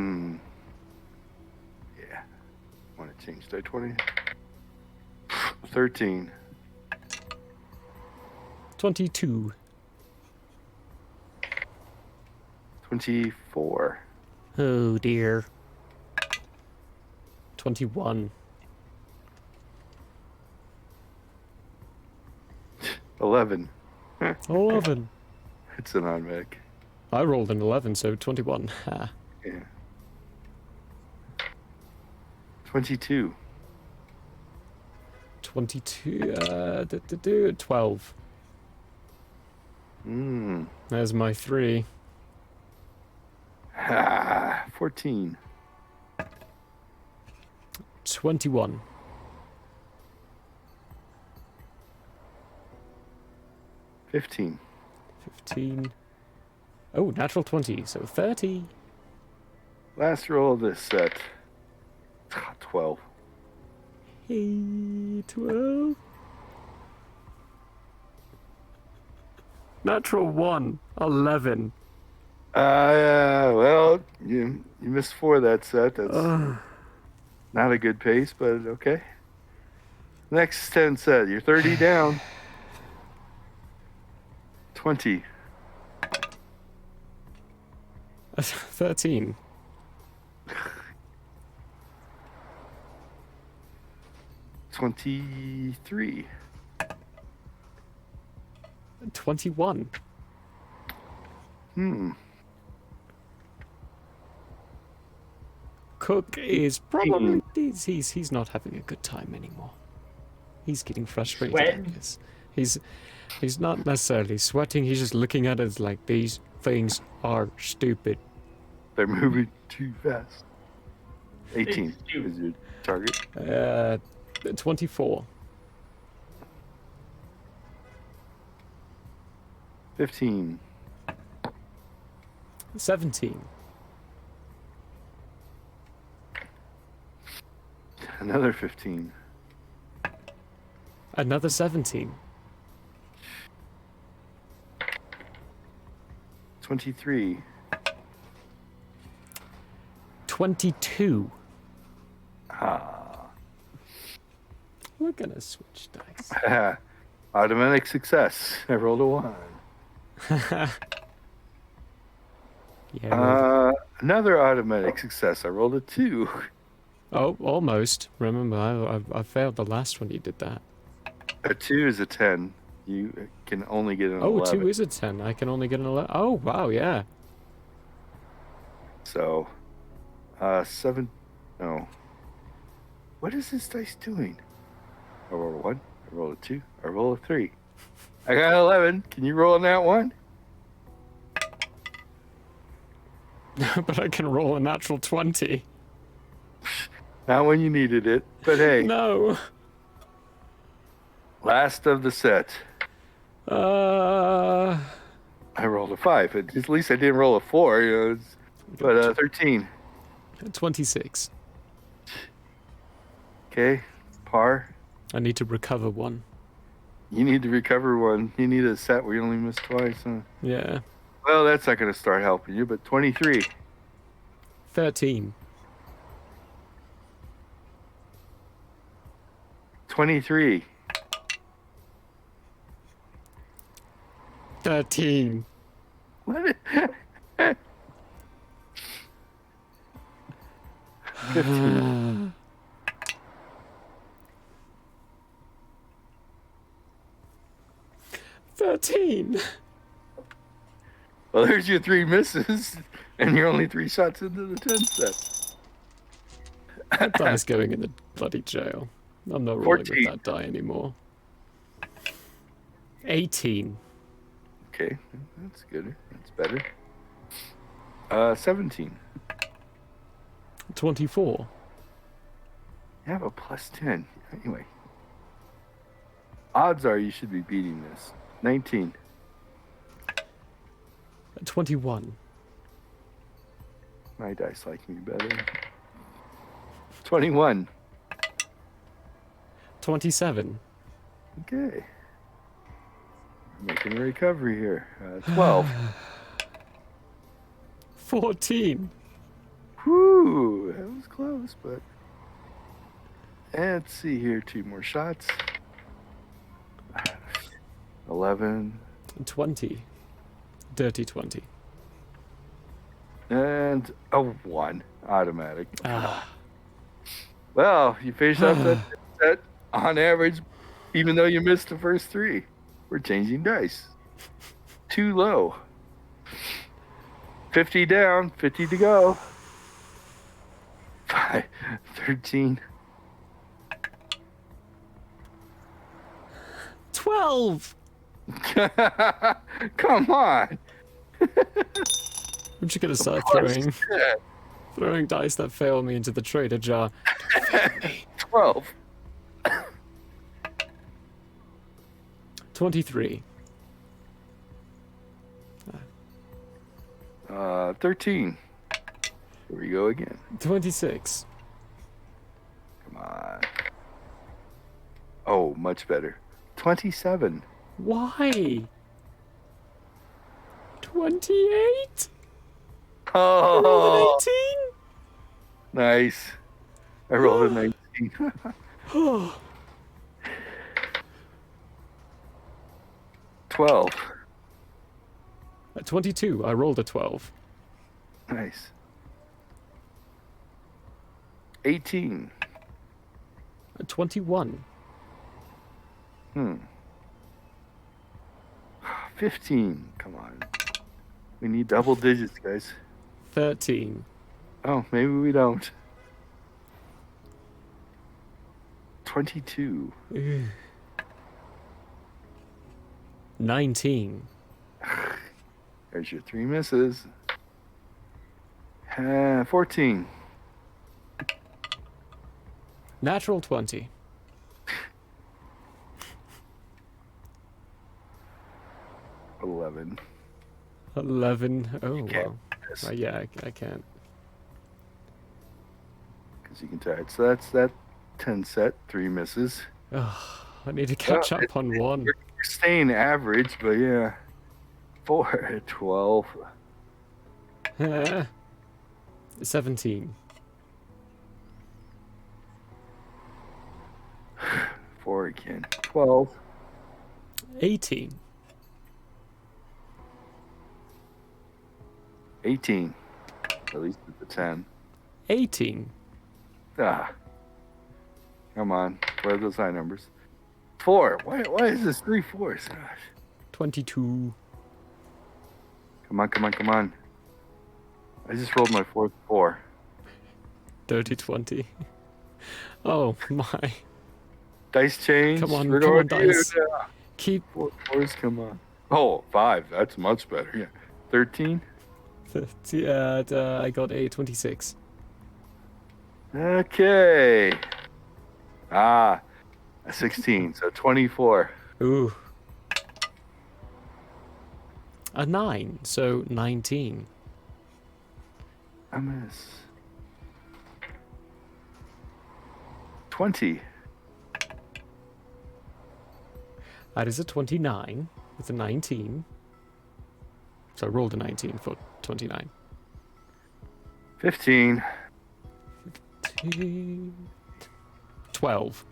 Want to change that 20? 13. 22. 24. Oh, dear. 21. 11. 11. It's an automatic. I rolled an 11, so 21. Ha. Yeah. 22. 22. 12. There's my 3. 14. 21. 15. 15. Oh, natural 20, so 30. Last roll of this set. 12. Hey, 12. Natural 1. 11. Well, you missed 4 that set. That's not a good pace, but okay. Next 10 set. You're 30 down. 20. 13. 23. 21. Cook is probably he's not having a good time anymore. He's getting frustrated. I Sweating? guess. He's not necessarily sweating. He's just looking at it like these things are stupid. They're moving too fast. 18 It's stupid. is your target. 24. 15. 17. Another 15. Another 17. 23. 22. Ah. We're gonna switch dice. Automatic success. I rolled a 1. Yeah. Another automatic success. I rolled a 2. Oh, almost. Remember, I failed the last one you did that. A 2 is a 10. You can only get an Oh, 11. 2 is a 10. I can only get an 11. Oh, wow, yeah. So, 7. No. What is this dice doing? I rolled a 1. I rolled a 2. I rolled a 3. I got an 11. Can you roll on that one? But I can roll a natural 20. Not when you needed it. But hey, No. last of the set. Uh, I rolled a 5. At least I didn't roll a 4. You know, but 13. 26. Okay, par. I need to recover one. You need to recover 1. You need a set where you only miss twice. Huh? Yeah. Well, that's not going to start helping you. But 23. 13. 23. 13. What? 15. 13. Well, there's your 3 misses, and you're only 3 shots into the 10 set. That die's going in the bloody jail. I'm not rolling 14. with that die anymore. 18. Okay, that's good. That's better. 17. 24. You have a plus 10. Anyway. Odds are you should be beating this. 19. 21. My dice like me better. 21. 27. Okay. Making a recovery here. 12. 14. Whew, that was close, but... And let's see here, 2 more shots. 11. 20. Dirty 20. And a 1. Automatic. Ah. Well, you finished off that set on average, even though you missed the first 3. We're changing dice. Too low. 50 down, 50 to go. 5, 13. 12. Come on. I'm just gonna start Plus throwing dice that fail me into the trader jar. 12. 23. 13. Here we go again. 26. Come on. Oh, much better. 27. Why? 28? I rolled Oh, an nice. I rolled a 19. 18. 12. At 22, I rolled a 12. Nice. 18. 21. 15. Come on. We need double digits, guys. 13. Oh, maybe we don't. 22. 19. There's your 3 misses. 14. Natural 20. 11. 11. Oh, can't wow. miss. Yeah, I can't. Because you can tell. So that's that 10 set. 3 misses. Oh, I need to catch up on one. You're staying average, but yeah. 4. 12. 17. 4 again. 12. 18. 18. At least at the 10. 18. Ah. Come on. What are those high numbers? 4. Why is this 3 4s? Gosh. 22. Come on, come on, come on. I just rolled my 4th 4. Dirty 20. Oh, my. Dice change. Come on, We're come on, going to dice. Keep 4 4s, come on. Oh, 5. That's much better. Yeah. 13. 30, I got a 26. Okay. A 16. So 24. Ooh. A 9, so 19. I miss. 20. That is a 29 with a 19. So I rolled a 19 for 29. 15. 12.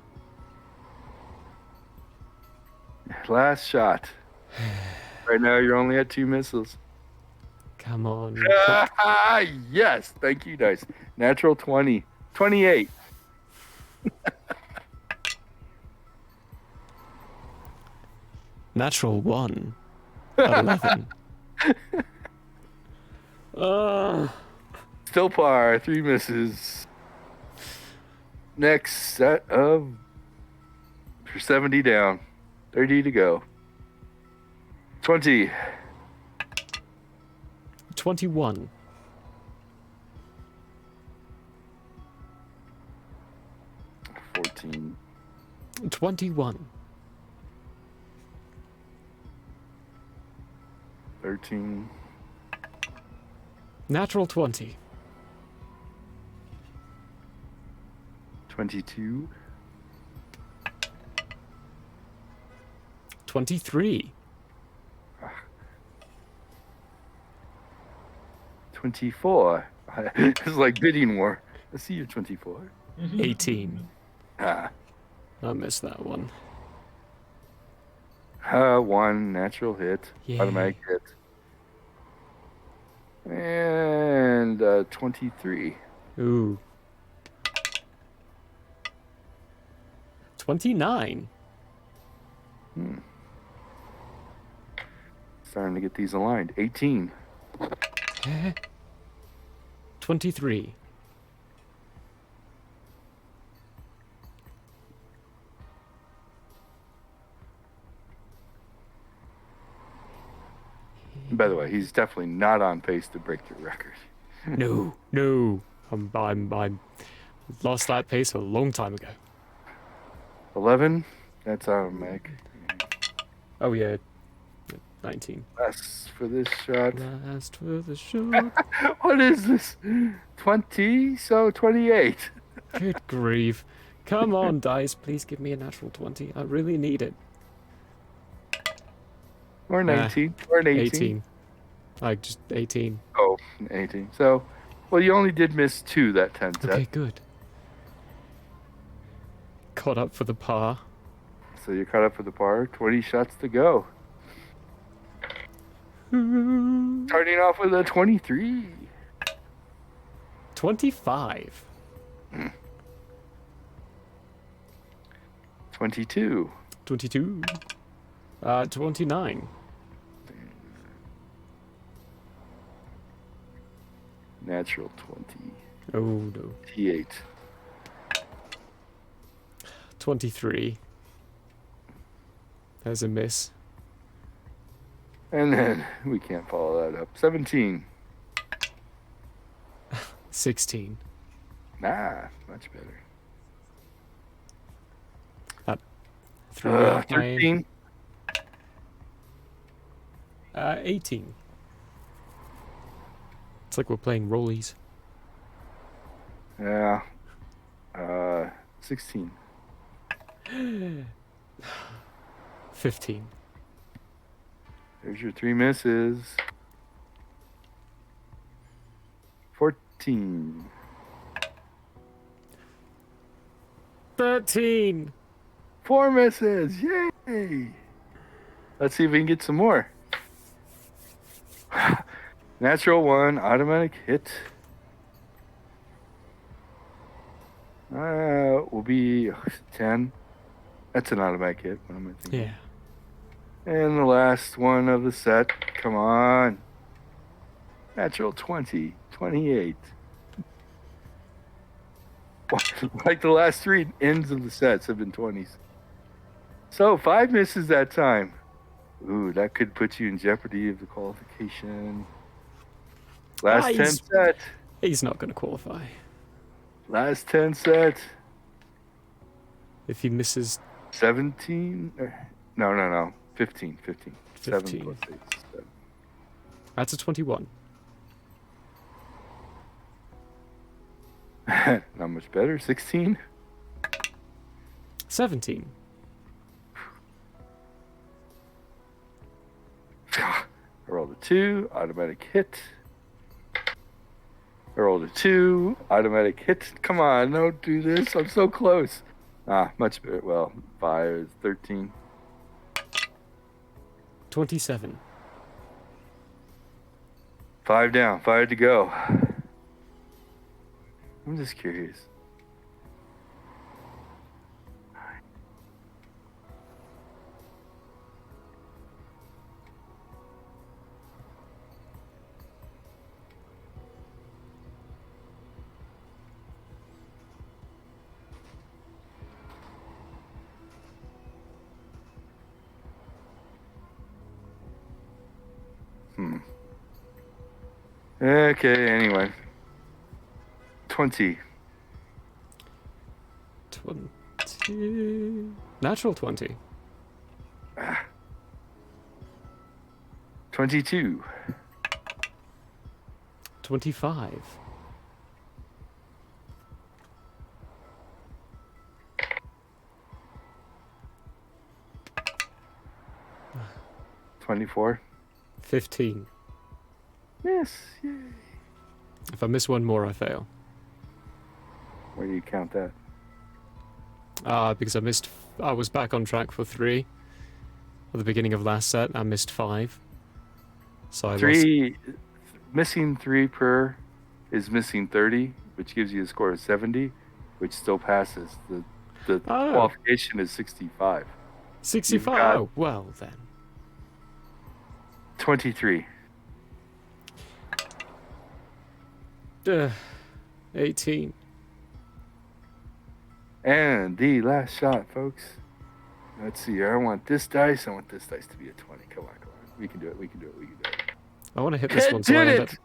Last shot. Right now you're only at 2 missiles. Come on. Yes. Thank you, dice. Natural 20. 28. Natural 1. 11. Still par. 3 misses. Next set of 70 down. 30 to go. 20. 21. 14. 21. 13. Natural 20. 22. 23. 24. It's like bidding war. Let's see your 24. 18. Ah. I missed that one. 1 natural hit. Yay. Automatic hit. And 23. Ooh. 29. Starting to get these aligned. 18. 23. And by the way, he's definitely not on pace to break your record. No. I'm lost that pace a long time ago. 11. That's automatic. Oh yeah. 19. Last for this shot. Last for the shot. What is this? 20? So 28. Good grief. Come on, dice. Please give me a natural 20. I really need it. Or 19. Or an 18. 18. Like just 18. Oh, 18. So, well, you only did miss 2 that 10 set. Okay, good. Caught up for the par. So you're caught up for the par. 20 shots to go. Starting off with a 23. 25. 22. 22. 29. Natural 20. Oh no. T8. 23. There's a miss. And then we can't follow that up. 17. 16. Nah, much better. That threw me off my aim. 13. 18. It's like we're playing rollies. Yeah. 16. 15. There's your 3 misses. 14. 13. 4 misses. Yay! Let's see if we can get some more. Natural 1, automatic hit. Will be 10. That's an automatic hit. What am I thinking? Yeah. And the last one of the set. Come on. Natural 20. 28. Like the last 3 ends of the sets have been 20s. So 5 misses that time. Ooh, that could put you in jeopardy of the qualification. Last 10 set. He's not going to qualify. Last 10 set. If he misses 17? No. 15. 7 15. plus 8 is 7. That's a 21. Not much better. 16? 17. I rolled a 2, automatic hit. I rolled a 2, automatic hit. Come on, don't do this. I'm so close. Much better. Well, 5 is 13. 27. 5 down, 5 to go. I'm just curious. Okay, anyway. 20. 20. Natural 20. 22. 25. 24. 15. Yes, yay. If I miss one more, I fail. Where do you count that? Because I was back on track for 3. At the beginning of last set, I missed 5. So I 3, missing 3 per is missing 30, which gives you a score of 70, which still passes. The qualification is 65. 65? Oh, well then. 23. 18. And the last shot, folks. Let's see. I want this dice. I want this dice to be a 20. Come on. We can do it. I want to hit this one. So Did I it! end up...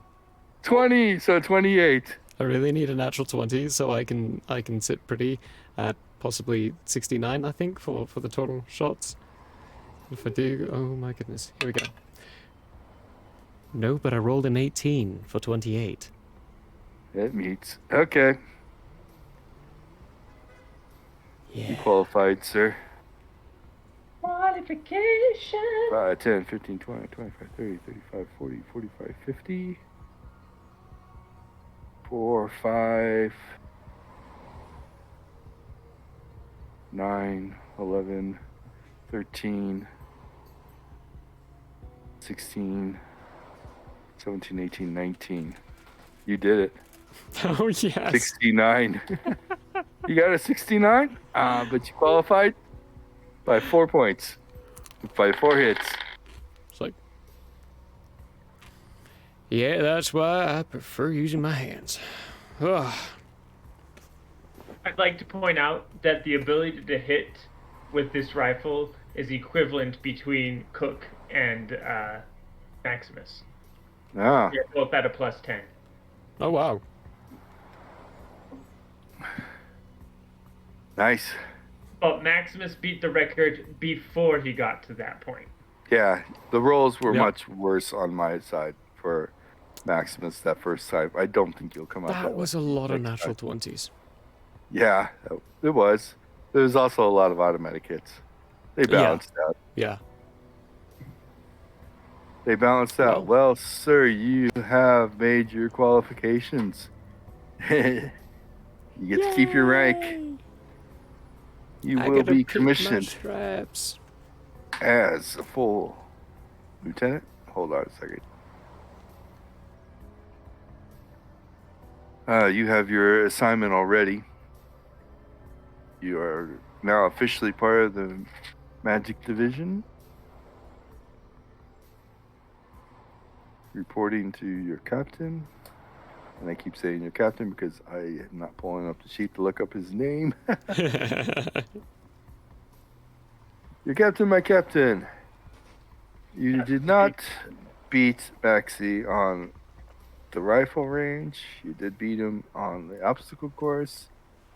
20, so 28. I really need a natural 20 so I can sit pretty at possibly 69, I think, for the total shots. If I do, oh my goodness. Here we go. No, but I rolled an 18 for 28. It meets. Okay. Yeah. You qualified, sir. Qualifications. 5, 10, 15, 20, 25, 30, 35, 40, 45, 50. 4, 5, 9, 11, 13, 16, 17, 18, 19. You did it. Oh, yes. 69. You got a 69? But you qualified? By 4 points. By 4 hits. It's like, yeah, that's why I prefer using my hands. Ugh. I'd like to point out that the ability to hit with this rifle is equivalent between Cook and Maximus. Ah, They're both at a +10. Oh, wow. nice. But Maximus beat the record before he got to that point. Yeah, the rolls were Yep. much worse on my side for Maximus that first time. I don't think you'll come out That was a lucky lot of next natural time. 20s. Yeah, it was. There was also a lot of automatic hits. They balanced out. Yeah. They balanced out. Well, sir, you have made your qualifications. You get to keep your rank. You I will gotta be pick my commissioned straps. as a full lieutenant. Hold on a second. You have your assignment already. You are now officially part of the Magic Division. Reporting to your captain. And I keep saying your captain because I am not pulling up the sheet to look up his name. Your captain, my captain. You did not beat Maxie on the rifle range. You did beat him on the obstacle course.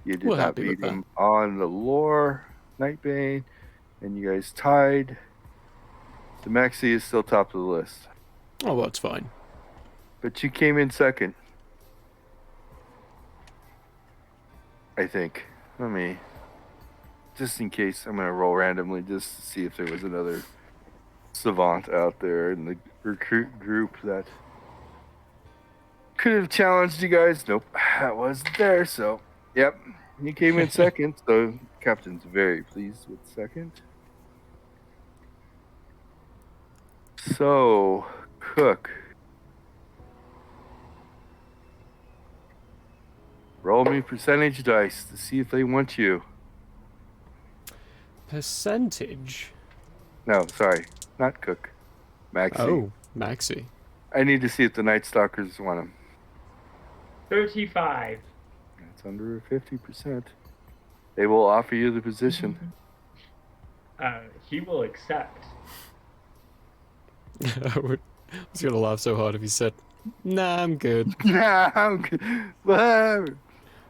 You did We're not happy with beat that. him on the lore Nightbane. And you guys tied. The Maxie is still top of the list. Oh, well, that's fine. But you came in second. I think. Let me, just in case, I'm going to roll randomly just to see if there was another savant out there in the recruit group that could have challenged you guys. Nope, that wasn't there. So, yep, you came in second. So, captain's very pleased with second. So, Cook. Roll me percentage dice to see if they want you. Percentage? No, sorry, not Cook. Maxie. Oh, Maxie. I need to see if the Night Stalkers want him. 35. That's under 50%. They will offer you the position. He will accept. I was gonna laugh so hard if he said, "Nah, I'm good." Nah, I'm good. Whatever.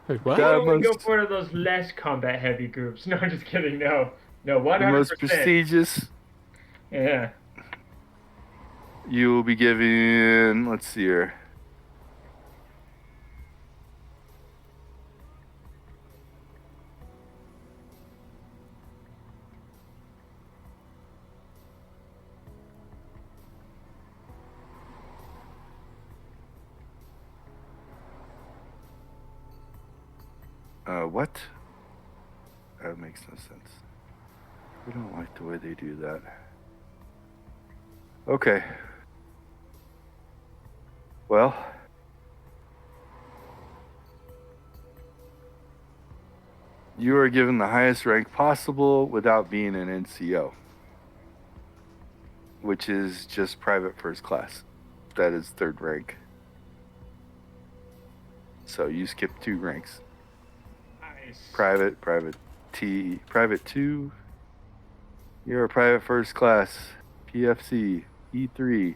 Wait, what? God, Totally go for one of those less combat heavy groups. No, just kidding. No, 100%. The most prestigious. Yeah. You will be given, let's see here. What? That makes no sense. We don't like the way they do that. Okay. Well. You are given the highest rank possible without being an NCO, which is just private first class. That is third rank. So you skip 2 ranks. Nice. Private 2. You're a private first class, PFC, E3.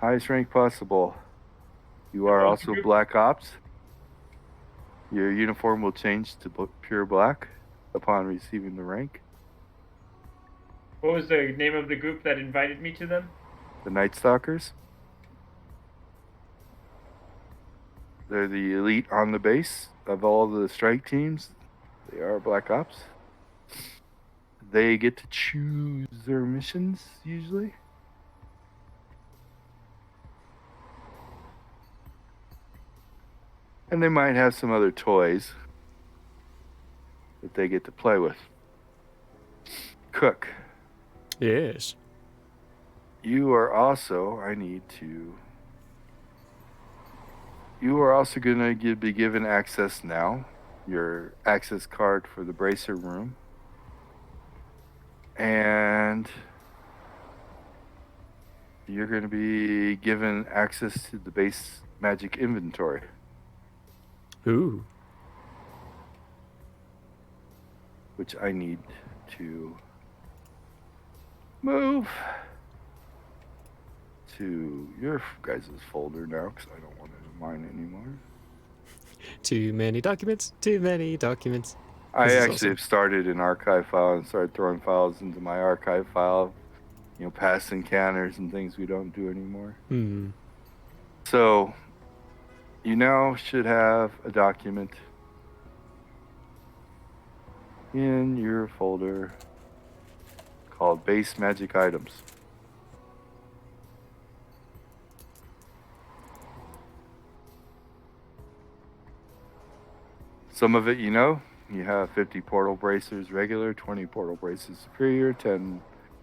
Highest rank possible. You are also Black Ops. Your uniform will change to pure black upon receiving the rank. What was the name of the group that invited me to them? The Night Stalkers. They're the elite on the base of all the strike teams. They are Black Ops. They get to choose their missions, usually. And they might have some other toys that they get to play with. Cook. Yes. You are also, you are also going to be given access now, your access card for the bracer room. And you're going to be given access to the base magic inventory. Ooh. Which I need to move to your guys' folder now because I don't want it in mine anymore. Too many documents. Too many documents. I This is actually awesome. have started an archive file and started throwing files into my archive file, past encounters and things we don't do anymore. So you now should have a document in your folder called Base Magic Items. Some of it you have 50 portal bracers regular, 20 portal bracers superior, 10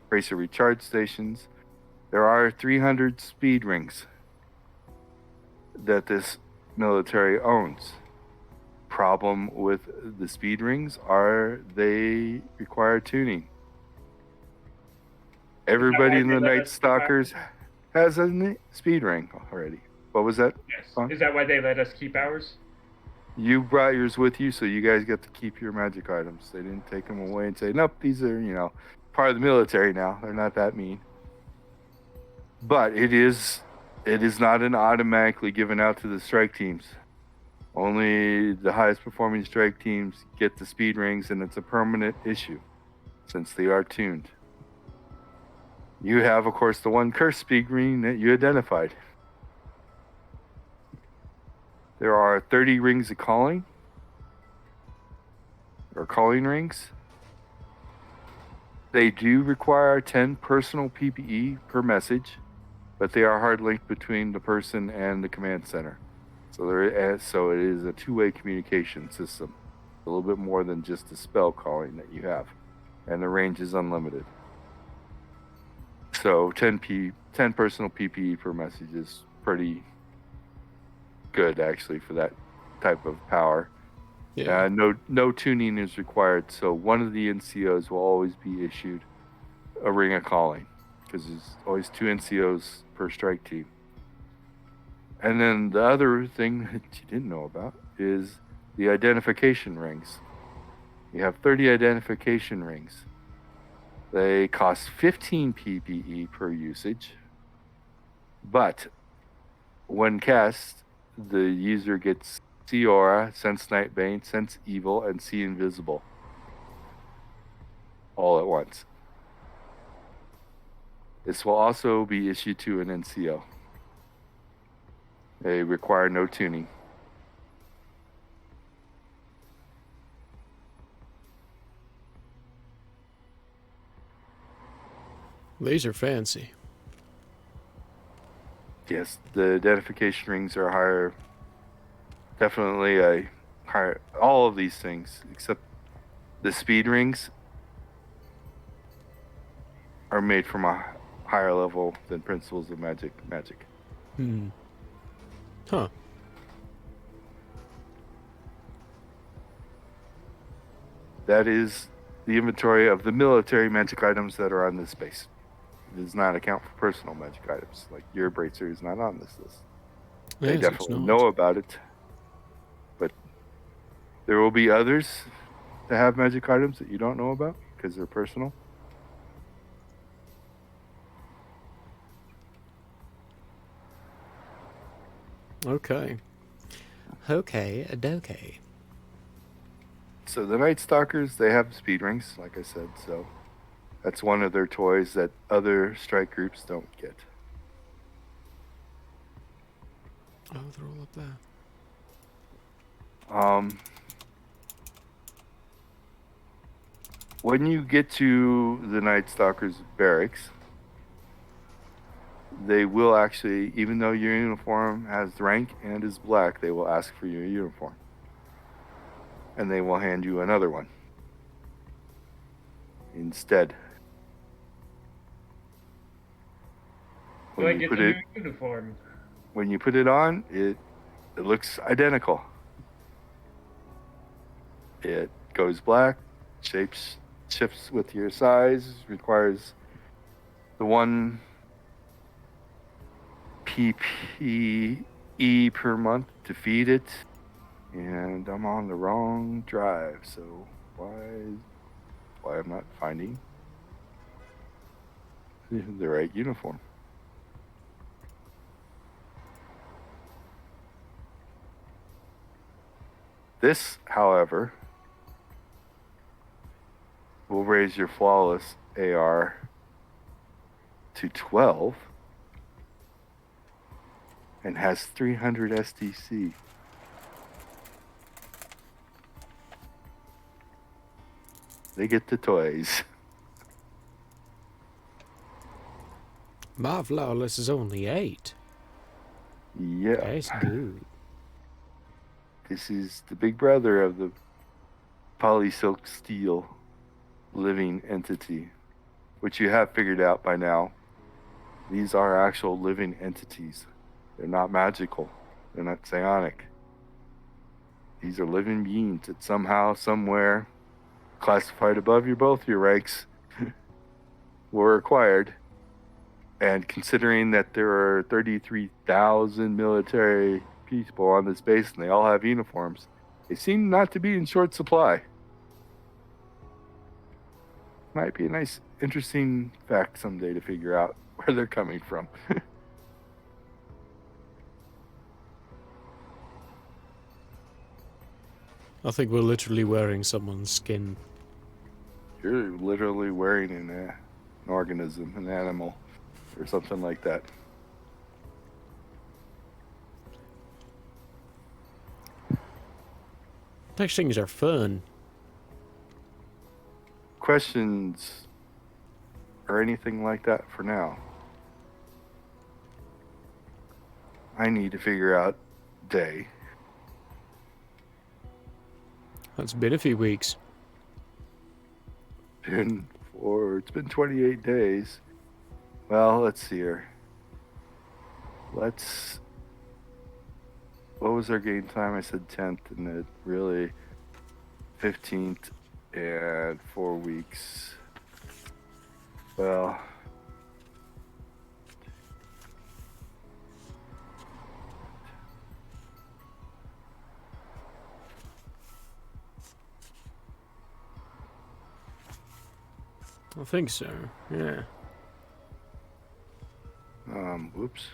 bracer recharge stations. There are 300 speed rings that this military owns. Problem with the speed rings are they require tuning. Everybody in the Night Stalkers has a speed ring already. What was that? Yes. Huh? Is that why they let us keep ours? You brought yours with you, so you guys get to keep your magic items. They didn't take them away and say, nope, these are, part of the military now. They're not that mean. But it is not an automatically given out to the strike teams. Only the highest performing strike teams get the speed rings, and it's a permanent issue since they are tuned. You have, of course, the one cursed speed ring that you identified. There are 30 rings of calling, or calling rings. They do require 10 personal PPE per message, but they are hard linked between the person and the command center. So it is a two-way communication system. A little bit more than just the spell calling that you have. And the range is unlimited. So 10 personal PPE per message is pretty good, actually, for that type of power. Yeah. No tuning is required, so one of the NCOs will always be issued a ring of calling, because there's always 2 NCOs per strike team. And then the other thing that you didn't know about is the identification rings. You have 30 identification rings. They cost 15 PPE per usage, but when cast, the user gets See Aura, Sense Nightbane, Sense Evil, and See Invisible all at once. This will also be issued to an NCO. They require no tuning. These are fancy. Yes, the identification rings are higher. Definitely a higher. All of these things, except the speed rings, are made from a higher level than Principles of Magic. Huh. That is the inventory of the military magic items that are on this base. It does not account for personal magic items. Like your bracer is not on this list. They Yes, definitely know about it. But there will be others that have magic items that you don't know about because they're personal. Okay. Okay. So the Night Stalkers, they have speed rings, like I said. So that's one of their toys that other strike groups don't get. Oh, they're all up there. When you get to the Night Stalkers barracks, they will actually, even though your uniform has rank and is black, they will ask for your uniform. And they will hand you another one instead. So I get the new uniform. When you put it on, it looks identical. It goes black, shapes shifts with your size, requires the 1 PPE per month to feed it. And I'm on the wrong drive, so why I'm not finding the right uniform. This, however, will raise your flawless AR to 12 and has 300 SDC. They get the toys. My flawless is only 8. Yeah. That's good. This is the big brother of the polysilk steel living entity, which you have figured out by now. These are actual living entities. They're not magical. They're not psionic. These are living beings that somehow, somewhere, classified above both your ranks, were acquired. And considering that there are 33,000 military people on this base and they all have uniforms, they seem not to be in short supply. Might be a nice, interesting fact someday to figure out where they're coming from. I think we're literally wearing someone's skin. You're literally wearing an organism, an animal, or something like that. Those things are fun. Questions or anything like that for now? I need to figure out day. It's been a few weeks. It's been 28 days. Well, let's see here. What was our game time? I said 10th, and it really 15th and 4 weeks. Well, I think so, yeah. whoops.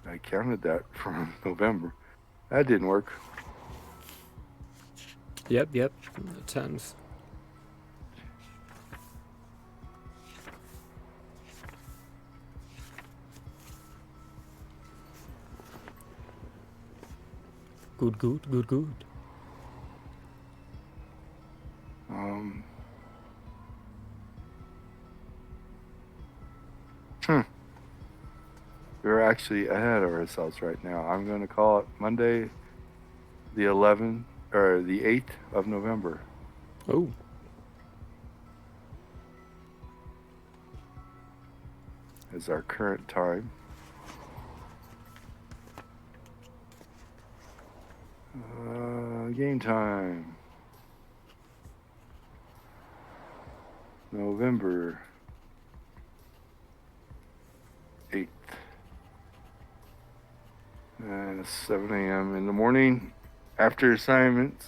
I counted that from November. That didn't work. Yep, the 10th. Good. We're actually ahead of ourselves right now. I'm going to call it Monday, the 11th or the 8th of November. Oh. Is our current time. Game time. November 8th. 7 a.m. in the morning after assignments.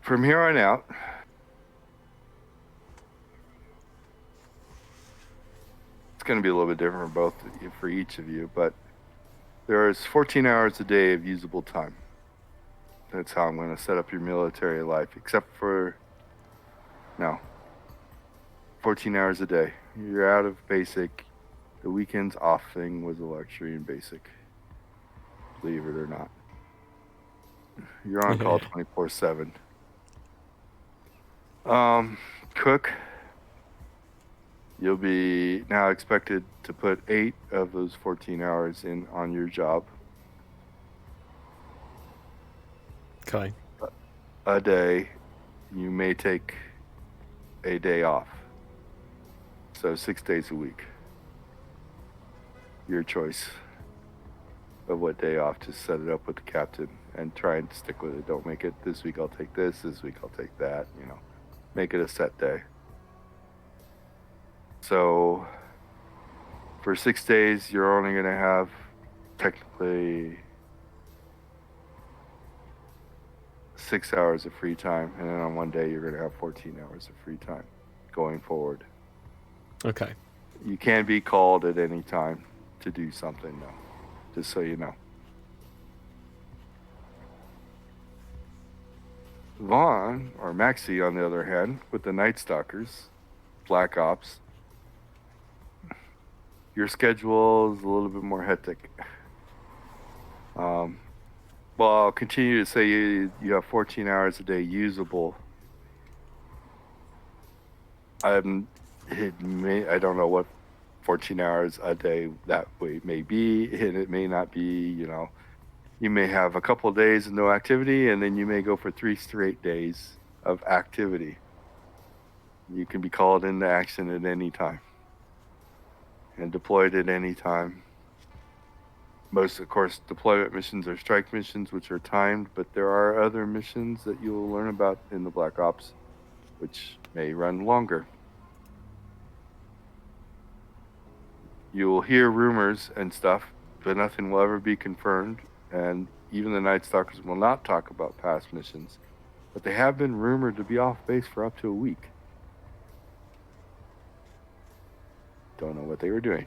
From here on out, it's going to be a little bit different for each of you, but there's 14 hours a day of usable time. That's how I'm going to set up your military life, except for no. 14 hours a day. You're out of basic. The weekends off thing was a luxury in basic. Believe it or not. You're on call 24/7. Cook. You'll be now expected to put 8 of those 14 hours in on your job. Okay. A day. You may take a day off. So 6 days a week. Your choice of what day off to set it up with the captain and try and stick with it. Don't make it this week I'll take this week I'll take that, Make it a set day. So for 6 days, you're only going to have technically 6 hours of free time, and then on one day you're going to have 14 hours of free time going forward. Okay. You can be called at any time to do something, though, just so you know. Vaughn, or Maxie, on the other hand, with the Night Stalkers, Black Ops, your schedule is a little bit more hectic. Well, I'll continue to say you have 14 hours a day usable. I don't know what 14 hours a day that way may be, and it may not be, You may have a couple of days of no activity, and then you may go for 3 straight days of activity. You can be called into action at any time and deployed at any time. Most, of course, deployment missions are strike missions, which are timed, but there are other missions that you'll learn about in the Black Ops, which may run longer. You'll hear rumors and stuff, but nothing will ever be confirmed. And even the Night Stalkers will not talk about past missions, but they have been rumored to be off base for up to a week. Don't know what they were doing,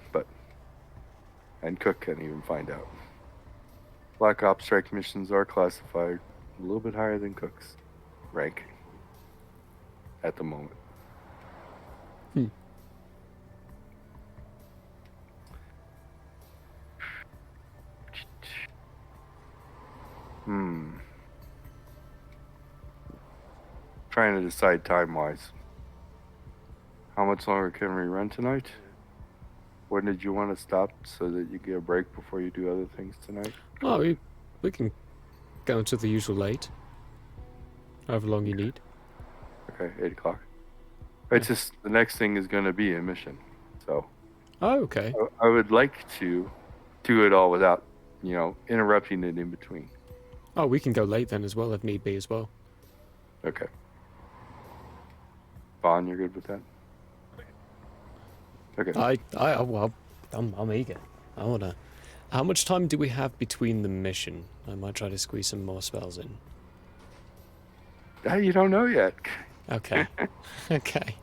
and Cook can't even find out. Black Ops strike missions are classified a little bit higher than Cook's rank at the moment. Trying to decide time-wise. How much longer can we run tonight? When did you want to stop so that you get a break before you do other things tonight? Oh, we can go until the usual late. However long you need. Okay, 8 o'clock. It's just the next thing is going to be a mission, so. Oh, okay. I would like to do it all without, interrupting it in between. Oh, we can go late then as well if need be as well. Okay. Vaughn, you're good with that? Okay. I'm eager. I wanna. How much time do we have between the mission? I might try to squeeze some more spells in. You don't know yet. Okay. Okay.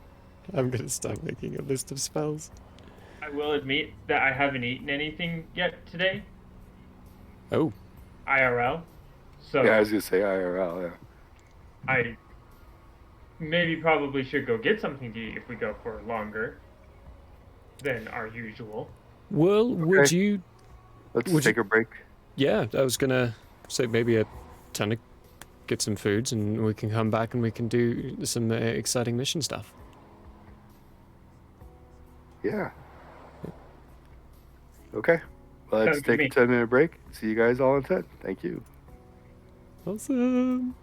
I'm gonna start making a list of spells. I will admit that I haven't eaten anything yet today. Oh. IRL. So Yeah, I was gonna say IRL. Yeah. I probably should go get something to eat if we go for longer than our usual. Well, would you? Let's take a break. Yeah, I was gonna say maybe a ton of get some foods and we can come back and we can do some exciting mission stuff. Yeah. Okay. Well, let's Sounds take good a to me. 10-minute break. See you guys all in 10. Thank you. Awesome.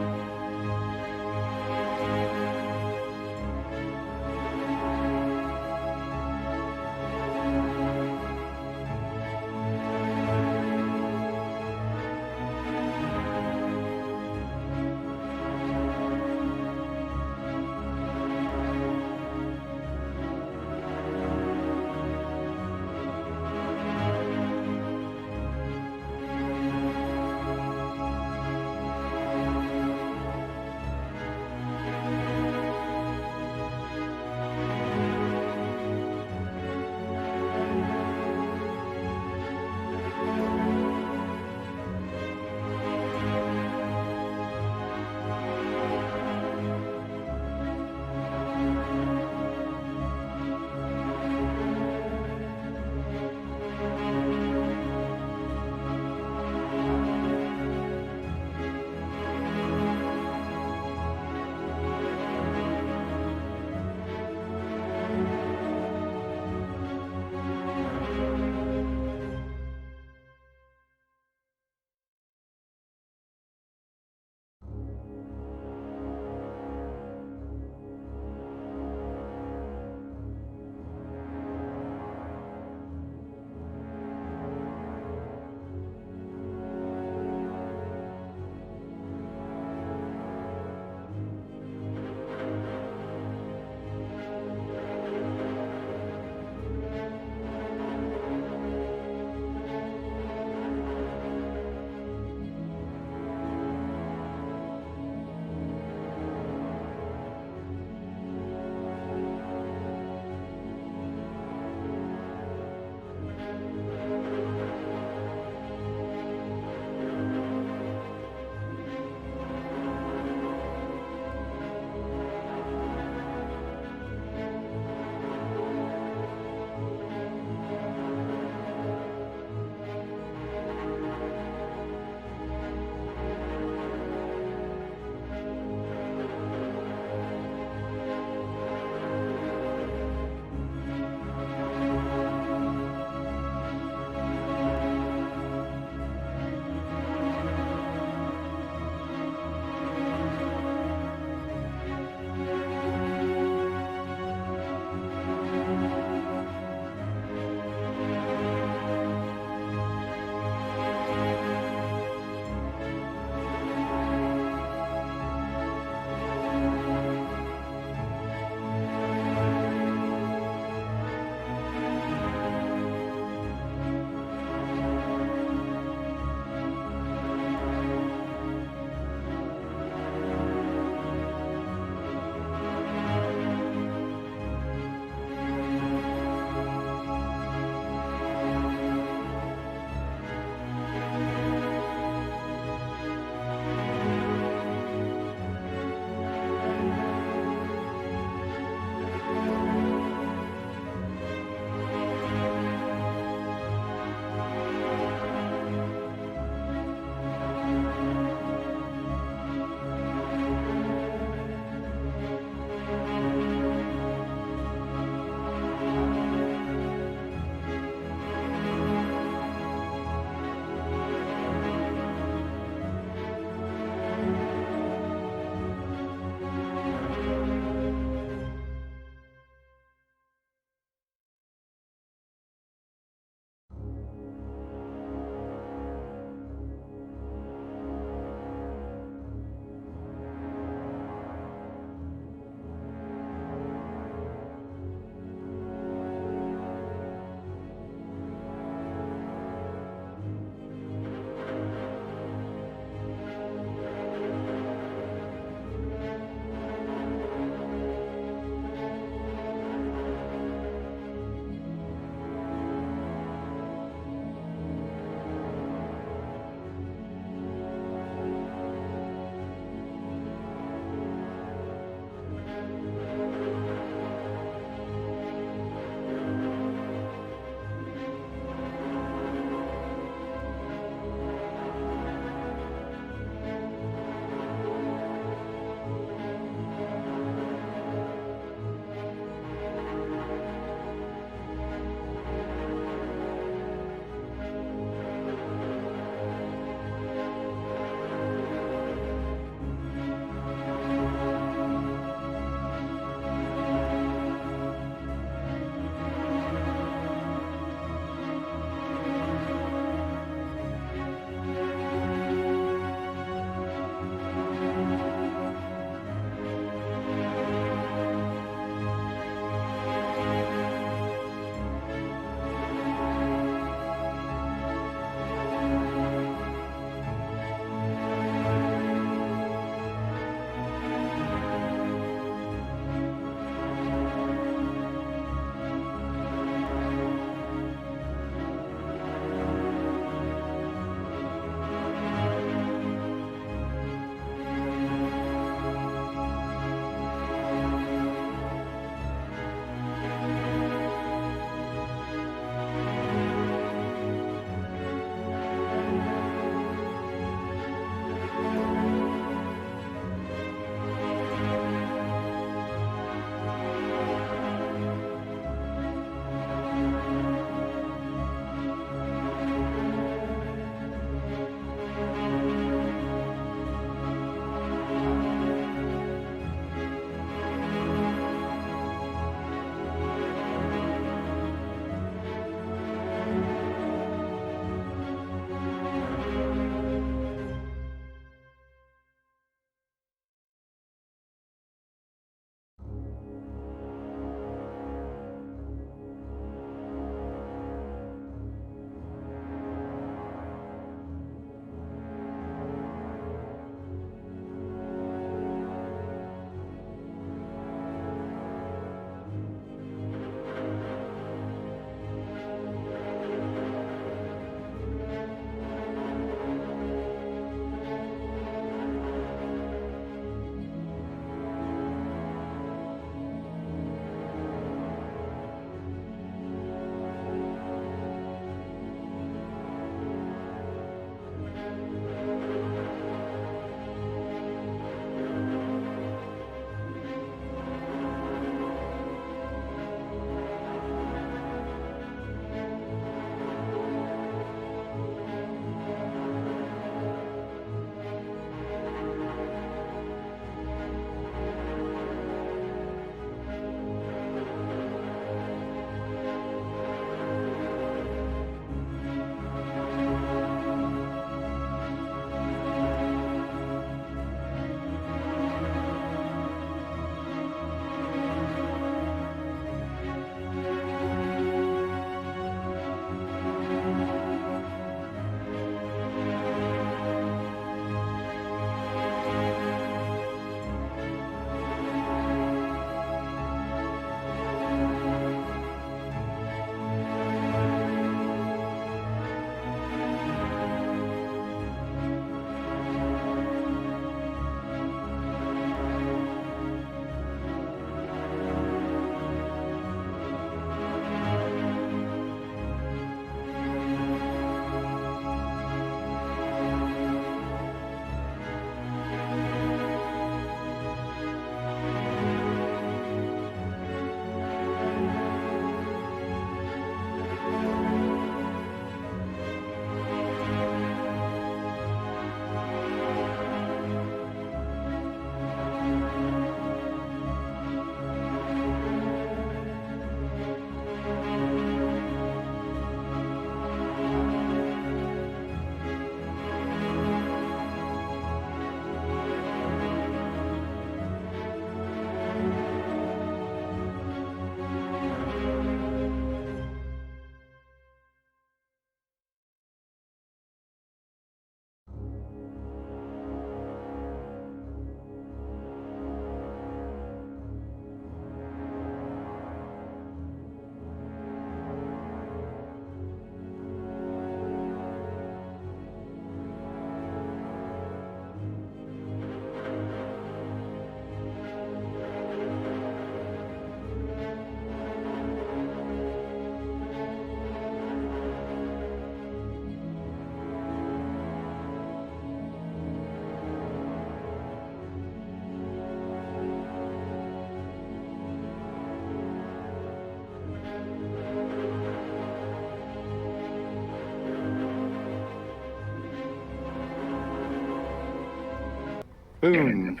Boom.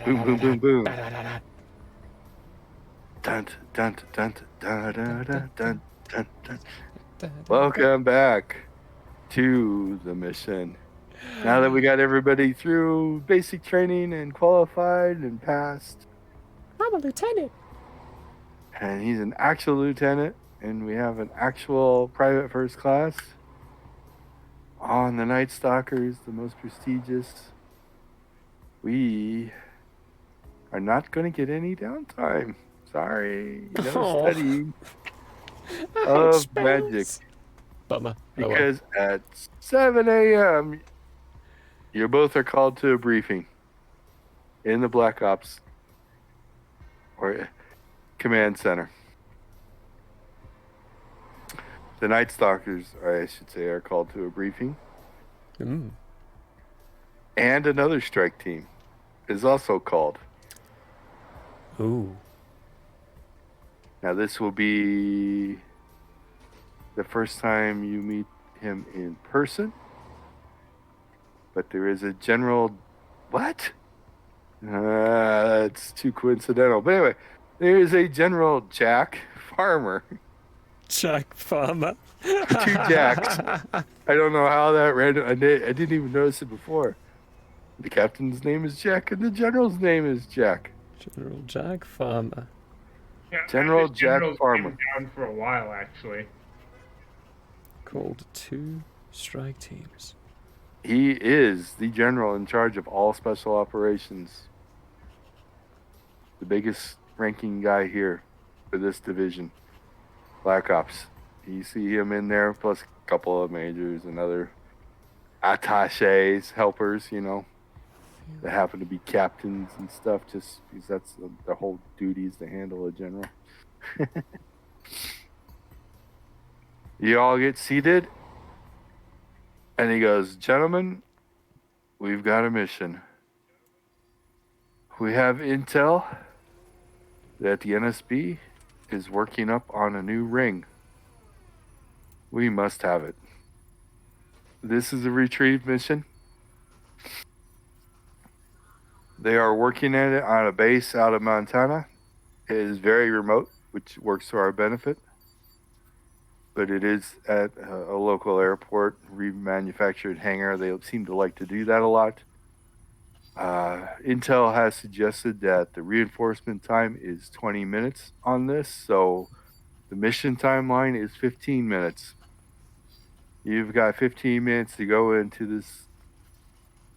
Boom, boom, boom, boom. Dun, dun, dun, dun, dun, dun, dun, dun, dun. Welcome back to the mission. Now that we got everybody through basic training and qualified and passed, I'm a lieutenant. and he's an actual lieutenant, and we have an actual private first class on the Night Stalkers, the most prestigious. We are not going to get any downtime. Sorry, no studying of magic. Bummer. Because at 7 a.m., you both are called to a briefing in the Black Ops or Command Center. The Night Stalkers, or I should say, are called to a briefing. Mm. And another strike team is also called. Ooh. Now, this will be the first time you meet him in person. But there is a general... What? That's too coincidental. But anyway, there is a General Jack Farmer. Jack Farmer. Two Jacks. I don't know how that random... I didn't even notice it before. The captain's name is Jack, and the general's name is Jack. General Jack Farmer. Yeah, General this Jack general's Farmer. been down for a while, actually. Called 2 strike teams. He is the general in charge of all special operations. The biggest ranking guy here for this division. Black Ops. You see him in there, plus a couple of majors and other attaches, helpers, you know, that happen to be captains and stuff, just because that's their whole duty is to handle a general. You all get seated, and he goes, "Gentlemen, we've got a mission. We have intel that the NSB is working up on a new ring. We must have it. This is a retrieve mission. They are working at it on a base out of Montana. It is very remote, which works to our benefit. But it is at a local airport, remanufactured hangar. They seem to like to do that a lot. Intel has suggested that the reinforcement time is 20 minutes on this, so the mission timeline is 15 minutes. You've got 15 minutes to go into this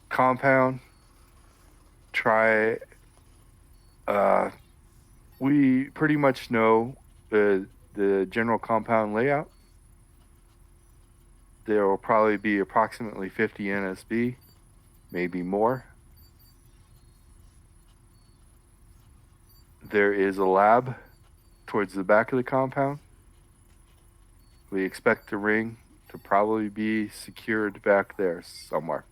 compound. Try. We pretty much know the general compound layout. There will probably be approximately 50 NSB, maybe more. There is a lab towards the back of the compound. We expect the ring to probably be secured back there somewhere.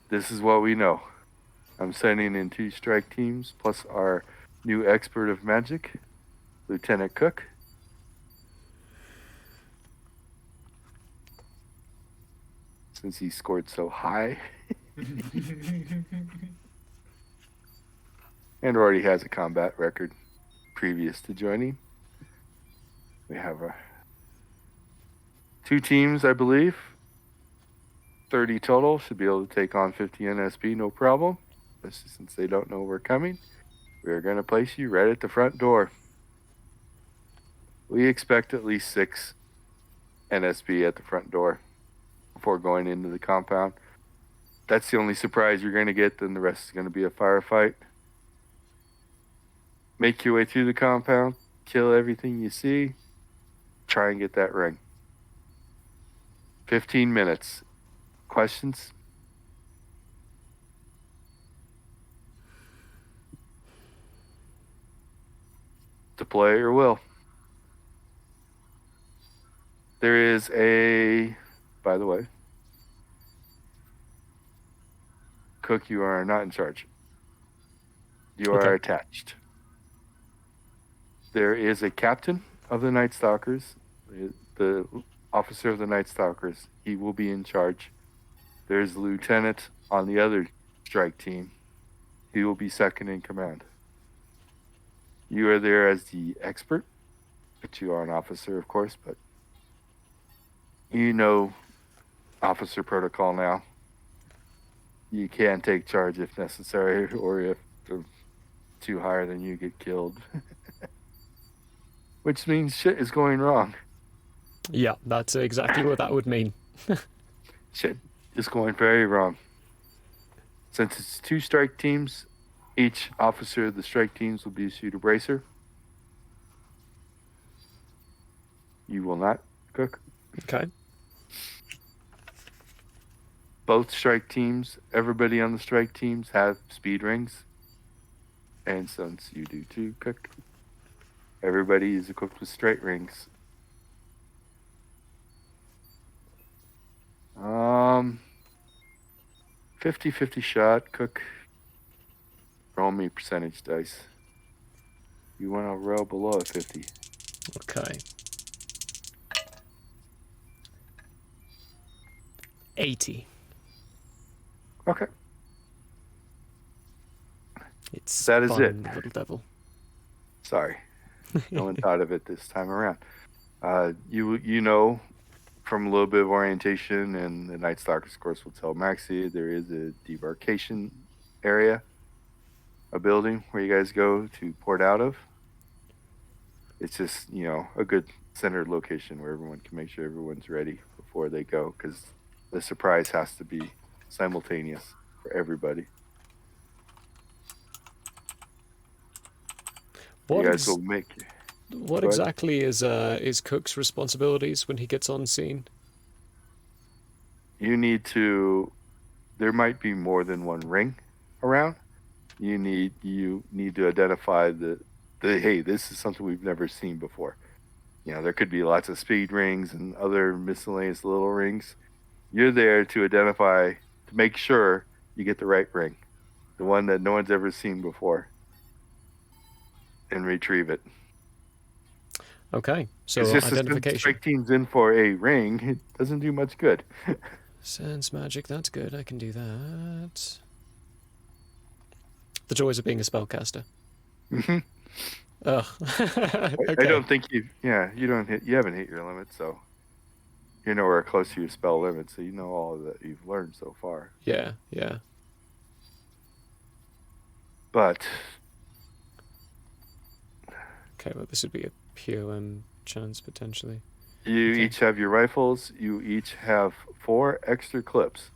This is what we know. I'm sending in 2 strike teams, plus our new expert of magic, Lieutenant Cook. Since he scored so high. And already has a combat record previous to joining. We have 2 teams, I believe. 30 total. Should be able to take on 50 NSB, no problem. Especially since they don't know we're coming. We are going to place you right at the front door. We expect at least 6 NSB at the front door before going into the compound. That's the only surprise you're going to get. Then the rest is going to be a firefight. Make your way through the compound. Kill everything you see. Try and get that ring. 15 minutes. Questions? Deploy your will. There is a... By the way, Cook, you are not in charge. You are attached. There is a captain of the Night Stalkers, the officer of the Night Stalkers. He will be in charge there's a lieutenant on the other strike team. He will be second in command. You are there as the expert, but you are an officer, of course, but you know officer protocol now. You can take charge if necessary, or if they're too higher than you, get killed. Which means shit is going wrong. Yeah, that's exactly what that would mean. Shit is going very wrong. Since it's 2 strike teams, each officer of the strike teams will be issued a bracer. You will not cook. Okay. Both strike teams, everybody on the strike teams have speed rings. And since you do too, cook, everybody is equipped with straight rings. 50-50 shot, cook. Roll me percentage dice. You want to roll below a 50. Okay. 80. Okay. It's That is fun, it. little devil. Sorry. No one thought of it this time around. You know from a little bit of orientation, and the Night Stalkers course will tell Maxie, there is a debarkation area, a building where you guys go to port out of. It's just, a good centered location where everyone can make sure everyone's ready before they go, because the surprise has to be simultaneous for everybody. What You guys will make... What exactly is Cook's responsibilities when he gets on scene? You need to... There might be more than one ring around. You need to identify the hey, this is something we've never seen before. There could be lots of speed rings and other miscellaneous little rings. You're there to identify, to make sure you get the right ring, the one that no one's ever seen before, and retrieve it. Okay, so it's just identification. The strike team's in for a ring. It doesn't do much good. Sense magic, that's good. I can do that. The joys of being a spellcaster. Mm-hmm. Ugh. Okay. I don't think you haven't hit your limit, so you're nowhere close to your spell limit, so you know all that you've learned so far. Yeah. But okay, well, this would be a POM chance potentially. You each have your rifles. You each have 4 extra clips.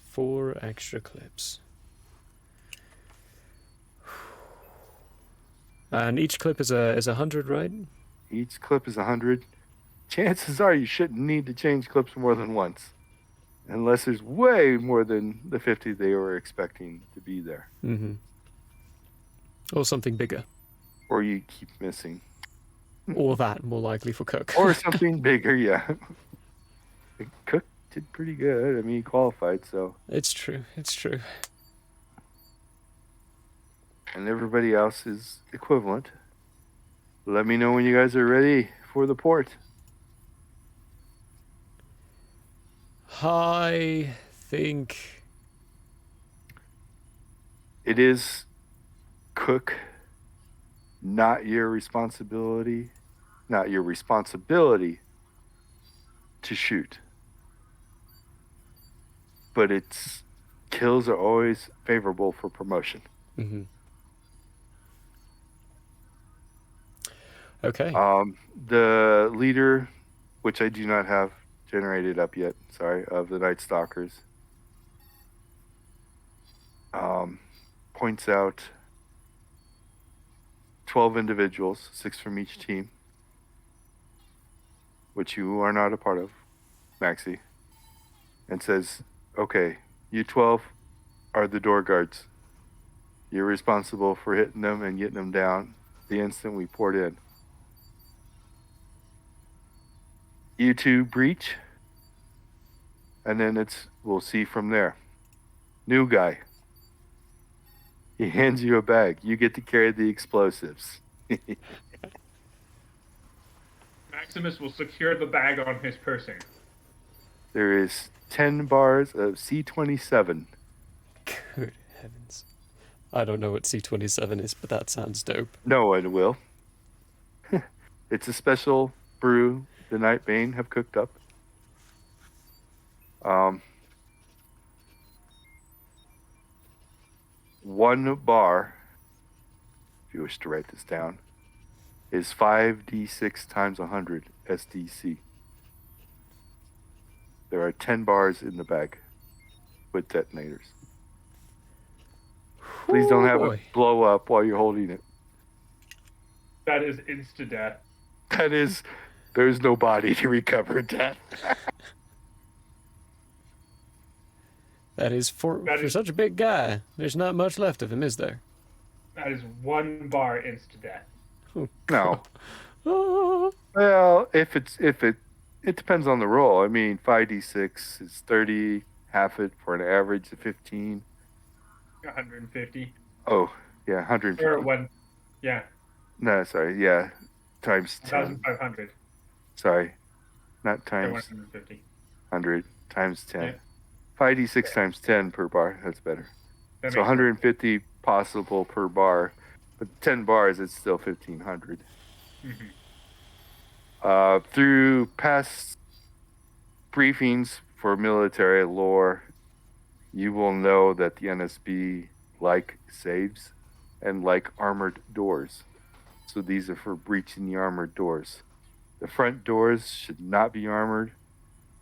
4 extra clips. And each clip is 100, right? Each clip is 100. Chances are you shouldn't need to change clips more than once, unless there's way more than the 50 they were expecting to be there. Mm-hmm. Or something bigger. Or you keep missing. Or that, more likely for Cook. Or something bigger, yeah. Cook did pretty good. I mean, he qualified, so. It's true. And everybody else is equivalent. Let me know when you guys are ready for the port. I think it is, Cook, not your responsibility to shoot. But its kills are always favorable for promotion. Mm-hmm. Okay. The leader, which I do not have generated up yet, of the Night Stalkers, points out 12 individuals, 6 from each team, which you are not a part of, Maxie, and says, okay, you 12 are the door guards. You're responsible for hitting them and getting them down the instant we port in. You 2 breach, and then we'll see from there. New guy. He hands you a bag. You get to carry the explosives. Maximus will secure the bag on his person. there is 10 bars of C27. Good heavens. I don't know what C27 is, but that sounds dope. No one will. It's a special brew the Nightbane have cooked up. One bar, if you wish to write this down, is 5d6 times 100 SDC. There are 10 bars in the bag with detonators. Please don't have it blow up while you're holding it. That is insta-death. That is, there's no body to recover death. That is for such a big guy. There's not much left of him, is there? That is 1 bar insta-death. Oh, No. oh. Well, if it depends on the roll. I mean, 5d6 is 30, half it for an average of 15. 150. Oh, yeah, 150. Or 1, yeah. No, sorry, yeah, times 10. 1,500. Sorry, not Or times 150. 100, times 10. Yeah. 5d6 times 10 per bar, that's better. That So makes 150 possible per bar, but 10 bars, it's still 1,500. Through past briefings for military lore, you will know that the NSB like saves and like armored doors. So these are for breaching the armored doors. The front doors should not be armored,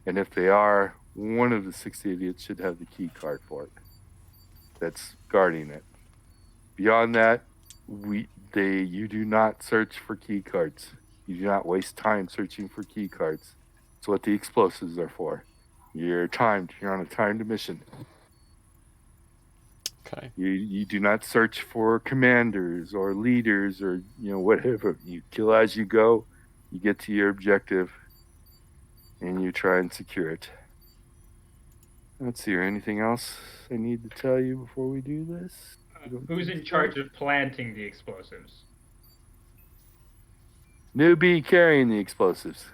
and if they are, one of the 60 idiots should have the key card for it that's guarding it. Beyond that, you do not search for key cards. You do not waste time searching for key cards. It's what the explosives are for. You're timed. You're on a timed mission. Okay. You do not search for commanders or leaders or whatever. You kill as you go. You get to your objective, and you try and secure it. Let's see. Anything else I need to tell you before we do this? Who's in charge of planting the explosives? Newbie carrying the explosives.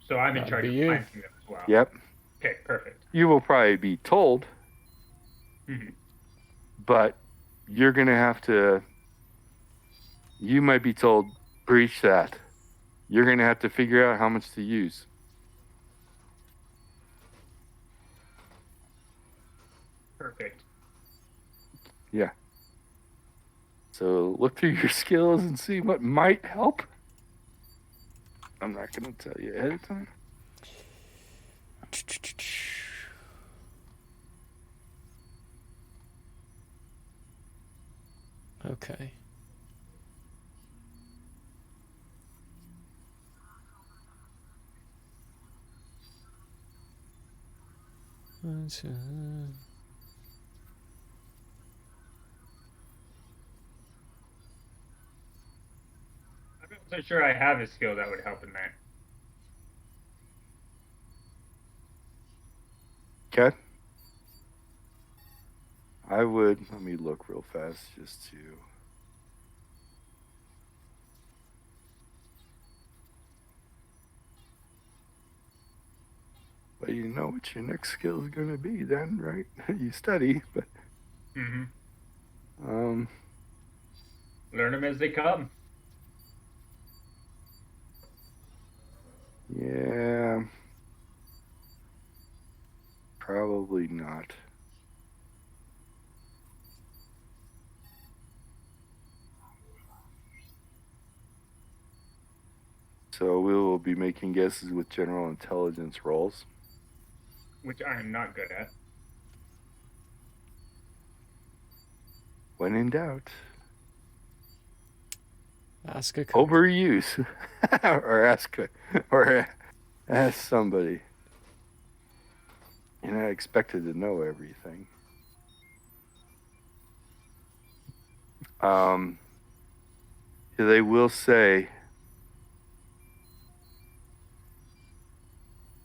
So I'm in That'd charge be of you. planting them as well. Yep. Okay, perfect. You will probably be told, but you're going to have to. You might be told, breach that. You're going to have to figure out how much to use. Perfect. Yeah. So look through your skills and see what might help. I'm not going to tell you ahead of time. Okay. I'm not so sure I have a skill that would help in that. Okay. I would, let me look real fast just to. Well, you know what your next skill is going to be then, right? You study, but. Learn them as they come. Yeah. Probably not. So we will be making guesses with general intelligence rolls. Which I am not good at. When in doubt, Ask a coach. overuse, or ask somebody. You're not expected to know everything. They will say,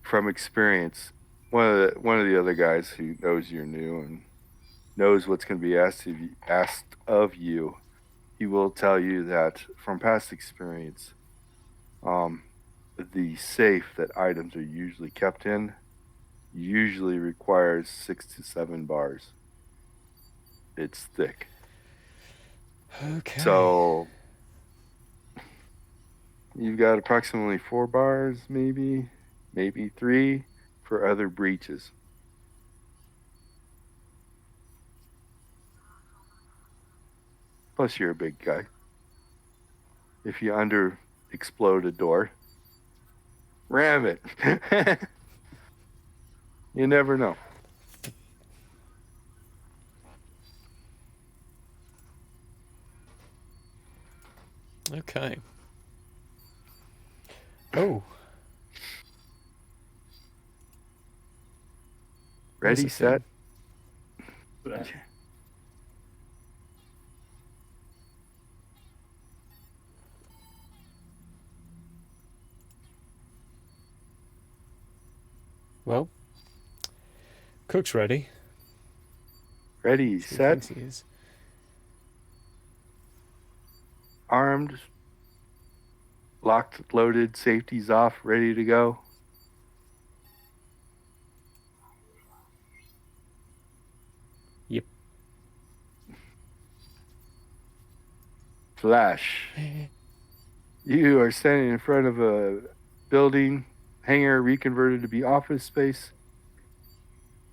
from experience, one of the other guys who knows you're new and knows what's going to be asked of you, he will tell you that from past experience, the safe that items are usually kept in usually requires 6 to 7 bars. It's thick. Okay. So you've got approximately 4 bars, maybe 3 for other breaches. Plus, you're a big guy. If you under explode a door, ram it. You never know. Okay. Oh. Ready, There's a set. thing. Well, cook's ready. Ready, So set. he is. Armed, locked, loaded, safety's off, ready to go. Yep. Flash. You are standing in front of a building, hangar reconverted to be office space.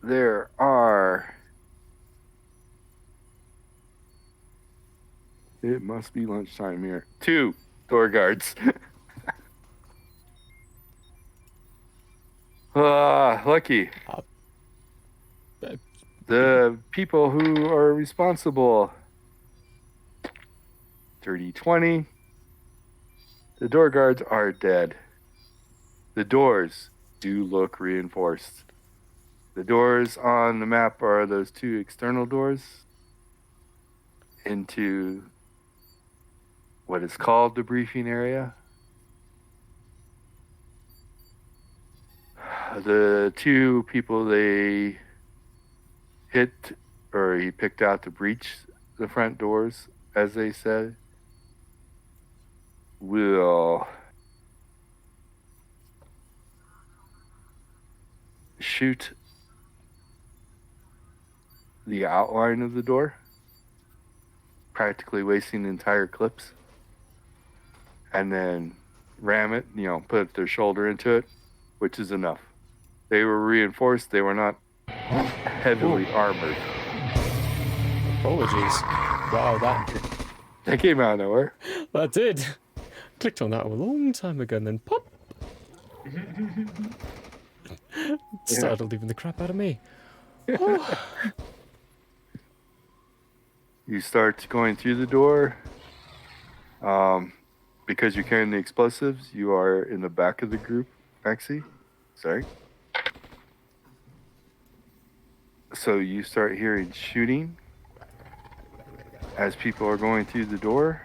There are... It must be lunchtime here. 2 door guards. Lucky. Uh, The people who are responsible. Dirty 20. The door guards are dead. The doors do look reinforced. The doors on the map are those 2 external doors into what is called the briefing area. The 2 people they hit, or he picked out to breach the front doors, as they said, will shoot the outline of the door, practically wasting entire clips, and then ram it, put their shoulder into it, which is enough. They were reinforced. They were not heavily armored. Apologies. Wow, That came out of nowhere. that did. Clicked on that a long time ago and then pop. Started leaving the crap out of me. You start going through the door. Because you're carrying the explosives, you are in the back of the group, Maxie. Sorry. So you start hearing shooting as people are going through the door.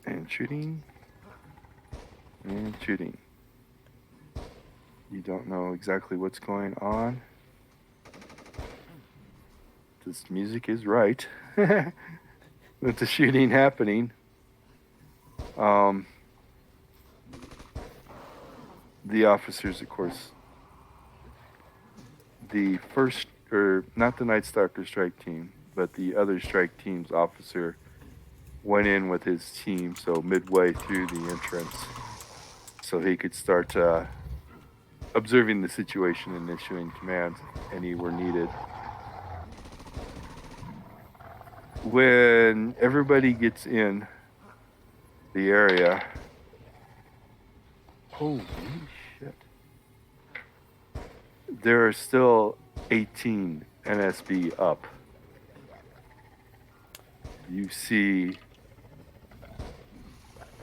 And shooting. And shooting. You don't know exactly what's going on. This music is right. With the shooting happening. The officers, of course, the first, or not the Night Stalker strike team, but the other strike team's officer went in with his team, so midway through the entrance, so he could start observing the situation and issuing commands if any were needed. When everybody gets in the area, holy shit, there are still 18 NSB up. You see,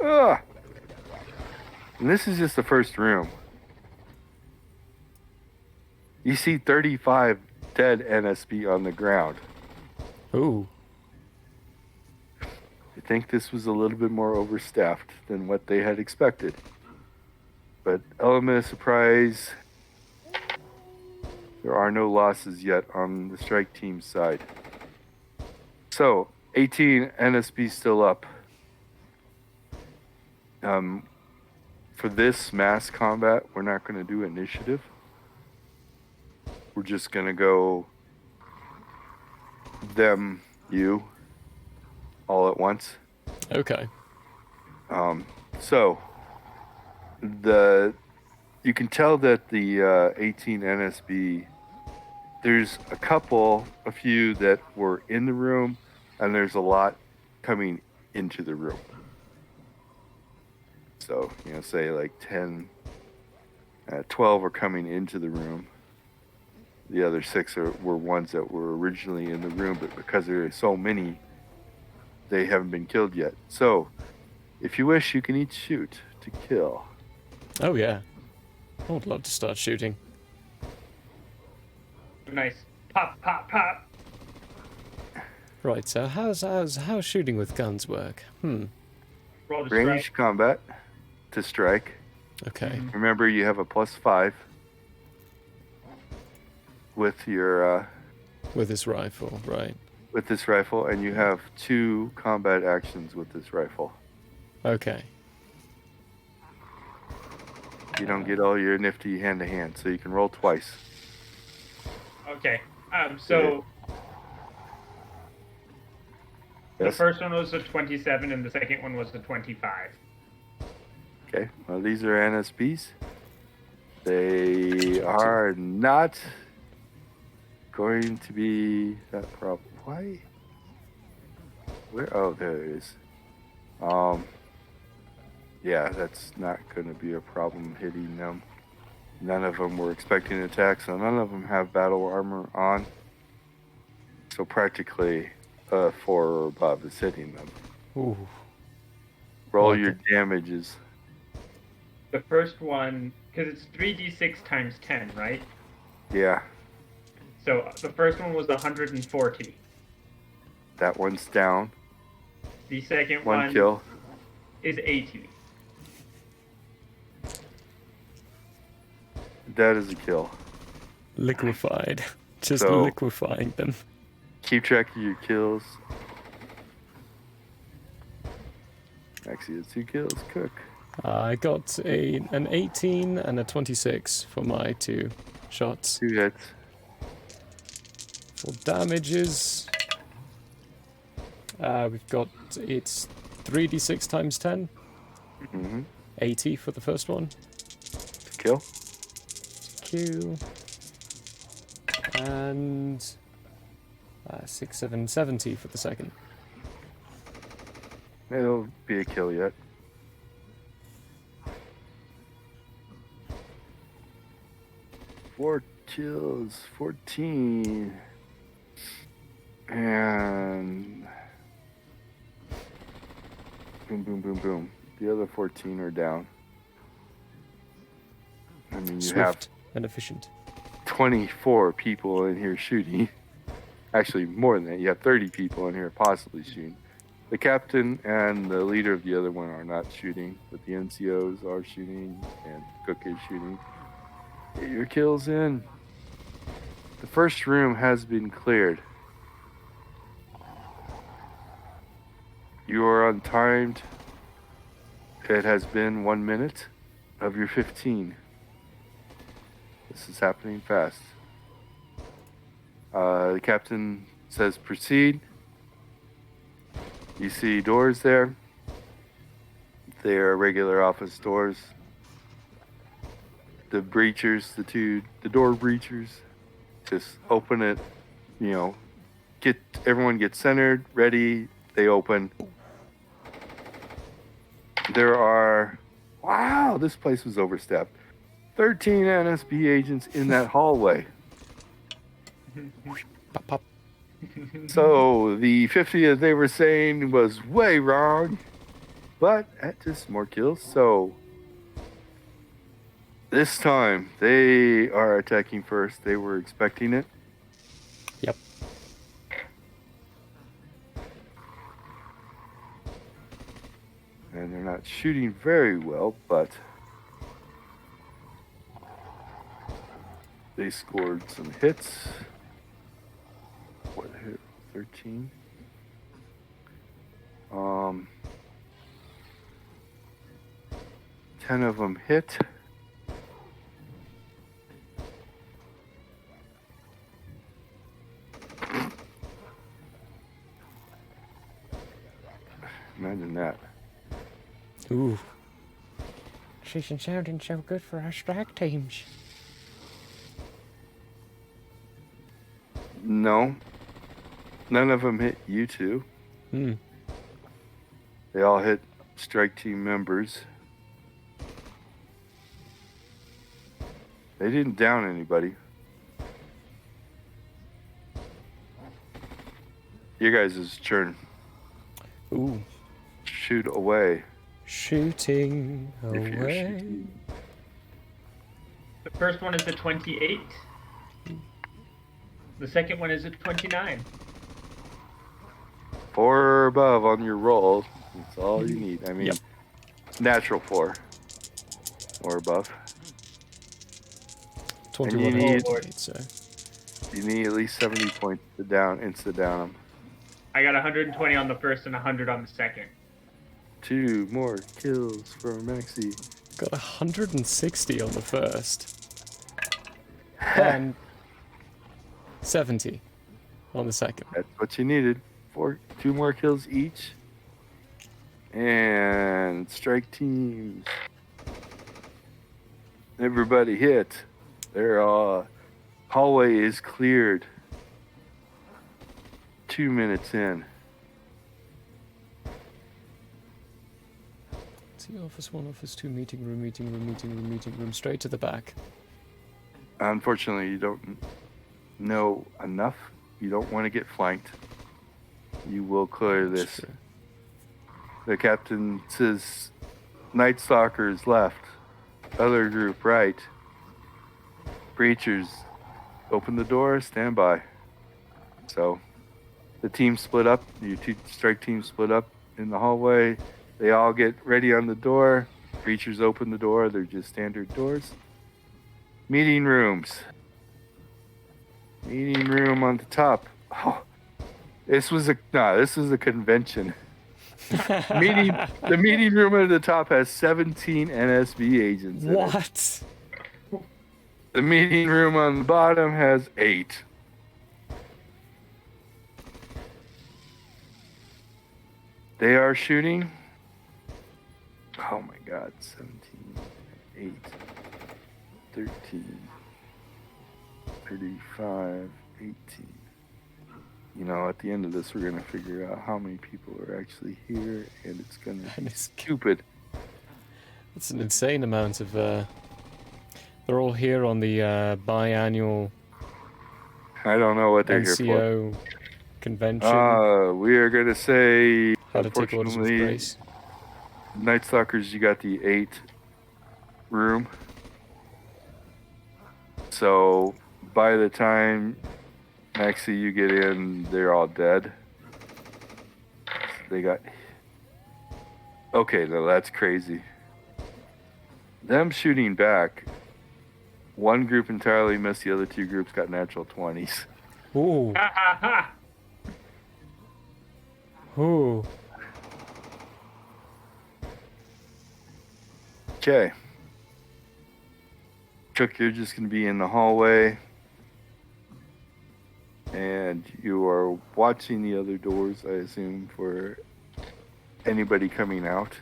and this is just the first room. You see 35 dead NSB on the ground. Ooh. I think this was a little bit more overstaffed than what they had expected. But element of surprise, there are no losses yet on the strike team side. So, 18 NSB still up. For this mass combat, we're not going to do initiative. We're just going to go them, you, all at once. Okay. So you can tell that the 18 NSB, there's a few that were in the room, and there's a lot coming into the room. So, say like 10, 12 are coming into the room. The other 6 were ones that were originally in the room, but because there are so many, they haven't been killed yet. So, if you wish, you can each shoot to kill. Oh, yeah. I would love to start shooting. Nice. Pop, pop, pop. Right, so how's shooting with guns work? Roll to Range strike. combat to strike. Okay. Remember, you have a +5 with your With this rifle, right. with this rifle, and you have 2 combat actions with this rifle. Okay. You don't get all your nifty hand-to-hand, so you can roll twice. Okay. So the Yes? first one was a 27 and the second one was a 25. Okay. Well, these are NSBs. They are not going to be that problem. Why? Where? Oh, there it is. Yeah, that's not going to be a problem hitting them. None of them were expecting attacks, so none of them have battle armor on. So practically 4 or above is hitting them. Ooh. Roll Okay. your damages. The first one, because it's 3d6 times 10, right? Yeah, So the first one was 140. that one's down. The second One one kill. is 80. That is a kill. Liquefied. Just So- liquefying them. Keep track of your kills. Actually, it's 2 kills. Cook. I got an 18 and a 26 for my 2 shots. 2 hits. For damages, we've got it's 3d6 times 10. 80 for the first one. To kill. Q. And 6, 7, 70 for the second. It'll be a kill yet. Four kills, 14. And boom, boom, boom, boom. The other 14 are down. I mean, you have Swift and efficient. 24 people in here shooting. Actually, more than that. You have 30 people in here possibly shooting. The captain and the leader of the other one are not shooting, but the NCOs are shooting, and Cook is shooting. Get your kills in. The first room has been cleared. You are untimed. It has been 1 minute of your 15. This is happening fast. The captain says proceed. You see doors there. They are regular office doors. The breachers, the door breachers, just open it, everyone gets centered, ready, they open. There are, wow, this place was overstepped. 13 NSB agents in that hallway. Pop, pop. So the 50 that they were saying was way wrong, but at just more kills. So this time they are attacking first. They were expecting it. Yep. And they're not shooting very well, but they scored some hits. What hit? 13. 10 of them hit. Imagine that. Ooh. She's sounding so good for our strike teams. No. None of them hit you two. Hmm. They all hit strike team members. They didn't down anybody. You guys' turn. Ooh. Shoot away. Shooting If you're away. shooting. The first one is a 28. The second one is a 29. 4 or above on your roll. That's all you need. I mean, Yep. natural 4 or above. 21 And you need- on 28, so. You need at least 70 points to insta down them. I got 120 on the first and 100 on the second. 2 more kills for Maxi. Got 160 on the first. And 70 on the second. That's what you needed. 2 more kills each. And strike teams. Everybody hit. They're all. Hallway is cleared. 2 minutes in. See, office 1, office 2, meeting room, meeting room, meeting room, meeting room, straight to the back. Unfortunately, you don't know enough. You don't want to get flanked. You will clear That's this. true. The captain says Night Stalkers left. Other group right. Breachers, open the door, stand by. So the team split up. Your 2 strike teams split up in the hallway. They all get ready on the door. Breachers open the door. They're just standard doors. Meeting rooms. Meeting room on the top. Oh, this was a convention. The meeting room at the top has 17 NSB agents in it. What? The meeting room on the bottom has 8. They are shooting. Oh my god, 17, 8, 13, 35, 18. You know, at the end of this, we're going to figure out how many people are actually here, and it's going to And be it's stupid. It's an insane amount of. They're all here on the biannual I don't know what they're here for. NCO convention. We are going to say, How to take orders with unfortunately, grace. Night Stalkers, you got the 8 room. So by the time Maxie you get in, they're all dead. They got. Okay, no, that's crazy. Them shooting back. One group entirely missed. The other 2 groups got natural 20s. Ooh. Ha ha ha! Ooh. Okay. Chuck, you're just going to be in the hallway. And you are watching the other doors, I assume, for anybody coming out.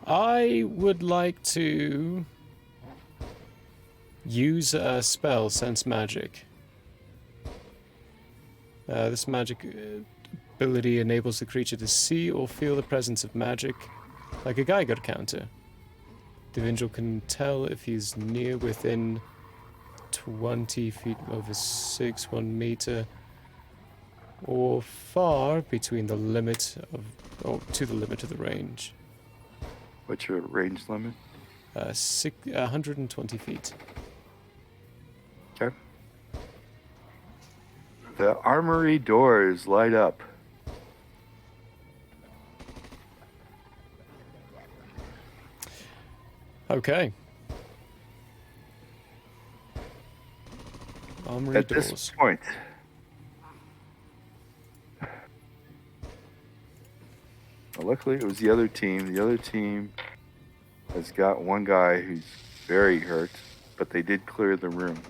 I would like to use a spell, Sense Magic. This magic ability enables the creature to see or feel the presence of magic, like a Geiger counter. The individual can tell if he's near, within 20 feet, over 6, 1 meter, or far between the limit of, or to the limit of the range. What's your range limit? 120 feet. Okay. The armory doors light up. Okay. Armory At doors. this point, well, luckily it was the other team. The other team has got one guy who's very hurt, but they did clear the room.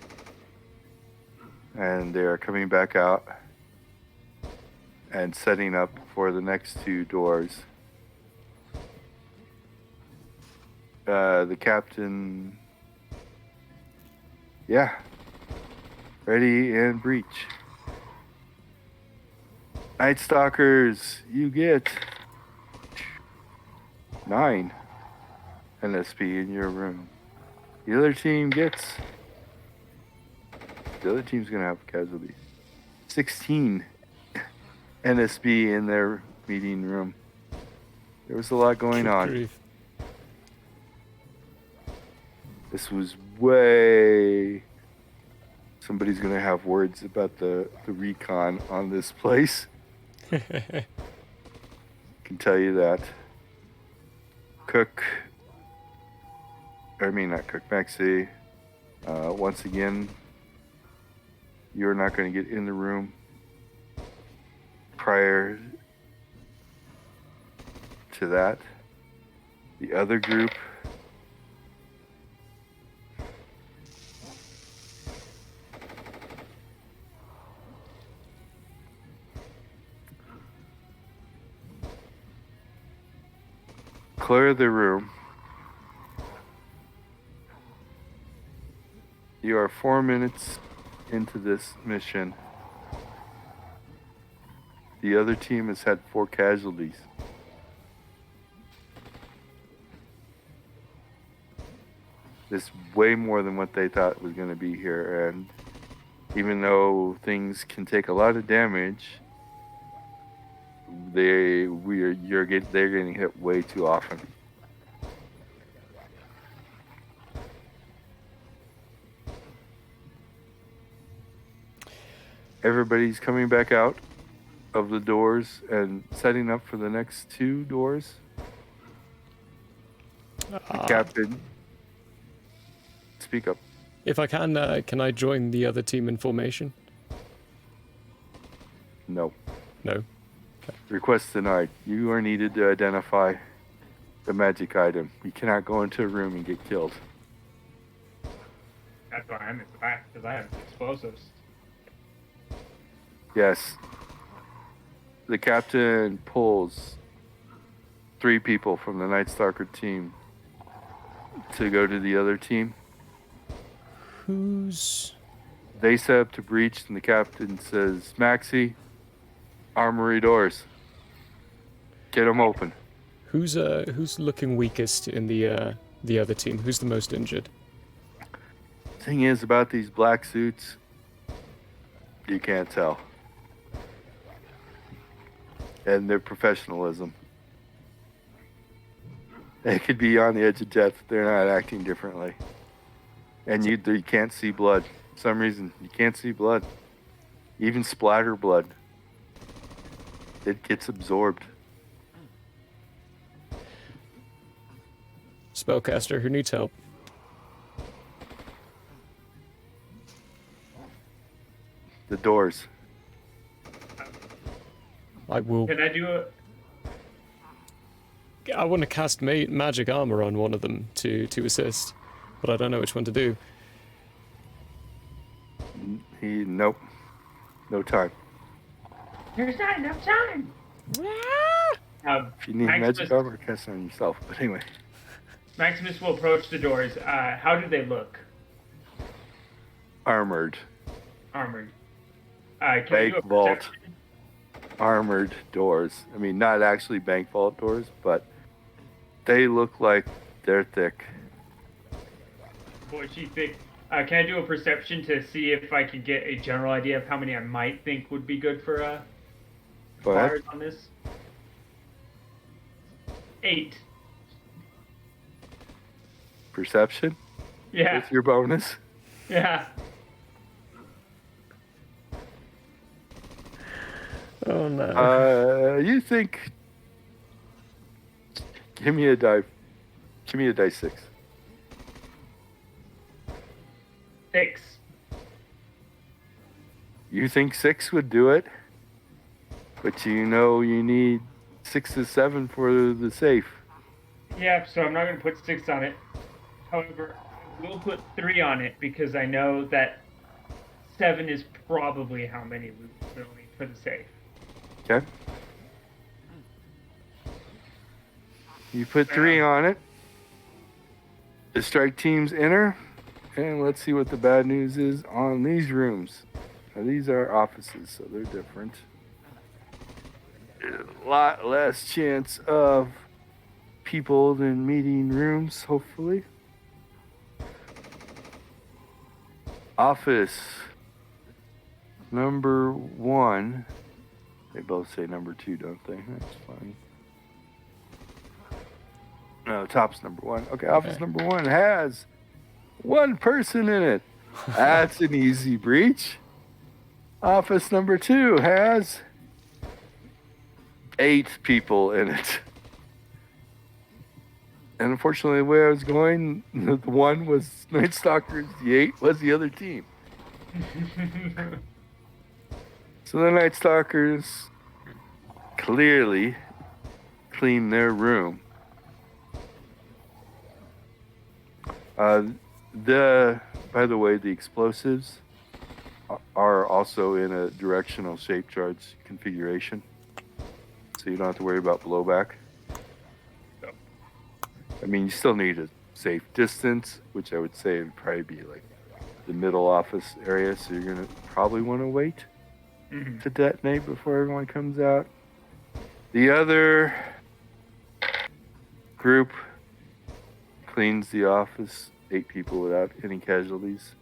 And they are coming back out and setting up for the next two doors. The captain... Yeah. Ready and breach. Night Stalkers, you get 9 NSP in your room. The other team gets... The other team's going to have casualties. 16 NSP in their meeting room. There was a lot going Good on. grief. This was way... Somebody's going to have words about the recon on this place. Can tell you that. Maxie. Once again, you're not going to get in the room prior to that. The other group, clear the room. You are 4 minutes into this mission. The other team has had 4 casualties. This is way more than what they thought was going to be here, and even though things can take a lot of damage, they're getting hit way too often. Everybody's coming back out of the doors and setting up for the next 2 doors. The captain, speak up. If I can I join the other team in formation? No. No. Request denied. You are needed to identify the magic item. You cannot go into a room and get killed. That's why I'm in the back, because I have explosives. Yes. The captain pulls 3 people from the Night Stalker team to go to the other team. Who's... They set up to breach, and the captain says, Maxie, armory doors. Get them open. Who's looking weakest in the other team? Who's the most injured? Thing is about these black suits, you can't tell. And their professionalism. They could be on the edge of death. They're not acting differently. And you can't see blood. For some reason, you can't see blood. Even splatter blood. It gets absorbed. Spellcaster, who needs help? The doors. I will... Can I do a... I want to cast magic armor on one of them to assist, but I don't know which one to do. Nope. No time. There's not enough time! If you need magic armor, cast it on yourself. But anyway. Maximus will approach the doors. How do they look? Armored. Armored. Bank Can you do a vault. perception? Armored doors. I mean, not actually bank vault doors, but they look like they're thick. Boy, she's thick. Can I do a perception to see if I can get a general idea of how many I might think would be good for Go ahead. fires on this? 8. Perception? Yeah. With your bonus? Yeah. Oh no. You think... Give me a die. Give me a dice 6. 6. You think 6 would do it? But you know you need 6 to 7 for the safe. Yeah, so I'm not going to put 6 on it. However, I will put 3 on it because I know that 7 is probably how many we'll need for the safe. Okay. You put 3 on it. The strike teams enter, and let's see what the bad news is on these rooms. Now, these are offices, so they're different. A lot less chance of people than meeting rooms, hopefully. Office number 1. They both say number 2, don't they? That's fine. No, top's number 1. Okay, office number 1 has 1 person in it. That's an easy breach. Office number 2 has 8 people in it. And unfortunately, the way I was going, the 1 was Night Stalkers, the 8 was the other team. So the Night Stalkers clearly cleaned their room. By the way, the explosives are also in a directional shape charge configuration, so you don't have to worry about blowback. I mean, you still need a safe distance, which I would say would probably be like the middle office area, so you're going to probably want to wait to detonate before everyone comes out. The other group cleans the office, 8 people without any casualties.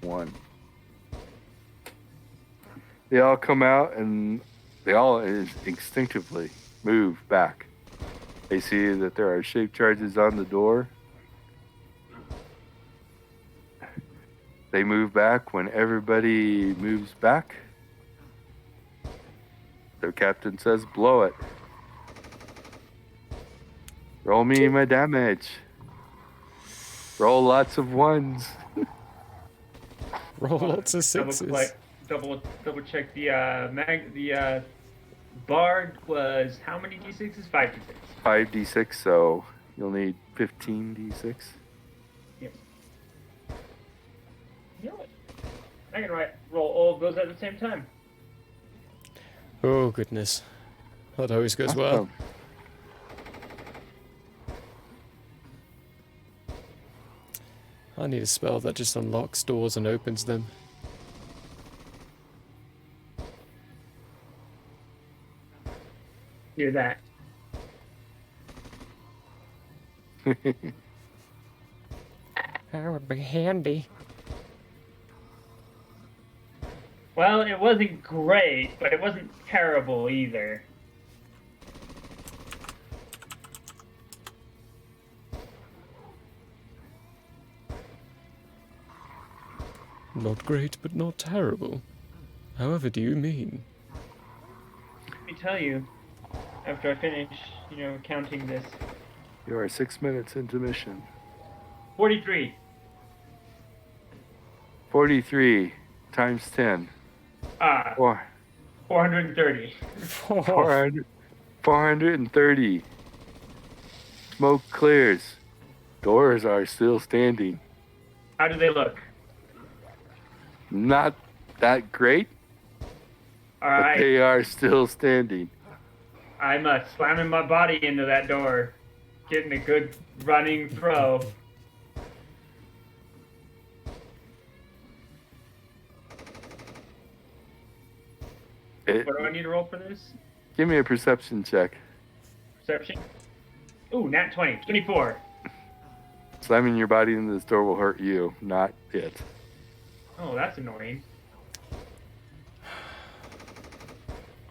8-1. They all come out and they all instinctively move back. They see that there are shape charges on the door. They move back. When everybody moves back, their captain says, blow it. Roll me my damage. Roll lots of 1s. Roll lots of 6s. Double check the bard was how many d6s? 5d6. 5d6, so you'll need 15d6. Yep. You know what? I can roll all of those at the same time. Oh, goodness. That always goes well. I need a spell that just unlocks doors and opens them. Do that. That would be handy. Well, it wasn't great, but it wasn't terrible either. Not great, but not terrible. However do you mean? Let me tell you, after I finish, counting this. You are 6 minutes into mission. 43. 43 times 10. 430. 430. Smoke clears. Doors are still standing. How do they look? Not that great, All but right. they are still standing. I'm slamming my body into that door, getting a good running throw. What do I need to roll for this? Give me a perception check. Perception? Ooh, nat 20. 24. Slamming your body into this door will hurt you, not it. Oh, that's annoying.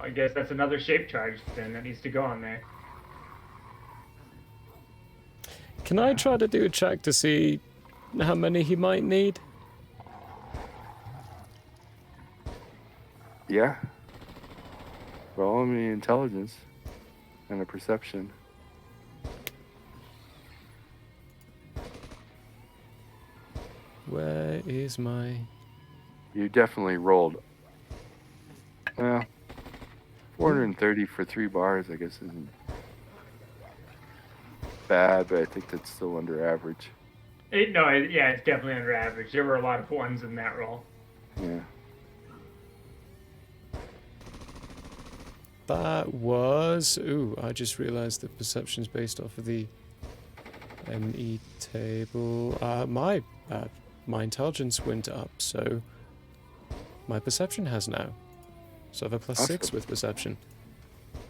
I guess that's another shape charge then that needs to go on there. Can I try to do a check to see how many he might need? Yeah. Roll me intelligence and a perception. Where is my... You definitely rolled. Well, 430 for 3 bars, I guess, isn't bad, but I think that's still under average. Yeah, it's definitely under average. There were a lot of ones in that roll. Yeah. That was... Ooh, I just realized that perception's based off of the ME table. My intelligence went up, so my perception has now. So I have a +6 Awesome. with perception.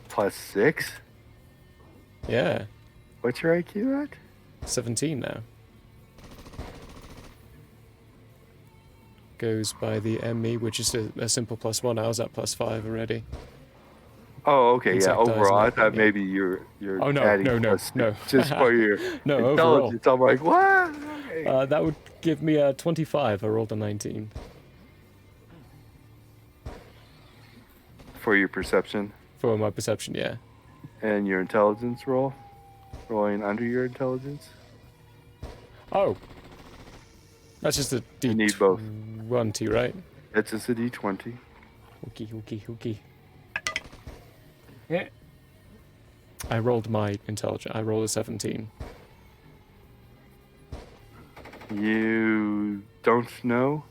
+6? Yeah, What's your IQ at? 17 now. Goes by the ME, which is a simple +1. I was at +5 already. Oh, okay, Insect yeah. dies Overall, I not thought me. maybe you're Oh, no, adding no, +6 no. just for your No, overall. intelligence. I'm like, what? Okay. That would give me a 25. I rolled a 19. For your perception For my perception, yeah. and your intelligence roll, rolling under your intelligence. Oh. That's just a You need both. D20, right? That's just a D20. Okay. Yeah. I rolled my intelligence. I rolled a 17. You don't know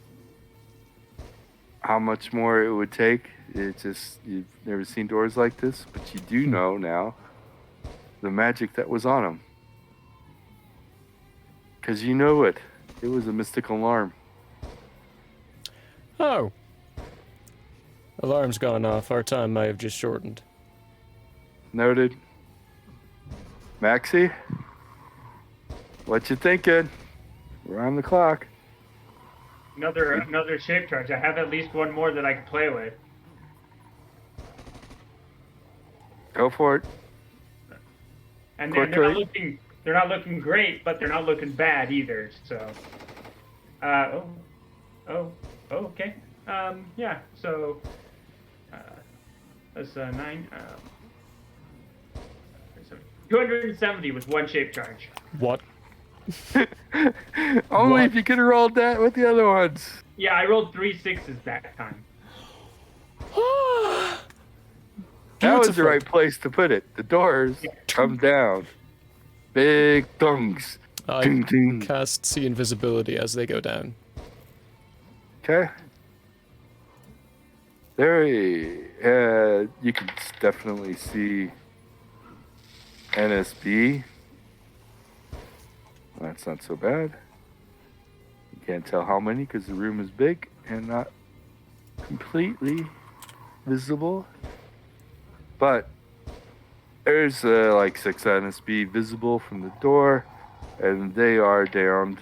how much more it would take. It's just, you've never seen doors like this, but you do know now the magic that was on them. Because you know it. It was a mystic alarm. Oh. Alarm's gone off. Our time may have just shortened. Noted. Maxie? What you thinking? We're on the clock. Another shape charge. I have at least one more that I can play with. Go for it. And Quick they're not rate. looking great, but they're not looking bad either. So, okay. Yeah. So, that's 9. 270 with one shape charge. What? Only What? if you could have rolled that with the other ones. Yeah, I rolled 3 6s that time. That was the Beautiful. right place to put it. The doors come down. Big thungs. I Ding, ding. cast see invisibility as they go down. Okay. You can definitely see NSB. That's not so bad. You can't tell how many because the room is big and not completely visible. But there's like 6 NSB visible from the door, and they are downed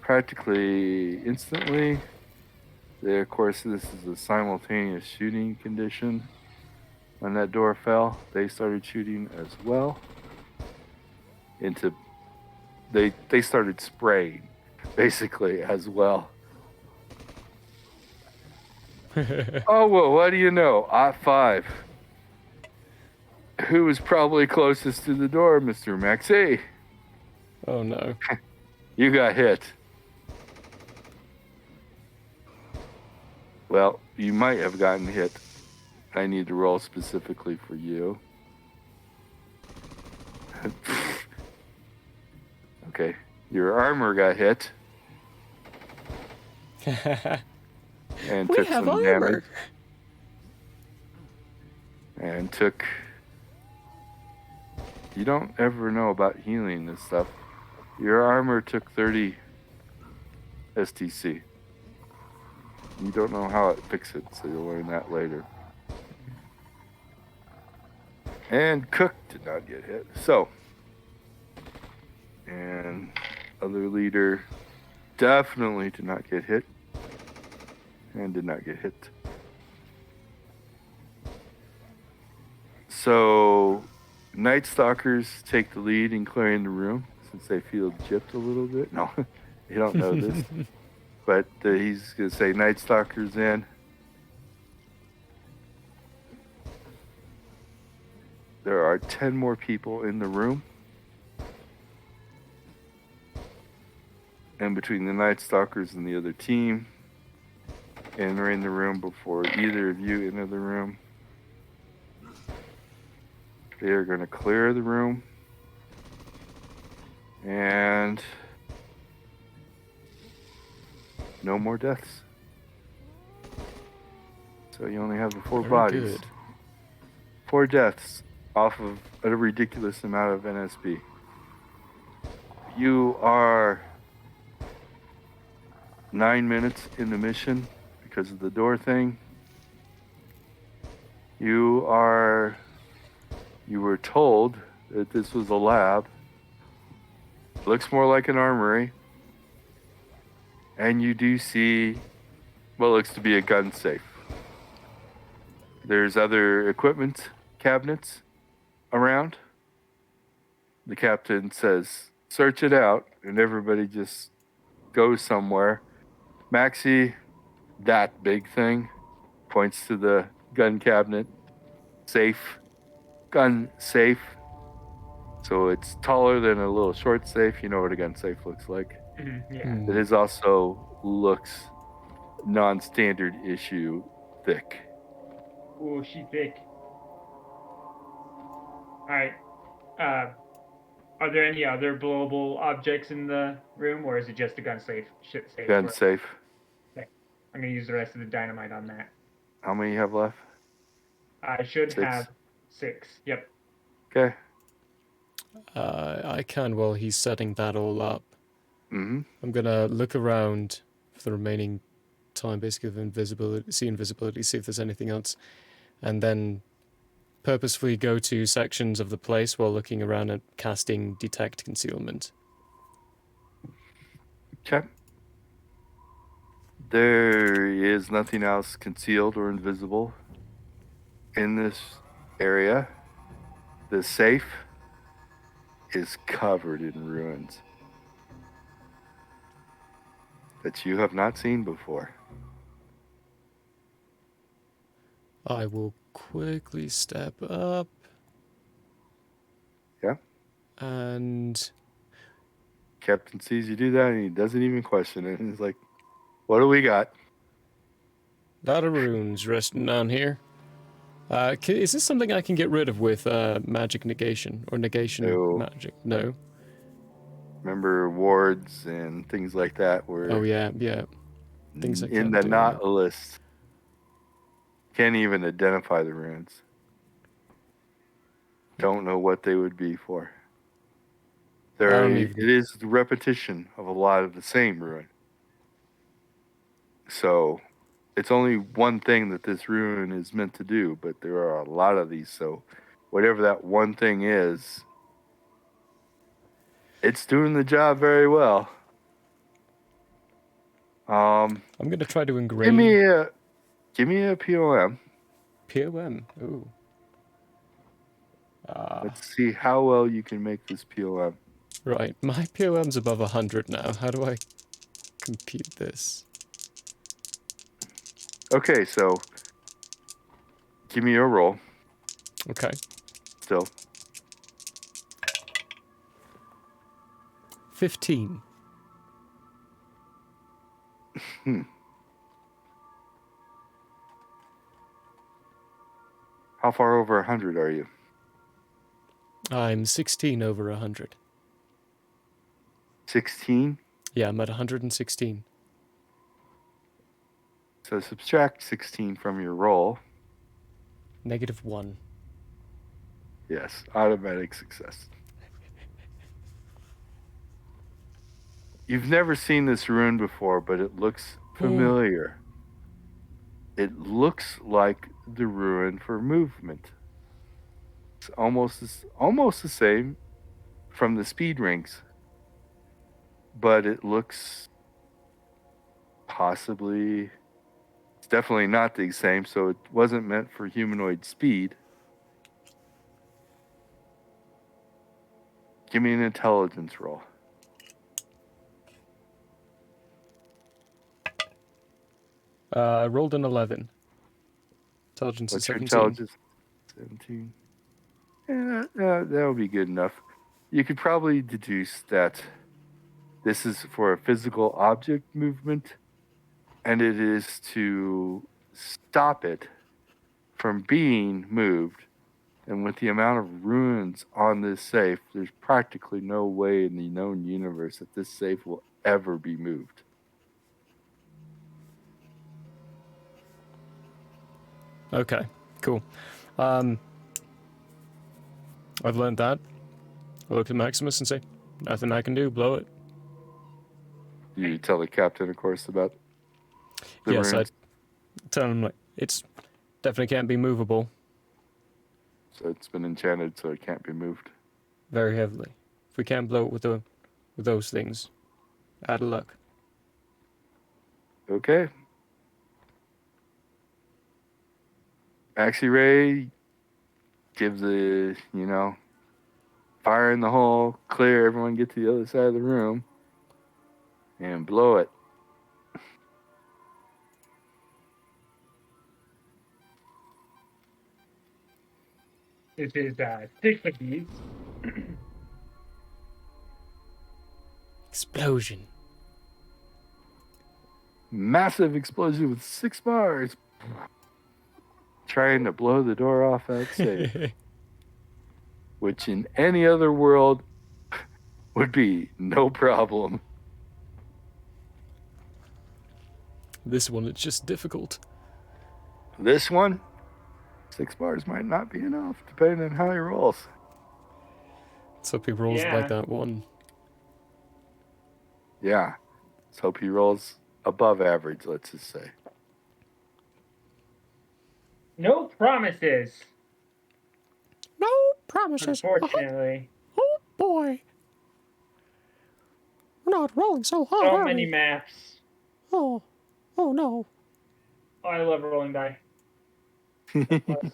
practically instantly. Of course, this is a simultaneous shooting condition. When that door fell, they started shooting as well. They started spraying, basically, as well. Oh, well, what do you know? @5. Who was probably closest to the door, Mr. Maxey? Oh no. You got hit. Well, you might have gotten hit. I need to roll specifically for you. Okay. Your armor got hit and We took have some armor. damage. And took... You don't ever know about healing this stuff. Your armor took 30 STC. You don't know how it fixes it, so you'll learn that later. And Cook did not get hit. So, and other leader definitely did not get hit. And did not get hit. So, Night Stalkers take the lead in clearing the room since they feel gypped a little bit. No, you don't know this. But he's going to say Night Stalkers in. There are 10 more people in the room. And between the Night Stalkers and the other team entering the room before either of you enter the room, they are going to clear the room And no more deaths. So you only have the 4 Very bodies. good. 4 deaths off of a ridiculous amount of NSP. You are 9 minutes in the mission because of the door thing. You were told that this was a lab. Looks more like an armory. And you do see what looks to be a gun safe. There's other equipment cabinets around. The captain says, search it out, and everybody just goes somewhere. Maxie, that big thing, points to the gun cabinet. Safe. Gun safe. So it's taller than a little short safe. You know what a gun safe looks like. Yeah. It is also looks non-standard issue thick. Oh, she thick. All right. Are there any other blowable objects in the room, or is it just a gun safe? Gun safe. Okay. I'm gonna use the rest of the dynamite on that. How many you have left? I should 6. have 6. Yep. Okay. I can while he's setting that all up. Mm-hmm. I'm gonna look around for the remaining time, basically of invisibility, see if there's anything else, and then purposefully go to sections of the place while looking around at casting Detect Concealment. Okay. There is nothing else concealed or invisible in this area. The safe is covered in ruins that you have not seen before. I will quickly step up. Yeah. And Captain sees you do that and he doesn't even question it. And he's like, what do we got? lot of runes resting down here. Is this something I can get rid of with magic negation or negation No. magic? No. Remember wards and things like that were Oh yeah. Things I in can't the do. not list. Can't even identify the runes. Don't know what they would be for. It is the repetition of a lot of the same rune. So it's only one thing that this rune is meant to do, but there are a lot of these. So whatever that one thing is, it's doing the job very well. I'm gonna try to engrave. Give me a POM. POM. Ooh. Let's see how well you can make this POM. Right, my POM's above 100 now. How do I compute this? Okay, so give me your roll. Okay. Still. 15. How far over 100 are you? I'm 16 over 100. 16? Yeah, I'm at 116. So subtract 16 from your roll. -1. Yes, automatic success. You've never seen this rune before, but it looks familiar. It looks like the rune for movement. It's almost the same from the speed rings, but it looks possibly. It's definitely not the same, so it wasn't meant for humanoid speed. Give me an intelligence roll. I rolled an 11. Intelligence What's is your 17. intelligence? 17. Yeah, that would be good enough. You could probably deduce that this is for a physical object movement, and it is to stop it from being moved And with the amount of ruins on this safe, there's practically no way in the known universe that this safe will ever be moved. Okay, cool. I've learned that. I look at Maximus and say, nothing I can do, blow it. You tell the captain, of course, about the Yes, ruins. I tell him, like, it's definitely can't be movable So it's been enchanted, so it can't be moved. very heavily. If we can't blow it with those things, out of luck. Okay. Maxi Ray gives a, fire in the hole, clear, everyone get to the other side of the room, and blow it. This is 6 of these. Explosion. Massive explosion with 6 bars. Trying to blow the door off that safe. Which in any other world would be no problem. This one, it's just difficult. This one, 6 bars might not be enough, depending on how he rolls. Let's hope he rolls Yeah. like that one. Yeah. Let's hope he rolls above average, let's just say. No promises, No promises. unfortunately. Oh boy. We're not rolling so hard. So are many we? maps. Oh no. Oh, I love rolling die. +6.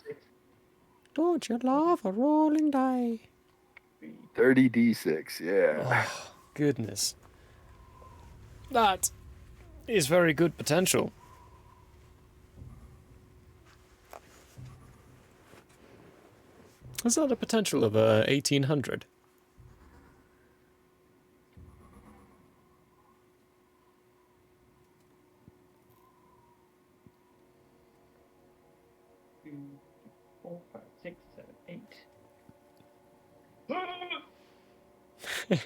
Don't you love a rolling die? 30d6, yeah. Oh, goodness. That is very good potential. Is that a potential of 1800? Two, 4, 5, 6, 7,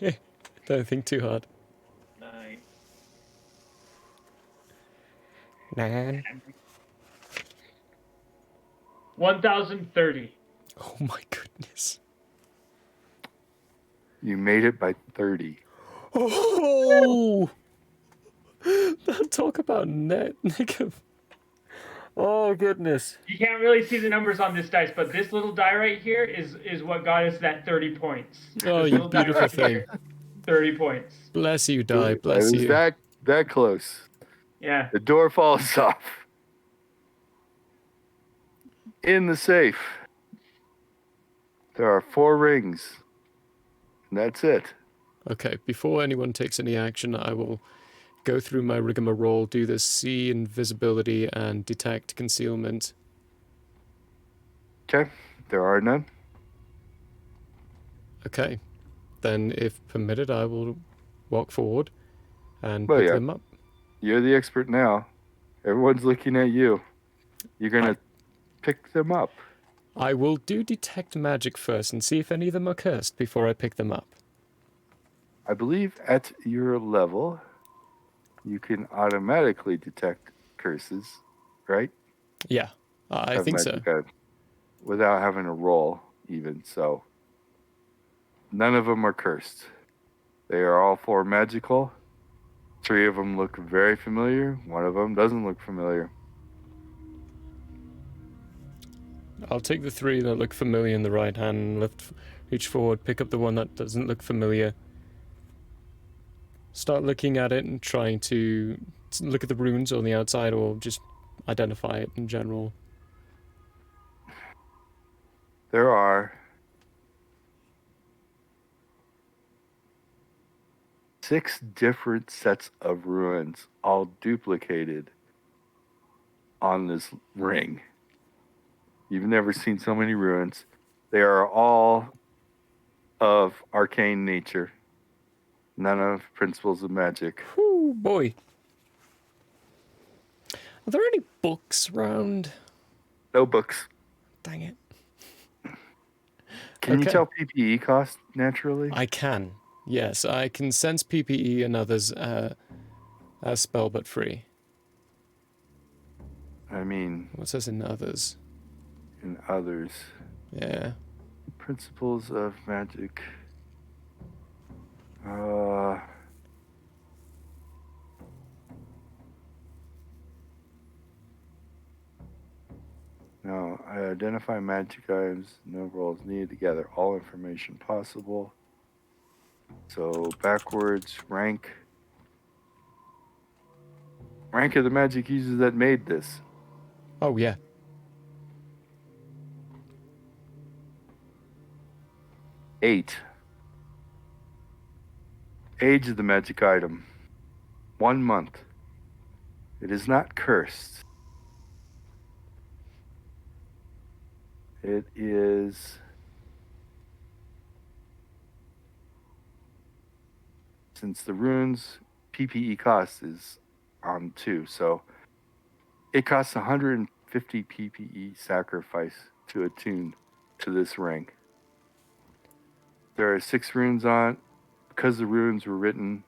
8. Don't think too hard. 9. 9. 1030. Oh my goodness. You made it by 30. Oh! Talk about negative. Oh goodness. You can't really see the numbers on this dice, but this little die right here is what got us that 30 points. Oh, This you little die beautiful right thing. here, 30 points. Bless you, die. Bless It was you. that close. Yeah. The door falls off. In the safe, there are 4 rings. And that's it. Okay, before anyone takes any action, I will go through my rigmarole, do the see invisibility and detect concealment. Okay, there are none. Okay, then if permitted, I will walk forward and Well, pick yeah. them up. You're the expert now. Everyone's looking at you. You're going to pick them up. I will do detect magic first and see if any of them are cursed before I pick them up. I believe at your level, you can automatically detect curses, right? Yeah, I Have think so. magic eye, without having to roll, even. So, none of them are cursed. They are all 4 magical. 3 of them look very familiar. 1 of them doesn't look familiar. I'll take the 3 that look familiar in the right hand, reach forward, pick up the one that doesn't look familiar. Start looking at it and trying to look at the runes on the outside or just identify it in general. There are 6 different sets of ruins, all duplicated on this ring. You've never seen so many ruins. They are all of arcane nature, none of principles of magic. Whew, boy. Are there any books around? No books. Dang it. Can you Okay. tell PPE cost naturally? I can. Yes, I can sense PPE and others as spell but free. I mean, What says in others? in others. Yeah. Principles of magic. Uh, no, I identify magic items. No rolls needed to gather all information possible. So backwards, rank. Rank of the magic users that made this. Oh, yeah. Eight. Age of the magic item. 1 month. It is not cursed. It is... Since the runes PPE cost is on 2, so it costs 150 PPE sacrifice to attune to this rank. There are 6 runes on. Because the runes were written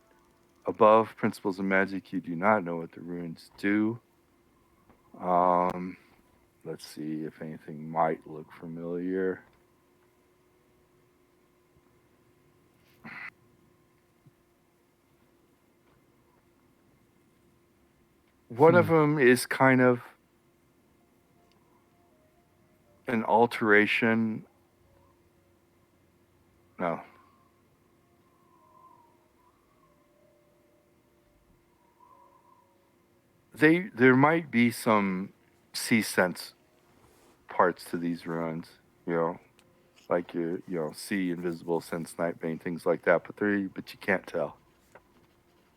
above Principles of Magic, you do not know what the runes do. Let's see if anything might look familiar. One of them is kind of an alteration. No. There might be some sea sense parts to these runes, like see invisible, sense Nightbane, things like that, but you can't tell.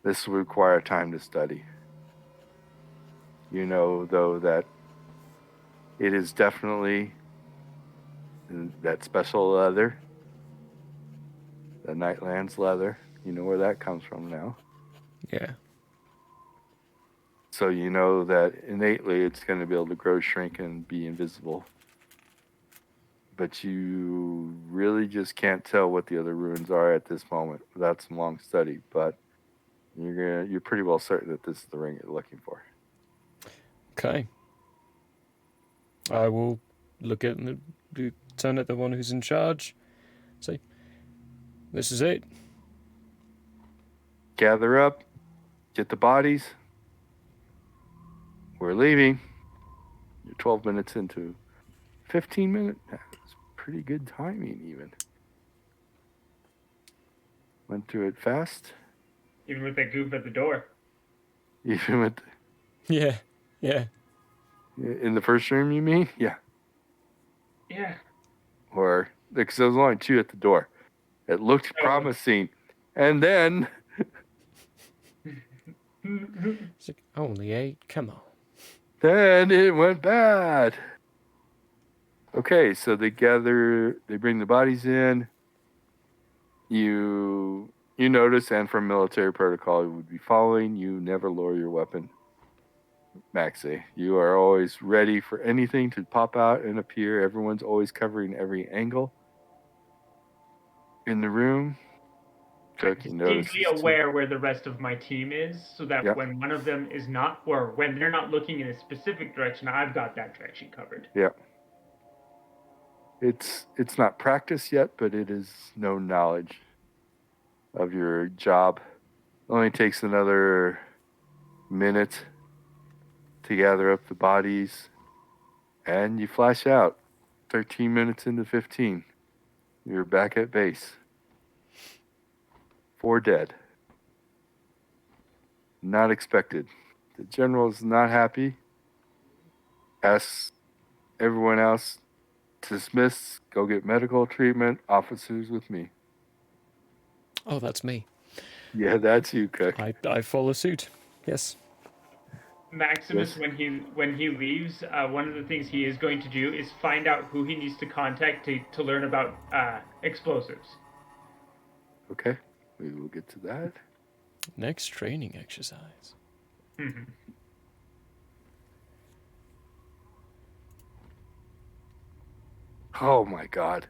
This will require time to study. You know, though, that it is definitely that special leather, the Nightlands leather. You know where that comes from now. Yeah. So you know that innately it's going to be able to grow, shrink, and be invisible. But you really just can't tell what the other runes are at this moment without some long study. But you're pretty well certain that this is the ring you're looking for. Okay. I will look at turn at the one who's in charge. Say, this is it. Gather up, get the bodies. We're leaving. You're 12 minutes into 15 minutes. That's pretty good timing, even. Went through it fast. Even with that goof at the door. Even with. Yeah. Yeah. In the first room, you mean? Yeah. Yeah. Or, because there was only 2 at the door. It looked promising. And then. It's like, only 8? Come on. Then it went bad. Okay, so they bring the bodies in. You notice, and from military protocol, you would be following. You never lower your weapon. Maxie, you are always ready for anything to pop out and appear. Everyone's always covering every angle in the room. Cook, you notice Distinctly aware where the rest of my team is, so that when one of them is not, or when they're not looking in a specific direction, I've got that direction covered. Yeah. It's not practice yet, but it is known knowledge of your job. It only takes another minute to gather up the bodies, and you flash out. 13 minutes into 15. You're back at base. 4 dead. Not expected. The general's not happy. Asks everyone else to dismiss, go get medical treatment. Officers with me. Oh, that's me. Yeah, that's you, Cook. I follow suit. Yes. Maximus, when he leaves, one of the things he is going to do is find out who he needs to contact to learn about explosives. Okay, we will get to that. Next training exercise. Mm-hmm. Oh my God.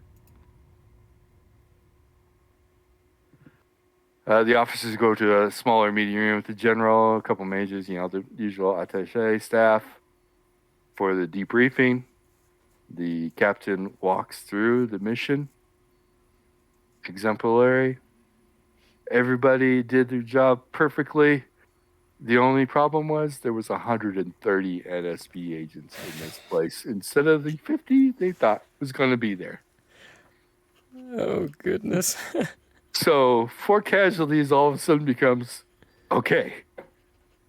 The officers go to a smaller meeting room with the general, a couple mages, the usual attaché staff for the debriefing. The captain walks through the mission. Exemplary. Everybody did their job perfectly. The only problem was there was 130 NSB agents in this place instead of the 50 they thought was going to be there. Oh, goodness. So 4 casualties all of a sudden becomes, okay,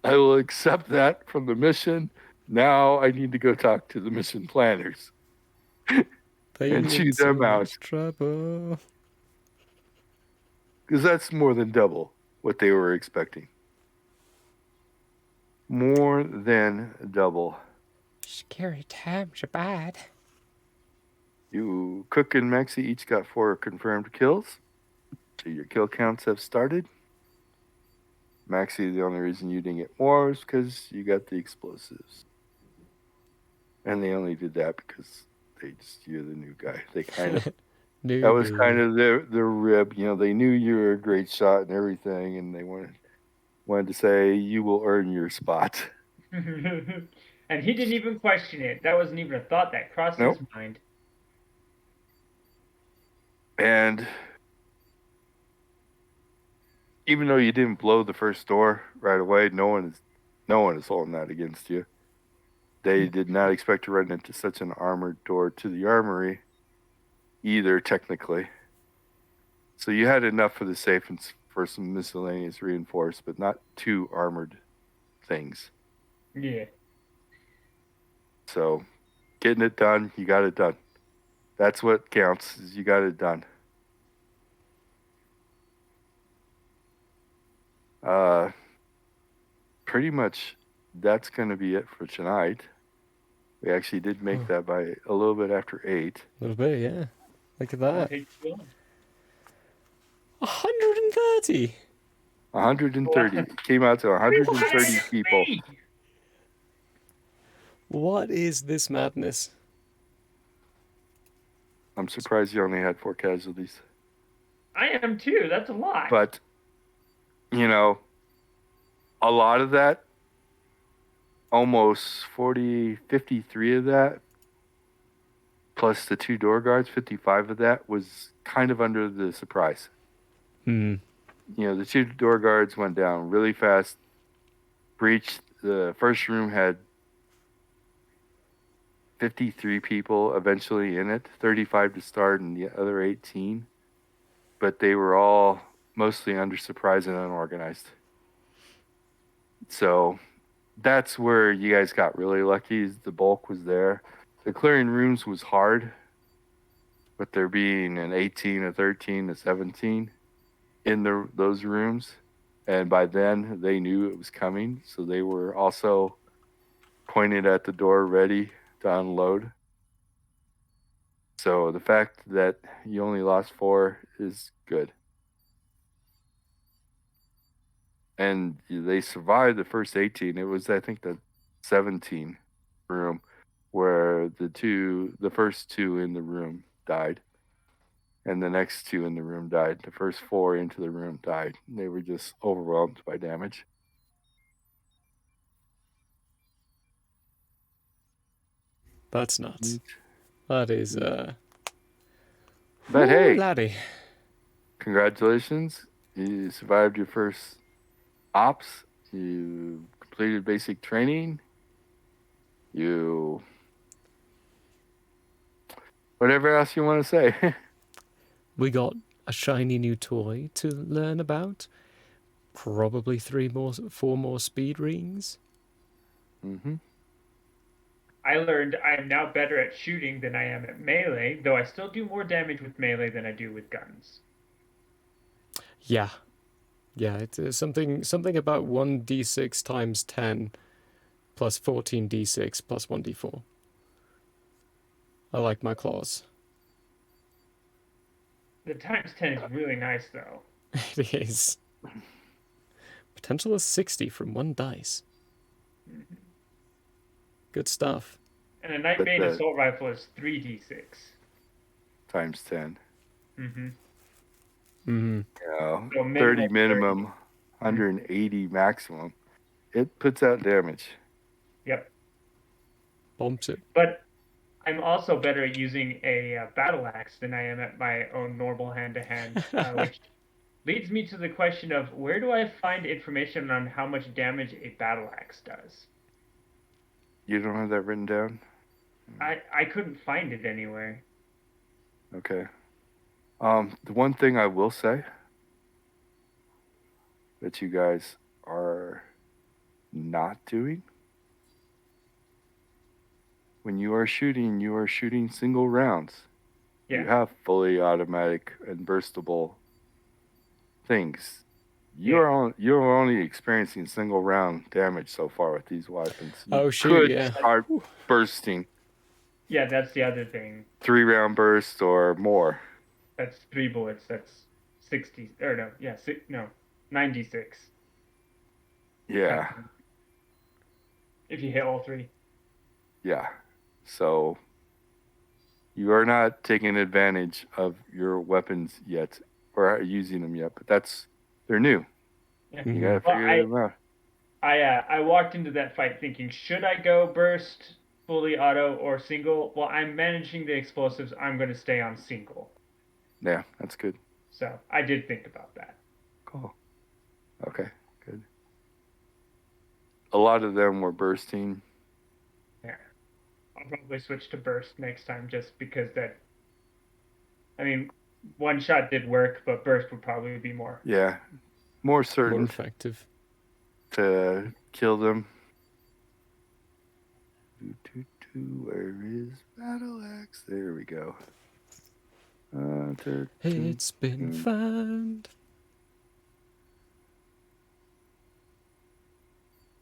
I will accept that from the mission. Now I need to go talk to the mission planners They and in chew so them out. much trouble. Because that's more than double what they were expecting. More than double. Scary times are bad. You, Cook and Maxie, each got 4 confirmed kills. So your kill counts have started. Maxie, the only reason you didn't get more is because you got the explosives. And they only did that because you're the new guy. They kind of, that was kind of their rib. They knew you were a great shot and everything, and they wanted to say, you will earn your spot. And he didn't even question it. That wasn't even a thought that crossed his mind. And even though you didn't blow the first door right away, no one is holding that against you. They did not expect to run into such an armored door to the armory either, technically. So you had enough for the safe and for some miscellaneous reinforced, but not 2 armored things. Yeah. So getting it done, you got it done. That's what counts, is you got it done. Pretty much that's going to be it for tonight. We actually did make that by a little bit after 8. A little bit, yeah. Look at that. 130. 130. It came out to 130 people. What is this madness? I'm surprised you only had 4 casualties. I am too. That's a lot. But, a lot of that, almost 53 of that, plus the 2 door guards, 55 of that was kind of under the surprise. The 2 door guards went down really fast. Breached. The first room had 53 people eventually in it, 35 to start and the other 18. But they were all mostly under surprise and unorganized. So that's where you guys got really lucky. The bulk was there. The clearing rooms was hard, but there being an 18, a 13, a 17 in those rooms. And by then they knew it was coming. So they were also pointed at the door ready to unload. So the fact that you only lost 4 is good. And they survived the first 18. It was, I think, the 17 room where the first 2 in the room died. And the next 2 in the room died. The first 4 into the room died. They were just overwhelmed by damage. That's nuts. That is, But hey, laddie. Congratulations. You survived your first ops. You completed basic training. Whatever else you want to say. We got a shiny new toy to learn about. Probably 4 more speed rings. Mm-hmm. I learned I am now better at shooting than I am at melee, though I still do more damage with melee than I do with guns. Yeah. Yeah, it's something about 1d6 times 10 plus 14d6 plus 1d4. I like my claws. The times 10 is really nice, though. It is. Potential is 60 from 1 dice. Mm-hmm. Good stuff. And a Nightbane assault rifle is 3d6. Times 10. Mm-hmm. Mm-hmm. You know, So 30 minimal 30. minimum, 180 maximum. It puts out damage. Yep. Bumps it. But I'm also better at using a battle axe than I am at my own normal hand-to-hand, which leads me to the question of where do I find information on how much damage a battle axe does? You don't have that written down? I couldn't find it anywhere. Okay. The one thing I will say that you guys are not doing when you are shooting single rounds. You Yeah. have fully automatic and burstable things. Yeah. You're only experiencing single round damage so far with these weapons. You Oh, shoot, could yeah. start bursting Yeah, that's the other thing. 3-round burst or more. That's 3 bullets. That's 60 or no, yeah, 96. Yeah. If you hit all 3. Yeah. So you are not taking advantage of your weapons yet or using them yet, but they're new. Yeah. You gotta Well, figure them out. I walked into that fight thinking, should I go burst, fully auto, or single? Well, I'm managing the explosives. I'm going to stay on single. Yeah, that's good. So I did think about that. Cool. Okay, good. A lot of them were bursting. Yeah. I'll probably switch to burst next time just because that. I mean, one shot did work, but burst would probably be more. Yeah, more More certain effective. to kill them. Where is Battle Axe? There we go. It's been found.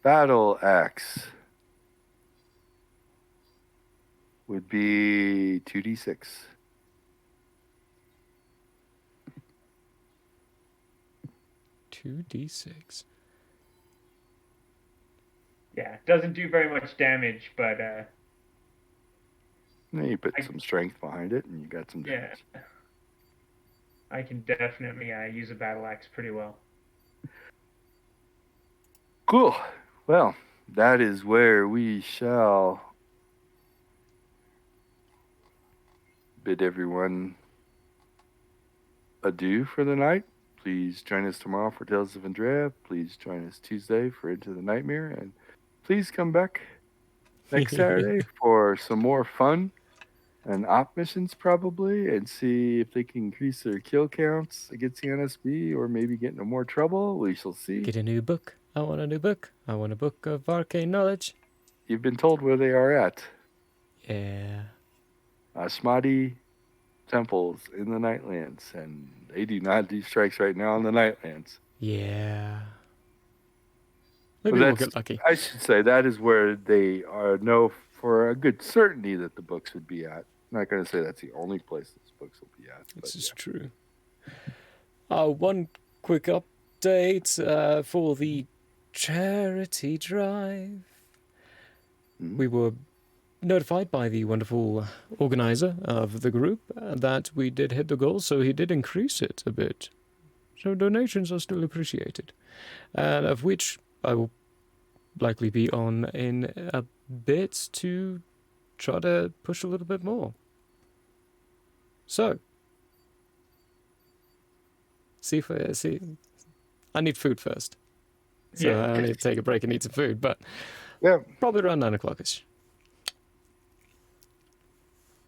Battle Axe would be 2d6. Two D6. Yeah, it doesn't do very much damage, but Then you put some strength behind it, and you got some yeah, damage. I can definitely use a battle axe pretty well. Cool. Well, that is where we shall bid everyone adieu for the night. Please join us tomorrow for Tales of Andrea. Please join us Tuesday for Into the Nightmare. And please come back next Saturday for some more fun and op missions probably, and see if they can increase their kill counts against the NSB or maybe get into more trouble. We shall see. Get a new book. I want a new book. I want a book of arcane knowledge. You've been told where they are at. Yeah. Ashmati temples in the Nightlands, and they do not do strikes right now in the Nightlands. Yeah. Maybe Well, we'll get lucky. I should say that is where they know for a good certainty that the books would be at. I'm not going to say that's the only place these books will be at. This is yeah. true. One quick update for the charity drive. Mhm. We were notified by the wonderful organizer of the group that we did hit the goal, so he did increase it a bit. So donations are still appreciated, and of which I will likely be on in a bit to try to push a little bit more. So, see. I need food first, so Yeah. I need to take a break and eat some food, but Yeah. probably around 9 o'clockish.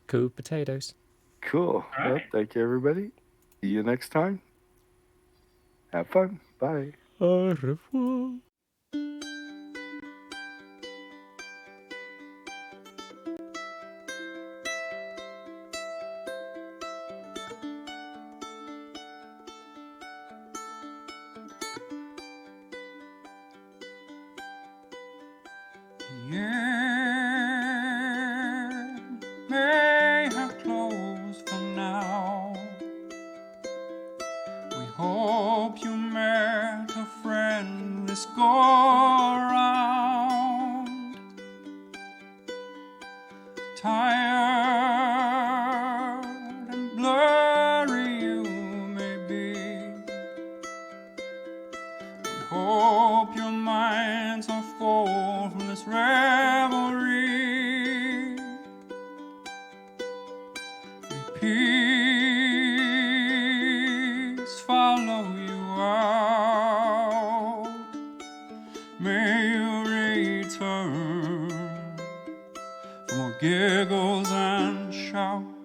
Cool potatoes. Cool. All Well, right. thank you, everybody. See you next time. Have fun. Bye. Au revoir. The end may have closed for now. We hope you met a friend this go around. Tired and blurry you may be, giggles and shout.